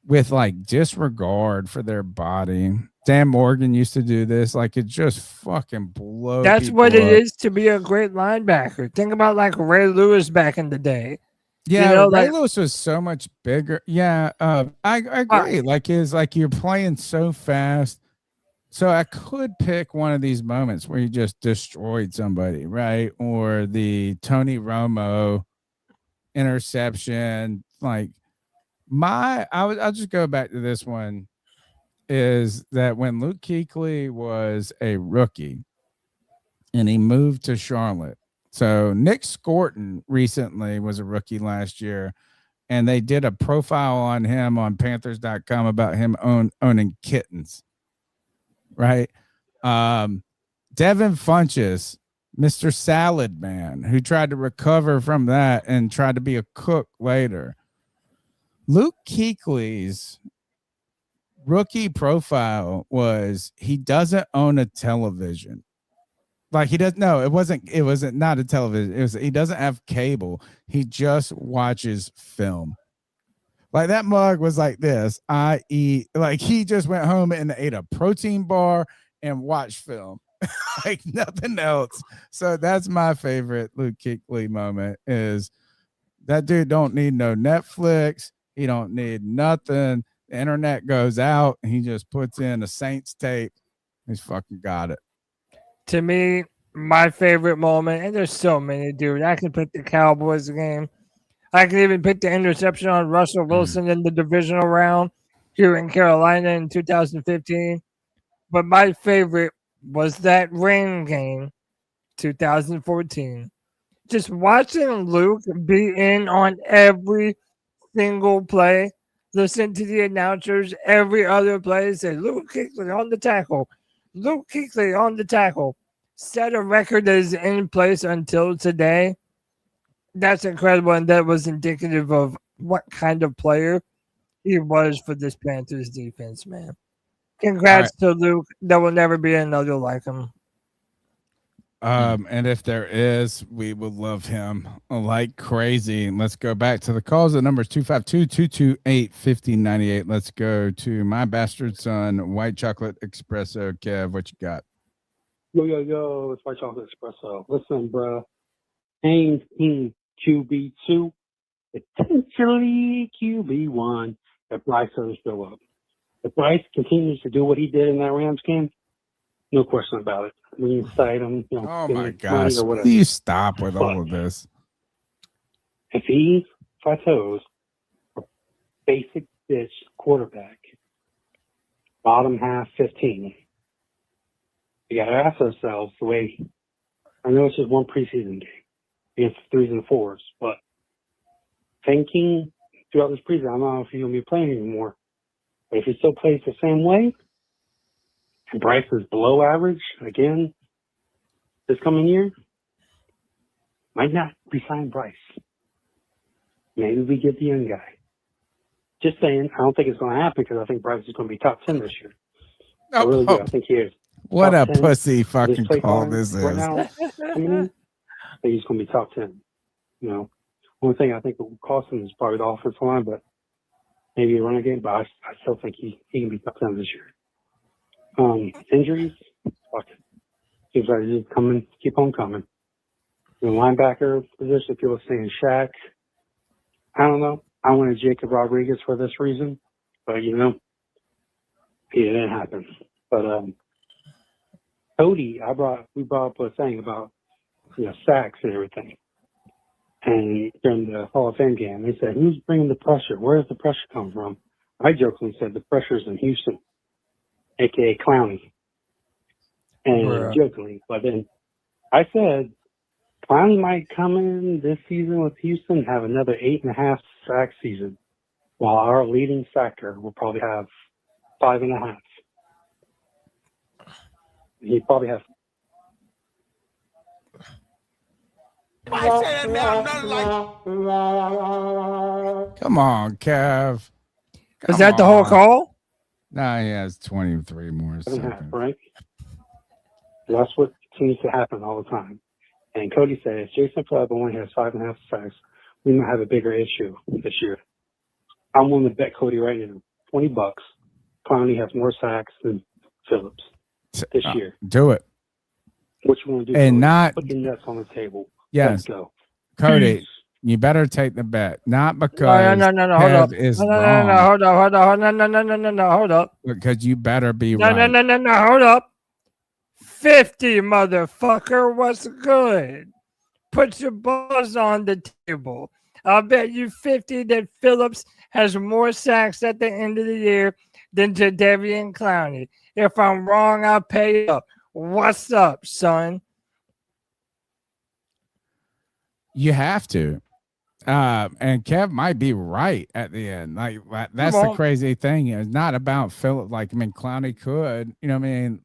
with like disregard for their body. Dan Morgan used to do this. Like, it just fucking blows. That's what it is to be a great linebacker. Think about like Ray Lewis back in the day. Yeah, Ray Lewis was so much bigger. Yeah, I agree. Like you're playing so fast. So I could pick one of these moments where you just destroyed somebody, right? Or the Tony Romo interception. Like I'll just go back to this one. Is that when Luke Kuechly was a rookie and he moved to Charlotte. So Nick Scorton recently was a rookie last year, and they did a profile on him on Panthers.com about him owning kittens, right? Devin Funchess, Mr. Salad Man, who tried to recover from that and tried to be a cook later. Luke Kuechly's rookie profile was he doesn't own a television. Like he doesn't. No, it wasn't not a television. He doesn't have cable. He just watches film. Like that mug was like this. I eat. Like he just went home and ate a protein bar and watched film. Like nothing else. So that's my favorite Luke Kuechly moment. Is that dude don't need no Netflix. He don't need nothing. The internet goes out and he just puts in a Saints tape. He's fucking got it. To me, my favorite moment, and there's so many, dude. I can pick the Cowboys game. I can even pick the interception on Russell Wilson in the divisional round here in Carolina in 2015. But my favorite was that rain game, 2014. Just watching Luke be in on every single play. Listen to the announcers every other play. Say, Luke Kuechly on the tackle. Luke Kuechly on the tackle. Set a record that is in place until today. That's incredible, and that was indicative of what kind of player he was for this Panthers defense, man. Congrats to Luke. There will never be another like him. And if there is, we would love him like crazy. Let's go back to the calls. The number is 252-228-5098. Let's go to my bastard son, White Chocolate Espresso. Kev, what you got? Yo, it's White Chocolate Espresso. Listen, bro. Haynes King, QB2, potentially QB1 if Bryce doesn't show up. If Bryce continues to do what he did in that Rams game, no question about it. We can cite him. Oh my gosh! Please stop with all of this. If he plateaus, a basic bitch quarterback, bottom half 15, we got to ask ourselves the way. I know it's just one preseason game against the 3s and 4s, but thinking throughout this preseason, I don't know if he's going to be playing anymore. But if he still plays the same way, and Bryce is below average again this coming year, might not resign Bryce. Maybe we get the young guy. Just saying, I don't think it's going to happen because I think Bryce is going to be top 10 this year. I really do. I think he is. What a pussy fucking call this is. Right now, I think he's going to be top 10. One thing I think that will cost him is probably the offensive line, but maybe a running game. But I still think he can be top 10 this year. Injuries, fuck it. Seems like it's just coming, keep on coming. The linebacker position, people saying Shaq. I don't know. I wanted Jacob Rodriguez for this reason, but it didn't happen. But Cody, we brought up a thing about sacks and everything. And during the Hall of Fame game, they said, "Who's bringing the pressure? Where does the pressure come from?" I jokingly said the pressure's in Houston, aka Clowney. And jokingly, but then I said Clowney might come in this season with Houston and have another 8.5 sack season, while our leading sacker will probably have 5.5. He probably has. Come on, Kev. Is that the whole call? No, he has 23 more 7.5, seconds. right? That's what seems to happen all the time. And Cody says Jason Flood only has 5.5 sacks. We might have a bigger issue this year. I'm willing to bet Cody right now, $20. Clowney has more sacks than Phillips this year. Do it. What you want to do? And Cody? not. Put your nuts on the table. Yes. Let's go. Cody, you better take the bet. Not because No. Hold up. is No. wrong. Hold up. No. Hold up. Because you better be No. right. No. Hold up. 50, motherfucker. What's good? Put your balls on the table. I'll bet you 50 that Phillips has more sacks at the end of the year than Jadeveon Clowney. If I'm wrong, I'll pay up. What's up, son? You have to. And Kev might be right at the end. Like that's the crazy thing. It's not about Phillips. Like, I mean, Clowney could, you know what I mean?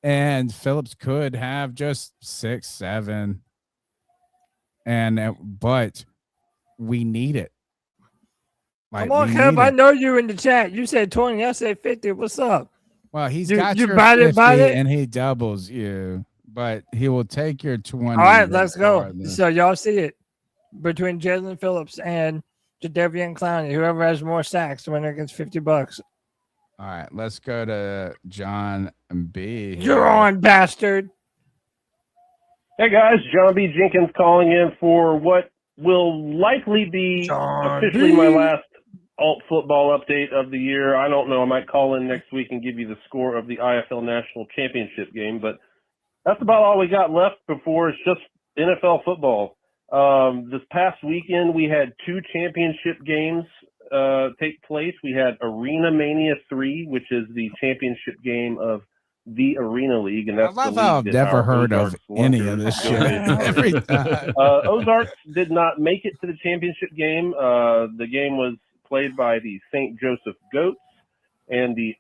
And Phillips could have just 6, 7. But we need it. Come on, Kev. I know you in the chat. You said 20. I said 50. What's up? Well, he's got your 50 and he doubles you, but he will take your 20. All right, let's go. So y'all see it between Jalen Phillips and Jadeveon Clowney. Whoever has more sacks winner gets $50. All right, let's go to John B. You're on, bastard. Hey guys, John B. Jenkins calling in for what will likely be officially my last alt football update of the year. I don't know. I might call in next week and give you the score of the IFL National Championship game, but that's about all we got left before it's just NFL football. This past weekend, we had 2 championship games take place. We had Arena Mania 3, which is the championship game of the Arena League, and that's I love the how I've league that never our heard of Ozarks any Luckers of this go shit into. every time. Ozarks did not make it to the championship game. The game was played by the St. Joseph Goats and the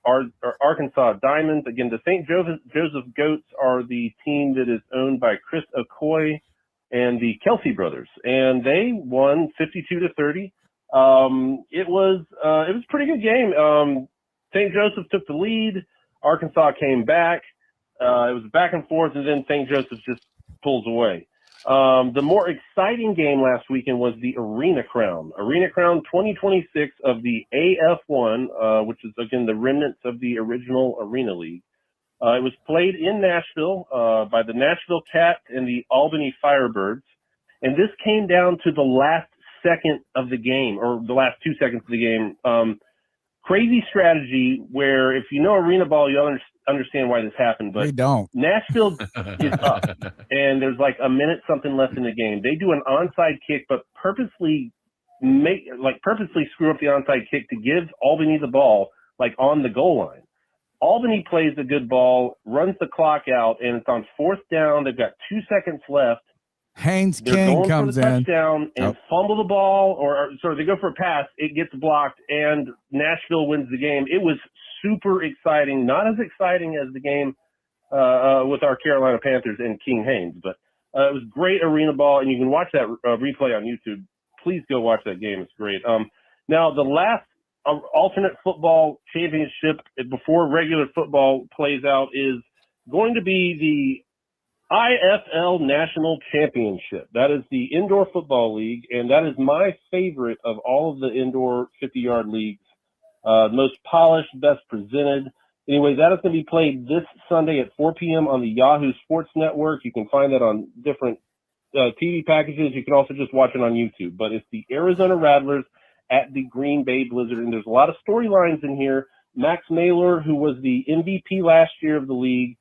Arkansas Diamonds. Again, the St. Joseph Goats are the team that is owned by Chris Okoye and the Kelsey brothers, and they won 52-30. It was a pretty good game. St. Joseph took the lead. Arkansas came back. It was back and forth, and then St. Joseph just pulls away. The more exciting game last weekend was the Arena Crown 2026 of the AF1, which is, again, the remnants of the original Arena League. It was played in Nashville by the Nashville Cats and the Albany Firebirds, and this came down to the last second of the game, or the last 2 seconds of the game. Crazy strategy where, if you know arena ball, you'll understand why this happened. But we don't. Nashville is up, and there's like a minute something left in the game. They do an onside kick, but purposely screw up the onside kick to give Albany the ball, like on the goal line. Albany plays a good ball, runs the clock out, and it's on 4th down. They've got 2 seconds left. Haynes They're King going comes for the in touchdown and fumble the ball, or sorry, they go for a pass. It gets blocked, and Nashville wins the game. It was super exciting, not as exciting as the game with our Carolina Panthers and King Haynes, but it was great arena ball, and you can watch that replay on YouTube. Please go watch that game. It's great. Now, the last alternate football championship before regular football plays out is going to be the IFL National Championship. That is the Indoor Football League, and that is my favorite of all of the indoor 50-yard leagues. Most polished, best presented. Anyway, that is going to be played this Sunday at 4 p.m. on the Yahoo Sports Network. You can find that on different TV packages. You can also just watch it on YouTube. But it's the Arizona Rattlers at the Green Bay Blizzard, and there's a lot of storylines in here. Max Naylor, who was the MVP last year of the league,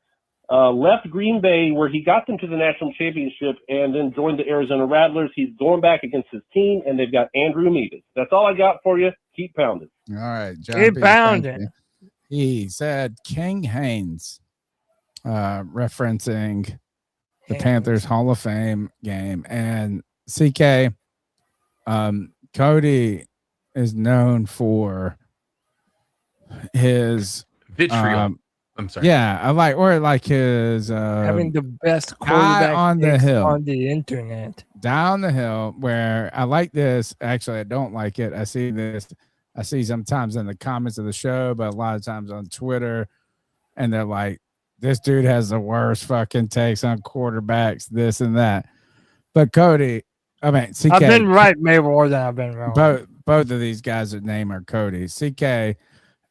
left Green Bay, where he got them to the national championship, and then joined the Arizona Rattlers. He's going back against his team, and they've got Andrew Meavis. That's all I got for you. Keep pounding. All right, John. Keep pounding. He said King Haynes, referencing the Panthers Hall of Fame game, and CK. Cody is known for his vitriol. I'm sorry. Yeah, I like his having the best quarterback on the hill on the internet. Down the hill, where I like this. Actually, I don't like it. I see this. I see sometimes in the comments of the show, but a lot of times on Twitter, and they're like, this dude has the worst fucking takes on quarterbacks, this and that. But Cody, I mean, CK. I've been right way more than I've been wrong. Both of these guys' name are Cody. CK,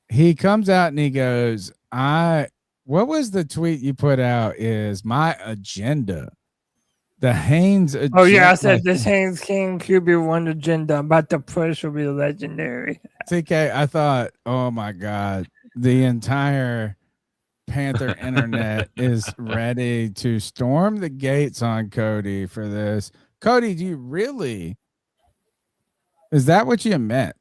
he comes out and he goes, what was the tweet you put out? Is my agenda. The Haynes agenda. Oh, yeah, I said this Haynes King QB1 agenda I'm about to push will be legendary. CK, I thought, oh my God, the entire Panther internet is ready to storm the gates on Cody for this. Cody, do you really? Is that what you meant?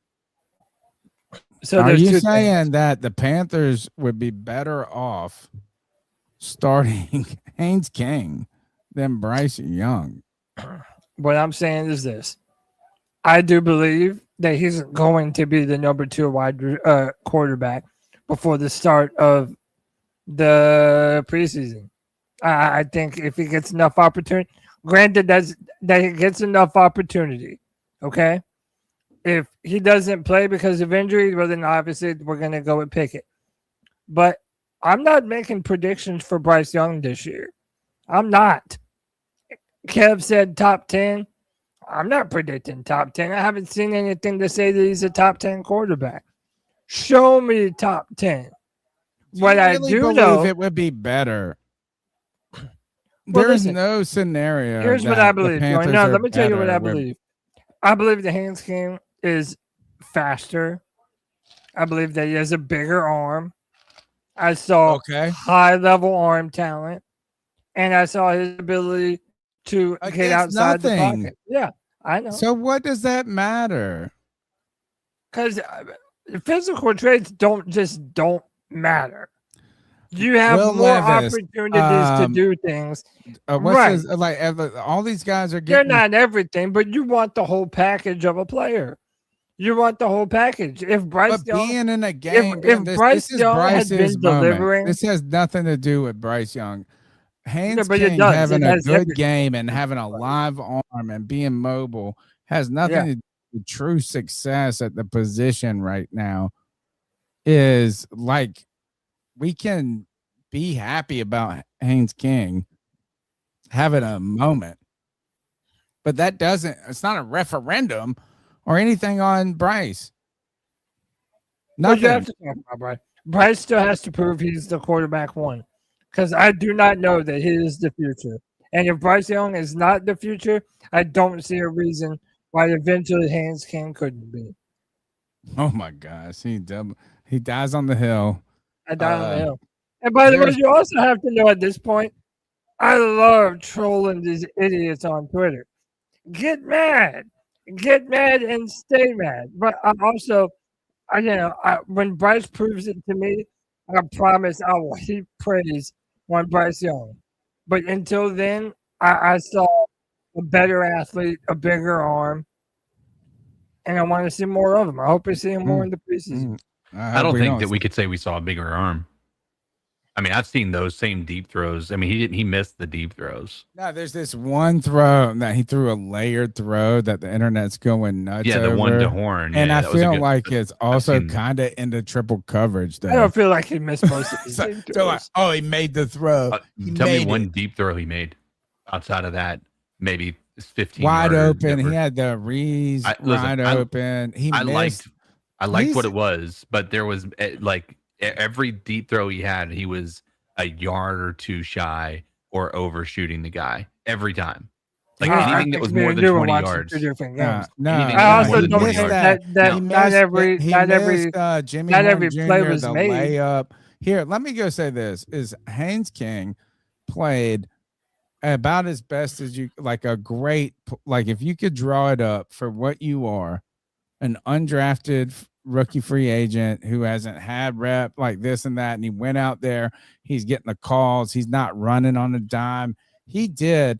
So are you two saying things. that the Panthers would be better off starting Haynes King than Bryce Young? What I'm saying is this. I do believe that he's going to be the number 2 wide quarterback before the start of the preseason. I think if he gets enough opportunity, granted that he gets enough opportunity, okay? If he doesn't play because of injury, well, then obviously we're going to go with Pickett. But I'm not making predictions for Bryce Young this year. I'm not. Kev said top 10. I'm not predicting top 10. I haven't seen anything to say that he's a top 10 quarterback. Show me top 10. What I do believe know, it would be better. Well, There is listen, no scenario. here's what that I the believe. Panthers No, are let me tell you what I better with- believe. I believe the Haynes King is faster. I believe that he has a bigger arm. I saw high-level arm talent, and I saw his ability to get outside the pocket. Yeah, I know. So what does that matter? Because physical traits don't matter. You have Will more Levis, opportunities to do things. What's Right. his, like all these guys are They're getting. not everything, but you want the whole package of a player. You want the whole package. If Bryce But Young, being in a game, if this is Young had Bryce's been moment. delivering, This has nothing to do with Bryce Young. Haynes but it King does. having It a has good everything. game and having a live arm and being mobile has nothing to do with true success at the position right now. Is like we can be happy about Haynes King having a moment, but that doesn't. It's not a referendum or anything on Bryce. Well, you Nothing. have to talk about Bryce. Bryce still has to prove he's the quarterback one, because I do not know that he is the future. And if Bryce Young is not the future, I don't see a reason why eventually Haynes King couldn't be. Oh my gosh, he dies on the hill. I die on the hill. And by the way, you also have to know at this point, I love trolling these idiots on Twitter. Get mad and stay mad. But I also, when Bryce proves it to me, I promise I will heap praise on Bryce Young. But until then, I saw a better athlete, a bigger arm, and I want to see more of him. I hope we see him more in the preseason. I don't think that we could say we saw a bigger arm. I mean, I've seen those same deep throws. I mean, he missed the deep throws. No, there's this one throw that he threw a layered throw that the internet's going nuts. Yeah, the over. one to Horn. And yeah, I that was a feel good- like it's also kind of into triple coverage. Though. I don't feel like he missed most of his deep throws. He made the throw. Tell me one deep throw he made. Outside of that, maybe 15 wide yards, open. never. He had the Reese wide open. I liked what it was, but there was like every deep throw he had, he was a yard or two shy or overshooting the guy every time. Like anything that was more than 20 yards. No, I also don't think that not every Jimmy not Horn every Jr., play was the made. layup. Here, let me go say this: is Haynes King played about as best as you like a great like if you could draw it up for what you are, an undrafted rookie free agent who hasn't had rep like this and that, and he went out there, he's getting the calls, he's not running on a dime. He did.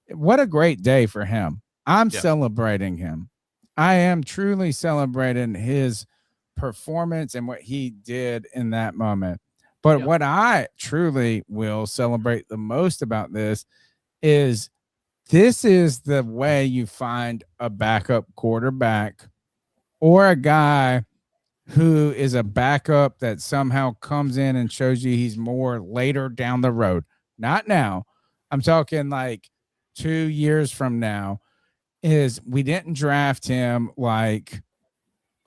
What a great day for him. I'm celebrating him. I am truly celebrating his performance and what he did in that moment. But what I truly will celebrate the most about this is the way you find a backup quarterback or a guy who is a backup that somehow comes in and shows you he's more later down the road. Not now. I'm talking like 2 years from now. Is we didn't draft him like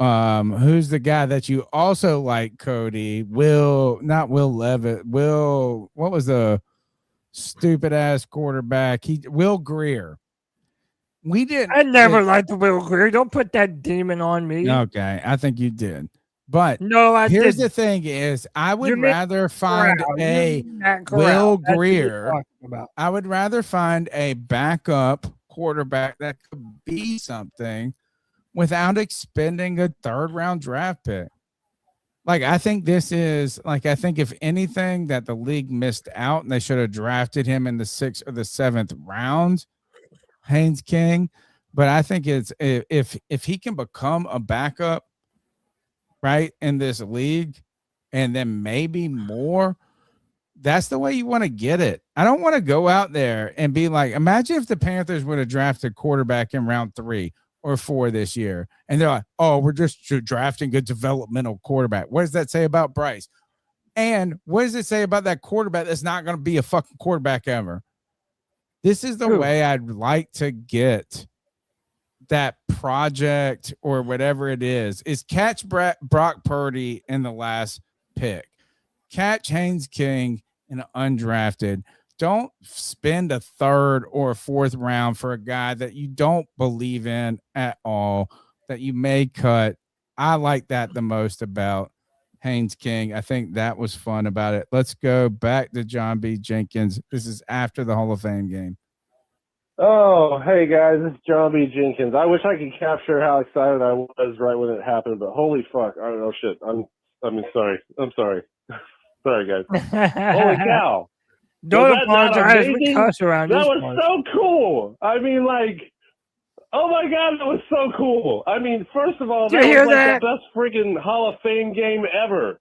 who's the guy that you also like, Cody? Not Will Levitt. What was the stupid ass quarterback? Will Greer. We didn't. I never liked Will Greer. Don't put that demon on me. Okay, I think you did. But no, here's the thing: is I would rather find a Will Greer. I would rather find a backup quarterback that could be something without expending a 3rd round draft pick. Like, I think this is like, I think if anything that the league missed out, and they should have drafted him in the 6th or the 7th round, Haynes King. But I think it's if he can become a backup, right, in this league, and then maybe more, that's the way you want to get it. I don't want to go out there and be like, imagine if the Panthers would have drafted quarterback in round 3 or 4 this year, and they're like, oh, we're just drafting a developmental quarterback. What does that say about Bryce? And what does it say about that quarterback that's not going to be a fucking quarterback ever? This is the way I'd like to get that project or whatever it is catch Brock Purdy in the last pick, catch Haynes King in an undrafted. Don't spend a 3rd or a 4th round for a guy that you don't believe in at all, that you may cut. I like that the most about Haynes King. I think that was fun about it. Let's go back to John B. Jenkins. This is after the Hall of Fame game. Oh, hey guys, this is John B. Jenkins. I wish I could capture how excited I was right when it happened, but holy fuck, I don't know shit. Sorry. I'm sorry. Sorry, guys. Holy cow. Don't apologize. We cuss around. That was so cool. I mean, like, oh my God, that was so cool. I mean, first of all, that was like the best freaking Hall of Fame game ever.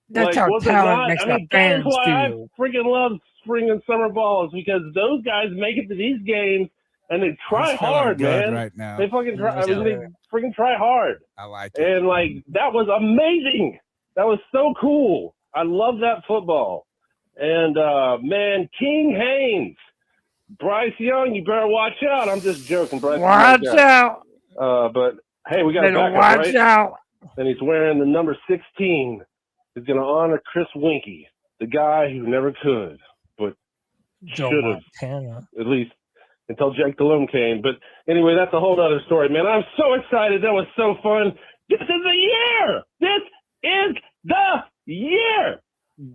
That's how talent makes the fans why feel. I freaking love spring and summer balls, because those guys make it to these games and they try hard, man. Right now. They fucking try. I mean, they freaking try hard. I like it. And like, that was amazing. That was so cool. I love that football. And man, King Haynes, Bryce Young, you better watch out. I'm just joking, Bryce. Watch out. But hey, we got to back up, watch out. And he's wearing the number 16. He's going to honor Chris Winkie, the guy who never could, but should have, at least until Jake Delhomme came. But anyway, that's a whole other story, man. I'm so excited. That was so fun. This is the year. This is the year.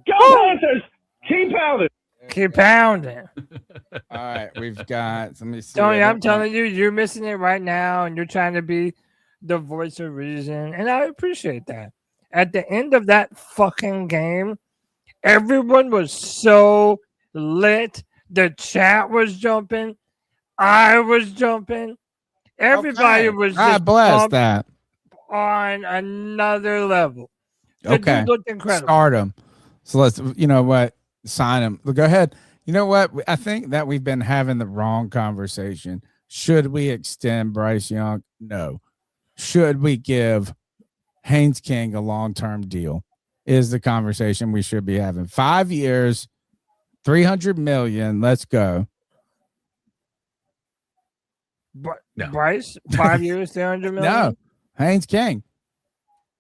Go Panthers. Keep pounding. Keep pounding. All right, we've got, let me see. Tony, I'm telling you, you're missing it right now, and you're trying to be the voice of reason, and I appreciate that. At the end of that fucking game, everyone was so lit. The chat was jumping. I was jumping. Everybody was just God bless that. On another level. The Okay. dude looked incredible. Start him. So let's, you know what? Sign him. Go ahead. You know what? I think that we've been having the wrong conversation. Should we extend Bryce Young? No. Should we give Haynes King a long-term deal? Is the conversation we should be having. 5 years, $300 million. Let's go. Bryce, 5 years, $300 million? No. Haynes King.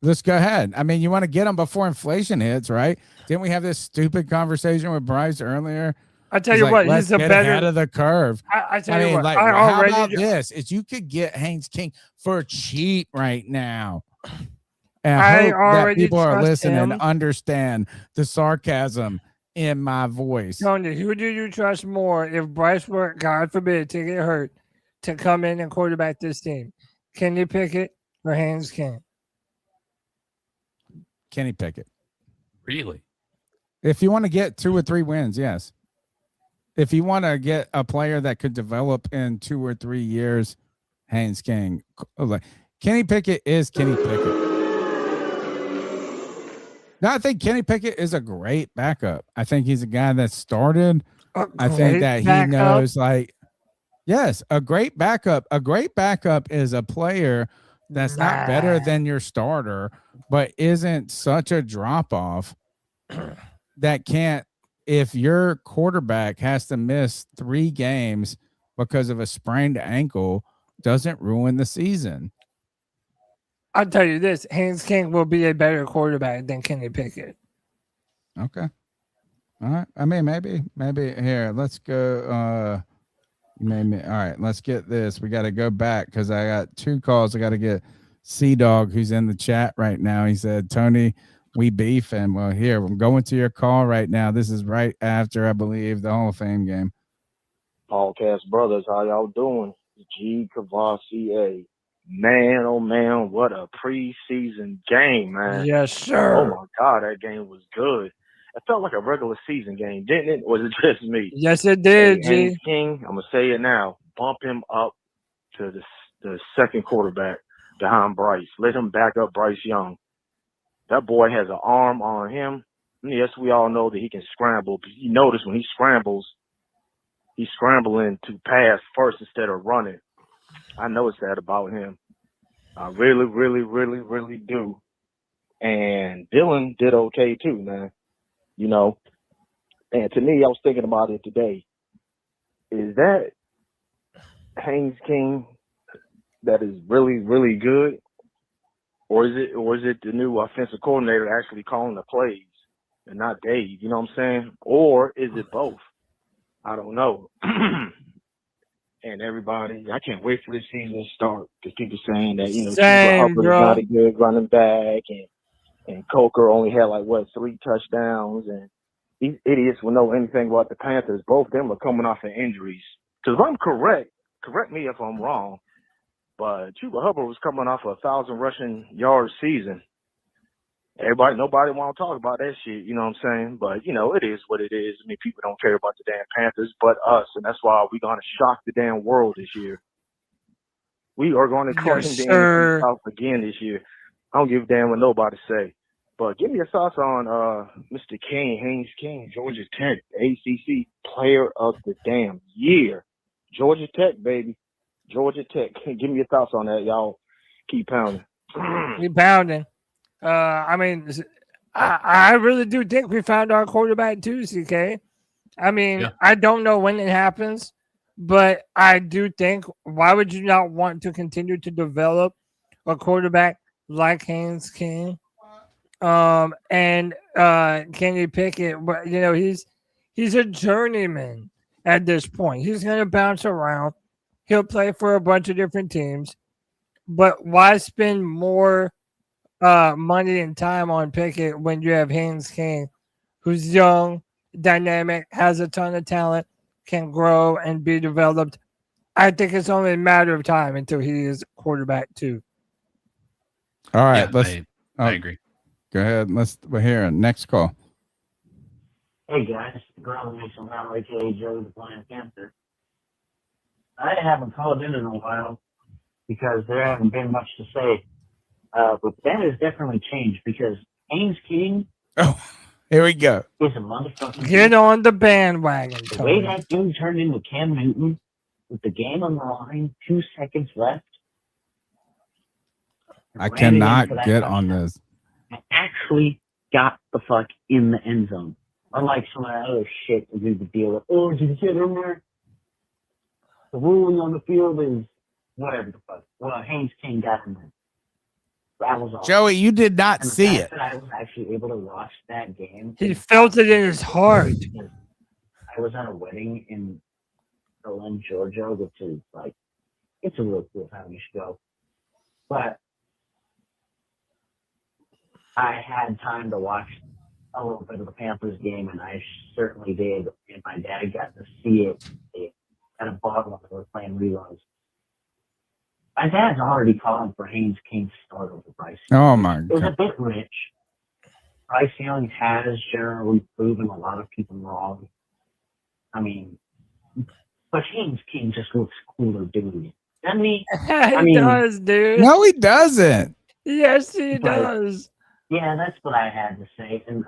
Let's go ahead. I mean, you want to get him before inflation hits, right? Didn't we have this stupid conversation with Bryce earlier? I tell you what, he's a better ahead of the curve. I tell you what, like, how about this? Is you could get Haynes King for cheap right now. And I hope that people are listening and understand the sarcasm in my voice. Tony, who do you trust more if Bryce were, God forbid, to get hurt, to come in and quarterback this team? Kenny Pickett or Haynes King? Kenny Pickett. Really? If you want to get 2 or 3 wins, yes. If you want to get a player that could develop in 2 or 3 years, Haynes King. Kenny Pickett is Kenny Pickett. No, I think Kenny Pickett is a great backup. I think he's a guy that started. I think that he knows, like, yes, a great backup. A great backup is a player that's not better than your starter, but isn't such a drop off that can't, if your quarterback has to miss 3 games because of a sprained ankle, doesn't ruin the season. I'll tell you this, Haynes King will be a better quarterback than Kenny Pickett. Okay. All right. I mean, maybe here, let's go. All right, let's get this. We got to go back because I got 2 calls. I got to get C-Dog, who's in the chat right now. He said, Tony, we beefing. Well, here, I'm going to your call right now. This is right after, I believe, the Hall of Fame game. Podcast brothers, how y'all doing? G. Cavassier. Man, oh man, what a preseason game, man. Yes, sir. Oh my God, that game was good. It felt like a regular season game, didn't it? Or was it just me? Yes, it did, Hey, Haynes King, I'm going to say it now. Bump him up to the second quarterback behind Bryce. Let him back up Bryce Young. That boy has an arm on him. Yes, we all know that he can scramble. But you notice when he scrambles, he's scrambling to pass first instead of running. I noticed that about him. I really, really, really, really do. And Dylan did okay too, man. You know, and to me, I was thinking about it today. Is that Haynes King that is really, really good? Or is it the new offensive coordinator actually calling the plays and not Dave? You know what I'm saying? Or is it both? I don't know. And everybody, I can't wait for this season to start because people saying that, you know, Trevinn Wallace is not a good running back and Coker only had 3 touchdowns, and these idiots will know anything about the Panthers. Both of them are coming off of injuries. Because if I'm correct me if I'm wrong, but Chuba Hubbard was coming off a 1,000 rushing yard season. Nobody want to talk about that shit, you know what I'm saying? But, you know, it is what it is. I mean, people don't care about the damn Panthers but us, and that's why we're going to shock the damn world this year. We are going to crush the NFC South again this year. I don't give a damn what nobody say. But give me your thoughts on Mr. King, Haynes King, Georgia Tech, ACC Player of the damn Year. Georgia Tech, baby. Georgia Tech. Give me your thoughts on that, y'all. Keep pounding. Keep pounding. I mean, I really do think we found our quarterback too, CK. I mean, I don't know when it happens, but I do think, why would you not want to continue to develop a quarterback like Haynes King? And Kenny Pickett, but you know, he's a journeyman at this point. He's going to bounce around. He'll play for a bunch of different teams, but why spend more money and time on Pickett when you have Haynes King, who's young, dynamic, has a ton of talent, can grow and be developed? I think it's only a matter of time until he is quarterback too. All right, I agree. Go ahead. We're here. Next call. Hey guys, Ground Nation now, aka Joe the Flying Panther. I haven't called in a while because there hasn't been much to say. But that has definitely changed because Haynes King. Oh, here we go. Is a motherfucking. Get on the bandwagon. The way that dude turned into Cam Newton with the game on the line, 2 seconds left. I cannot get on this. I actually got the fuck in the end zone. Unlike some of that other shit to do the deal with, oh, did you get in there? The ruling on the field is whatever the fuck. Well, Haynes King got in there. That was all. Joey, you did not see it. I was actually able to watch that game. He felt it in his heart. I was at a wedding in Berlin, Georgia, which is it's a real cool time. You should go. But I had time to watch a little bit of the Panthers game, and I certainly did. And my dad got to see it at a bar when they were playing reruns. My dad's already calling for Haynes King to start over Bryce. Oh, my God. It was a bit rich. Bryce Young has generally proven a lot of people wrong. I mean, but Haynes King just looks cooler, dude. Doesn't he? He does, dude. No, he doesn't. Yes, he does. Yeah, that's what I had to say. And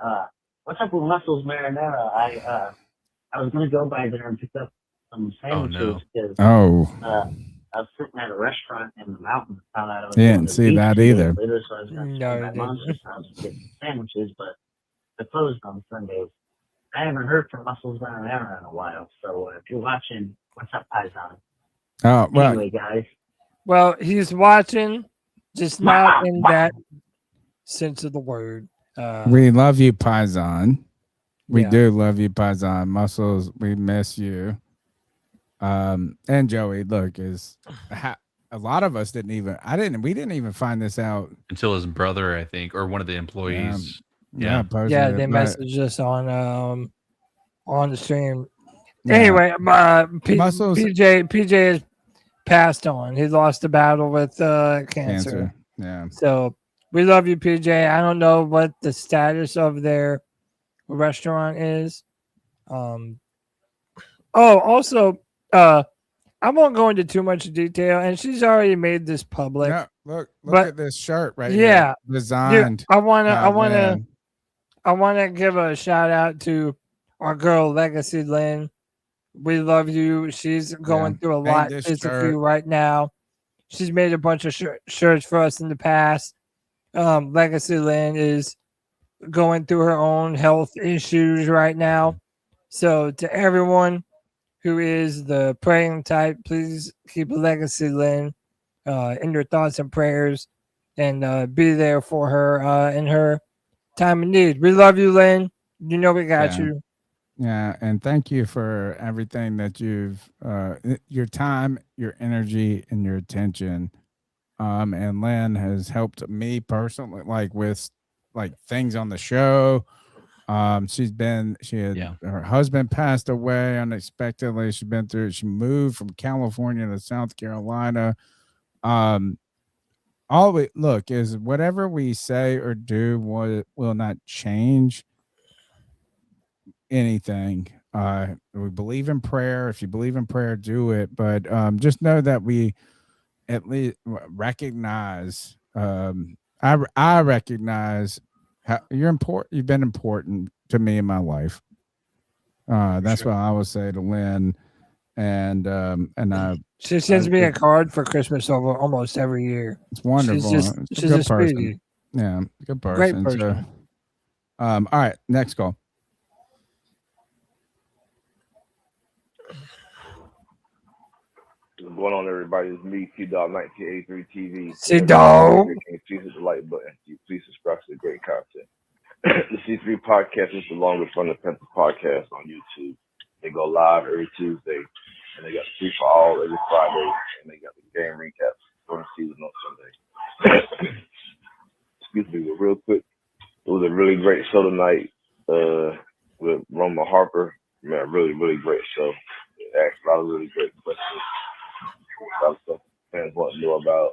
what's up with Muscles Marinara? I was gonna go by there and pick up some sandwiches because I was sitting at a restaurant in the mountains. Found out I was Yeah, going didn't to see the beach that 2 days either. later, so I was going to No, stay you at my mom's didn't. house and get sandwiches, but they closed on Sundays. I haven't heard from Muscles Brown Aaron in a while, so if you're watching, what's up, Paisan? Oh, right. Anyway, guys. Well, he's watching, just not in that sense of the word. We love you, Paisan. We Yeah. do love you, Paisan. Muscles, we miss you. And Joey, look, a lot of us we didn't even find this out until his brother, I think, or one of the employees. Yeah, they messaged us on the stream. Yeah. Anyway, Muscles- PJ has passed on. He lost the battle with cancer. Yeah. So we love you, PJ. I don't know what the status of their restaurant is. Also, I won't go into too much detail, and she's already made this public. Yeah, look but, at this shirt right yeah, here. Designed. Dude, I wanna give a shout out to our girl Legacy Lynn. We love you. She's going through a lot physically right now. She's made a bunch of shirts for us in the past. Legacy Lynn is going through her own health issues right now. So to everyone who is the praying type, please keep Legacy Lynn in your thoughts and prayers and be there for her in her time of need. We love you, Lynn. You know we got you. Yeah, and thank you for everything that you've your time, your energy, and your attention. And Lynn has helped me personally, like with things on the show. Her husband passed away unexpectedly. She moved from California to South Carolina. All we look is whatever we say or do will not change anything. We believe in prayer. If you believe in prayer, do it. But just know that we at least recognize. I recognize how you're important. You've been important to me in my life. That's what I would say to Lynn. And she sends me a card for Christmas over almost every year. It's wonderful. She's a person. sweetie. Yeah, good person. Great person. So, all right, next call. What's going on, everybody? It's me, T-Dog 1983 TV. T-Dog. Please hit the like button. Please subscribe to the great content. The C3 Podcast is the longest running Panthers podcast on YouTube. They go live every Tuesday, and they got the free for all every Friday, and they got the game recaps during the season on Sunday. Excuse me, but real quick, it was a really great show tonight with Roman Harper. Man, really, really great show. It asked a lot of really great questions. A lot of stuff fans want to know about.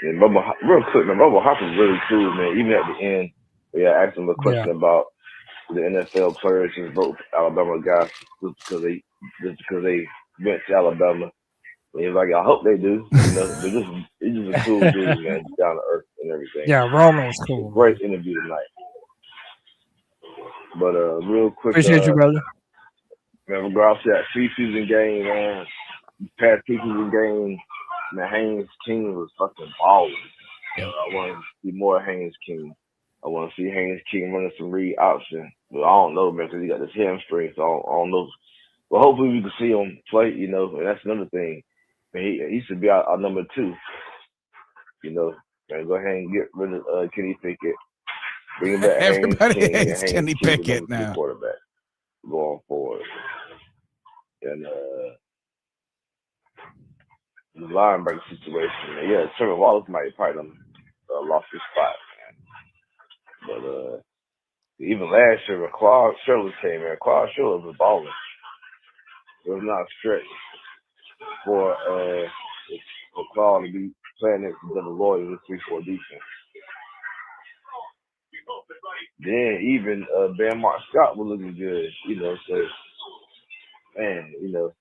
And real quick, man, Roman Harper's really cool, man. Even at the end, we asked him a question about the NFL players just vote for Alabama guys just because they went to Alabama. And he's like, I hope they do. You know, but he's just a cool dude, man, down to earth and everything. Yeah, Roman's cool. Great interview tonight. But real quick, appreciate you, brother. Man, regardless of that preseason game, man, past preseason game, man, Haynes King was fucking balling. I want to see more Haynes King. I want to see Haynes King running some read option. But I don't know, man, because he got this hamstring, so I don't know. Well, hopefully we can see him play, you know, and that's another thing. Man, he should be our number 2. You know, man, go ahead and get rid of Kenny Pickett. Bring back Everybody Haynes King hates Kenny Pickett now. Quarterback going forward. And the linebacker situation, yeah, Trevinn Wallace might probably lost his spot, man. But even last year, when Claude Shirley came in, Claude Shirley was balling. It was not a stretch for Claude to be playing it for Devin Lloyd in the 3-4 defense. Then even Ben Mark Scott was looking good, you know, so, man, you know,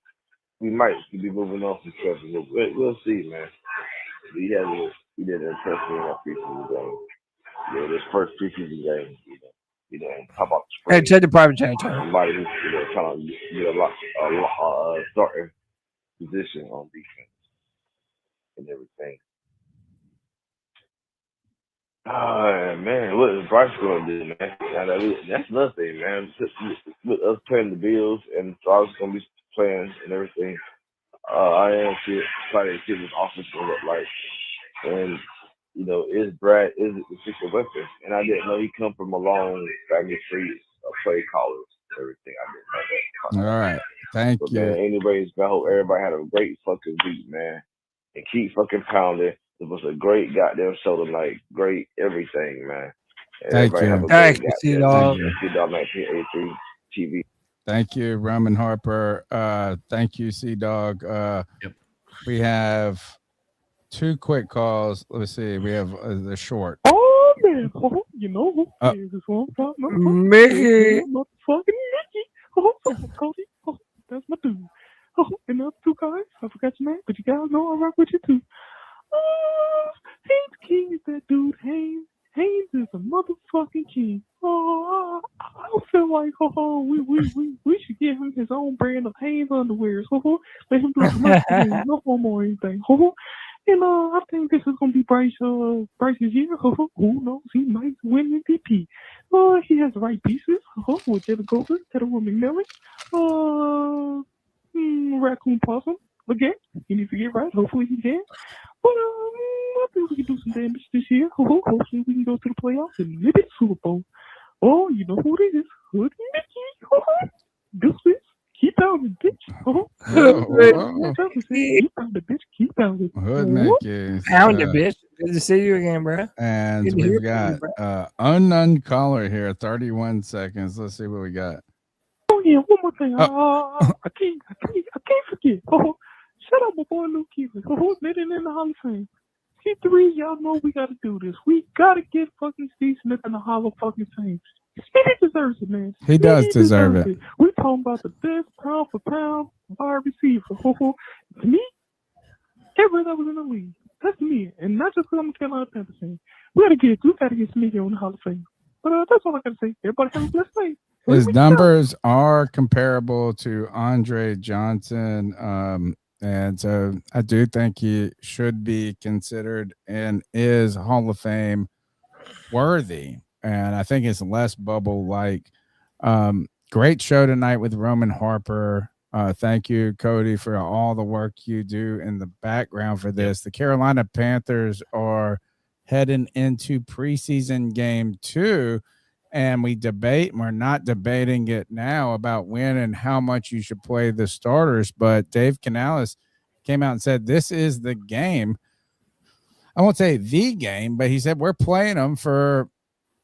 we might be moving on from Trevor. We'll see, man. He did impress me in that preseason game. Yeah, this first preseason game, you know, talk about the spring. Hey, check the private chat. Somebody who's, you know, trying to get a starting position on defense. and everything. Oh man, what is Bryce going to do, man? That's another thing, man. With us playing the Bills and so I was going to be playing and everything. I am excited to see what this offense will look like. And, you know, is Brad is it the secret weapon? And I didn't know he come from a long family tree of play callers and everything. I didn't know that. All right. Thank you. Man, anyways, I hope everybody had a great fucking week, man. And keep fucking pounding. It was a great goddamn show tonight. Great everything, man. And Thank everybody you. have a Thank great you, goddamn C-Dog. week. C-Dog 1983 TV. Thank you, Roman Harper. Thank you, C-Dog. We have two quick calls. Let's see. We have the short. Oh man, you know who is this one? Mickey. Motherfucking Mickey. Cody. That's my dude. And the other two guys, I forgot your name, but you guys know I rock with you too. Haynes King is that dude. Haynes is a motherfucking king. I feel like we should give him his own brand of Haynes underwear. Let him do the commercial. No homo or anything. And I think this is gonna be Bryce's year. Who knows? He might win MVP. He has the right pieces. With David Goldberg, Teddy McMillan, Raccoon Possum. Again, he needs to get right. Hopefully he can. But I think we can do some damage this year. Hopefully we can go to the playoffs and maybe the Super Bowl. Oh, you know who it is? Hood Mickey. Deuces. Keep out the bitch. Keep out the bitch. Keep out the Hood Mickey. Pound it, bitch. Good to see you again, bro. And Good to hear we've from you, got unknown caller here. 31 seconds. Let's see what we got. Oh yeah, one more thing. I can't forget. Shout out my boy Luke Kuechly. Made it in the Hall of Fame. C3, y'all know we gotta do this. We gotta get fucking Steve Smith in the Hall of fucking Fame. He deserves it, man. He does deserve it. We talking about the best pound for pound wide receiver. To me, everybody that was in the league. That's me, and not just because I'm a Carolina Panthers fan. We gotta get Smithy on the Hall of Fame. But that's all I gotta say. Everybody have a blessed day. His numbers are comparable to Andre Johnson. And so I do think he should be considered and is Hall of Fame worthy. And I think it's less bubble like. Great show tonight with Roman Harper. Thank you, Cody, for all the work you do in the background for this. The Carolina Panthers are heading into preseason game 2. And we're not debating it now about when and how much you should play the starters. But Dave Canales came out and said, this is the game. I won't say the game, but he said, we're playing them for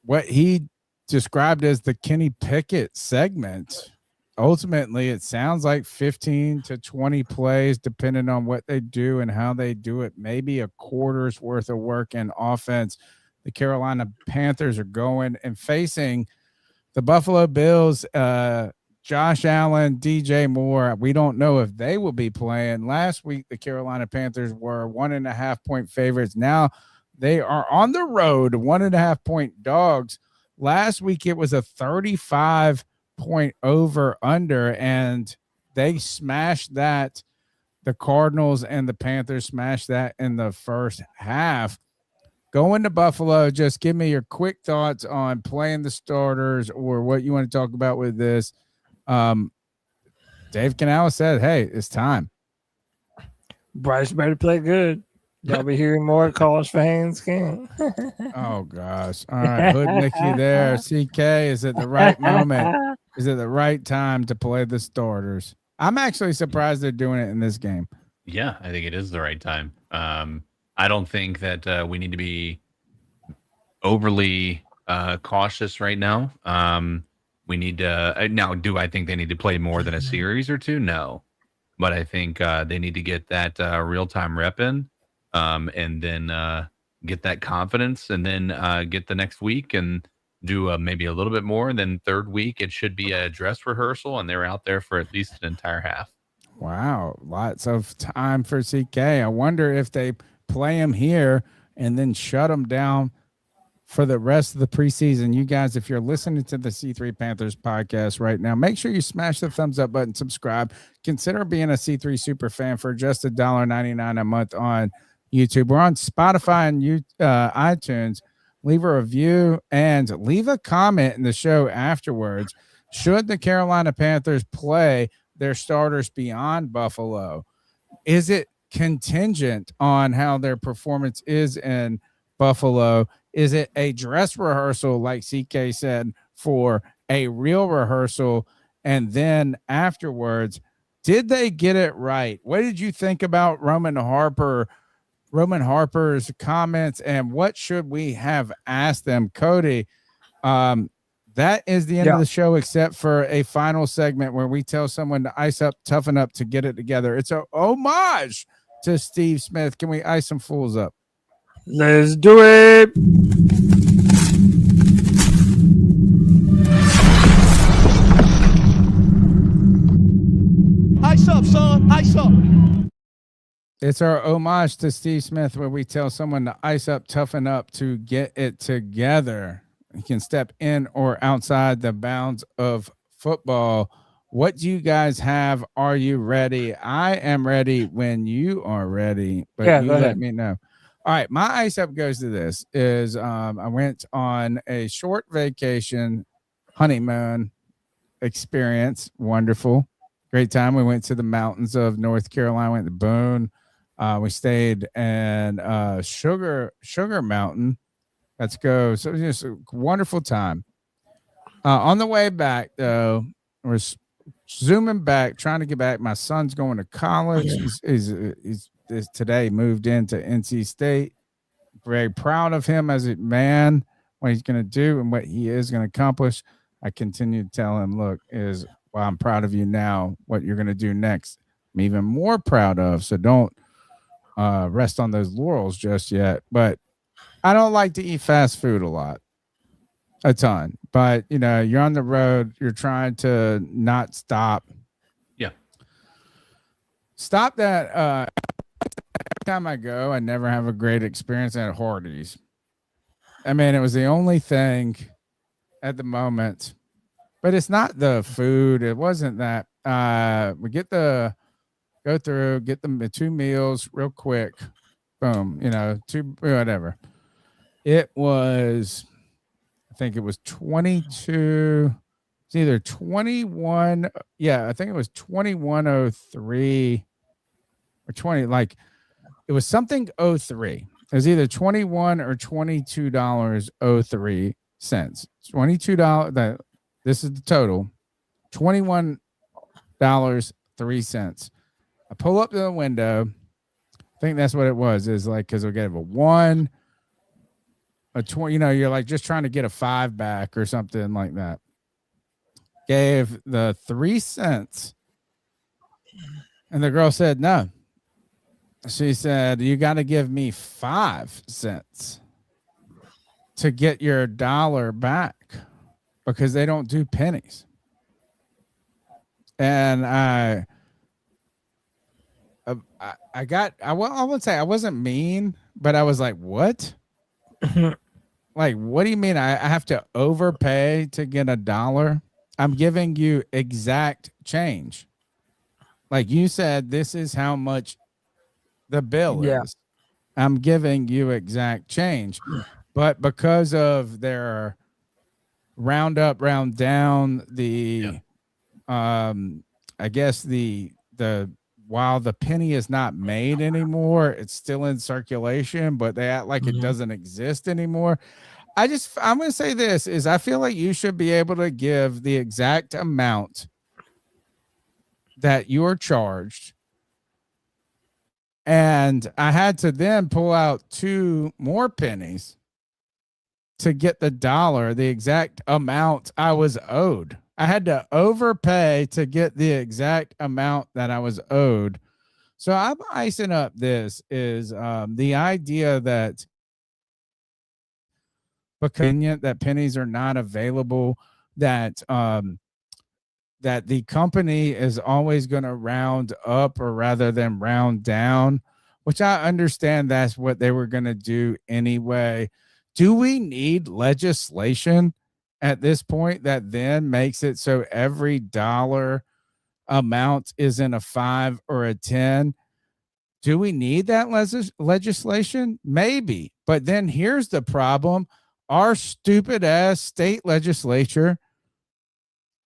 what he described as the Kenny Pickett segment. Ultimately, it sounds like 15 to 20 plays, depending on what they do and how they do it, maybe a quarter's worth of work in offense. The Carolina Panthers are going and facing the Buffalo Bills, Josh Allen, DJ Moore. We don't know if they will be playing. Last week, the Carolina Panthers were 1.5 point favorites. Now they are on the road, 1.5 point dogs. Last week, it was a 35 point over under, and they smashed that. The Cardinals and the Panthers smashed that in the first half. Going to Buffalo, just give me your quick thoughts on playing the starters or what you want to talk about with this. Dave Canales said, hey, it's time. Bryce better play good. Y'all be hearing more calls for Haynes King. Oh, gosh. All right, Hood Mickey there. CK, is it the right moment? Is it the right time to play the starters? I'm actually surprised they're doing it in this game. Yeah, I think it is the right time. I don't think that we need to be overly cautious right now. We need to now. Do I think they need to play more than a series or two? No, but I think they need to get that real-time rep in, and then get that confidence, and then get the next week and do maybe a little bit more. And then third week, it should be a dress rehearsal, and they're out there for at least an entire half. Wow, lots of time for CK. I wonder if they play him here and then shut him down for the rest of the preseason. You guys, if you're listening to the C3 Panthers podcast right now, make sure you smash the thumbs up button, subscribe, consider being a C3 super fan for just $1.99 a month on YouTube. We're on Spotify and iTunes. Leave a review and leave a comment in the show afterwards. Should the Carolina Panthers play their starters beyond Buffalo? Is it contingent on how their performance is in Buffalo? Is it a dress rehearsal, like CK said, for a real rehearsal? And then afterwards, did they get it right? What did you think about Roman Harper's comments, and what should we have asked them? Cody, that is the end of the show, except for a final segment where we tell someone to ice up, toughen up to get it together. It's a homage to Steve Smith. Can we ice some fools up? Let's do it. Ice up, son. Ice up. It's our homage to Steve Smith, where we tell someone to ice up, toughen up to get it together. You can step in or outside the bounds of football. What do you guys have? Are you ready? I am ready when you are ready, but you let me know. All right, my ice up goes to this. I went on a short vacation, honeymoon experience. Wonderful. Great time. We went to the mountains of North Carolina, went to Boone. We stayed in Sugar Mountain. Let's go. So it was just a wonderful time. On the way back, though, we're zooming back, trying to get back. My son's going to college. He's today moved into NC State. Very proud of him as a man, what he's going to do and what he is going to accomplish. I continue to tell him, look, I'm proud of you now. What you're going to do next, I'm even more proud of. So don't rest on those laurels just yet. But I don't like to eat fast food a ton, but you're on the road, you're trying to not stop. Yeah. Stop that. Every time I go, I never have a great experience at Hardee's. I mean, it was the only thing at the moment, but it's not the food. It wasn't that. We get the 2 meals real quick. Boom, 2, whatever. It was, I think it was 22. It's either 21. Yeah, I think it was 21.03 or 20. Like it was something 03. It was either 21 or $22.03. $22. This is the total. $21.03. I pull up to the window. I think that's what it was. Is like because we gave a 1. A 20, you're like just trying to get a 5 back or something like that. Gave the 3 cents, and the girl said no. She said, "You got to give me 5 cents to get your $1 back because they don't do pennies." And I wouldn't say I wasn't mean, but I was like, "What?" Like, what do you mean I have to overpay to get $1? I'm giving you exact change. Like you said, this is how much the bill is. I'm giving you exact change. But because of their round up, round down, I guess the while the penny is not made anymore, it's still in circulation, but they act like it doesn't exist anymore. I'm going to say this is I feel like you should be able to give the exact amount that you're charged. And I had to then pull out 2 more pennies to get the $1, the exact amount I was owed. I had to overpay to get the exact amount that I was owed. So I'm icing up this is the idea that because that pennies are not available, that that the company is always going to round up or rather than round down, which I understand that's what they were going to do anyway. Do we need legislation at this point that then makes it so every $1 amount isn't a 5 or a 10? Do we need that legislation? Maybe. But then here's the problem. Our stupid ass state legislature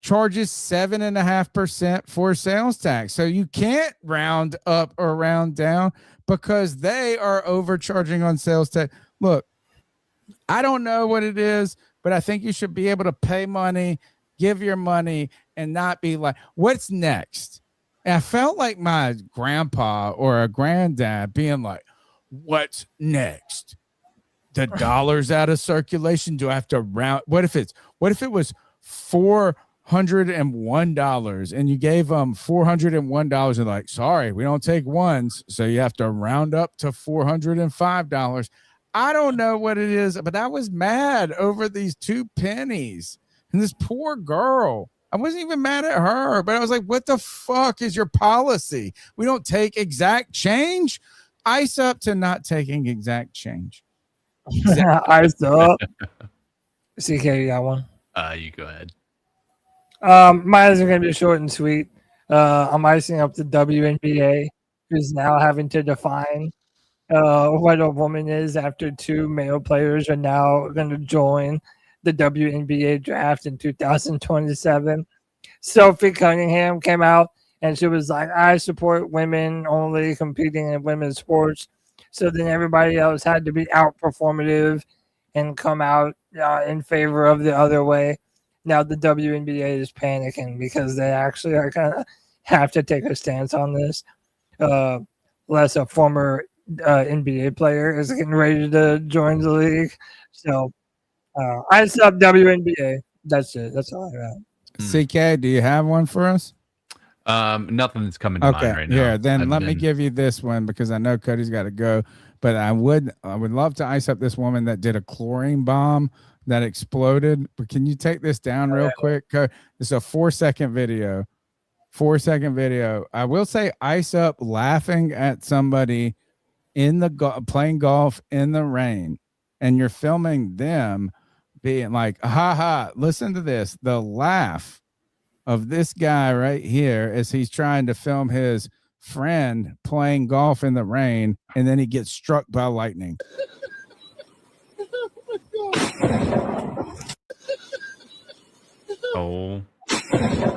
charges 7.5% for sales tax. So you can't round up or round down because they are overcharging on sales tax. Look, I don't know what it is, but I think you should be able to pay money, give your money, and not be like, what's next? And I felt like my grandpa or a granddad being like, what's next? The dollar's out of circulation. Do I have to round? What if it was $401 and you gave them $401 and like, sorry, we don't take ones. So you have to round up to $405. I don't know what it is, but I was mad over these 2 pennies and this poor girl. I wasn't even mad at her, but I was like, what the fuck is your policy? We don't take exact change. Ice up to not taking exact change. Ice up. CK, you got one? You go ahead. Mine is going to be short and sweet. I'm icing up the WNBA, who's now having to define what a woman is after 2 male players are now going to join the WNBA draft in 2027. Sophie Cunningham came out and she was like, I support women only competing in women's sports. So then everybody else had to be out performative and come out in favor of the other way. Now the WNBA is panicking because they actually are going to have to take a stance on this. Unless a former NBA player is getting ready to join the league. So I sub WNBA. That's it. That's all I got. CK, do you have one for us? Nothing that's coming to mind right now. Yeah, then let me give you this one because I know Cody's got to go. But I would love to ice up this woman that did a chlorine bomb that exploded. But can you take this down real quick? It's a 4-second video. 4-second video. I will say ice up laughing at somebody in the playing golf in the rain, and you're filming them being like, ha ha, listen to this. The laugh of this guy right here as he's trying to film his friend playing golf in the rain, and then he gets struck by lightning. Oh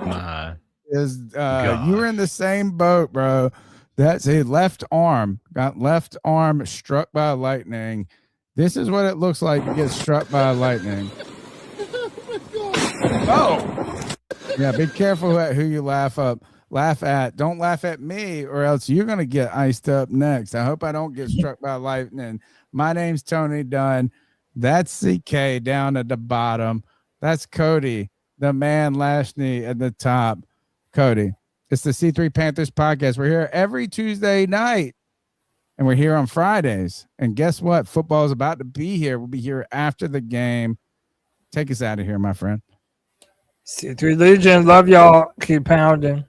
my. You were in the same boat, bro. That's a left arm, got left arm struck by lightning. This is what it looks like to get struck by lightning. Oh, yeah. Be careful who you laugh at. Don't laugh at me, or else you're gonna get iced up next. I hope I don't get struck by lightning. My name's Tony Dunn. That's CK down at the bottom. That's Cody, the man Lashney at the top. Cody. It's the C3 Panthers podcast. We're here every Tuesday night, and we're here on Fridays. And guess what? Football is about to be here. We'll be here after the game. Take us out of here, my friend. C3 Legion. Love y'all. Keep pounding.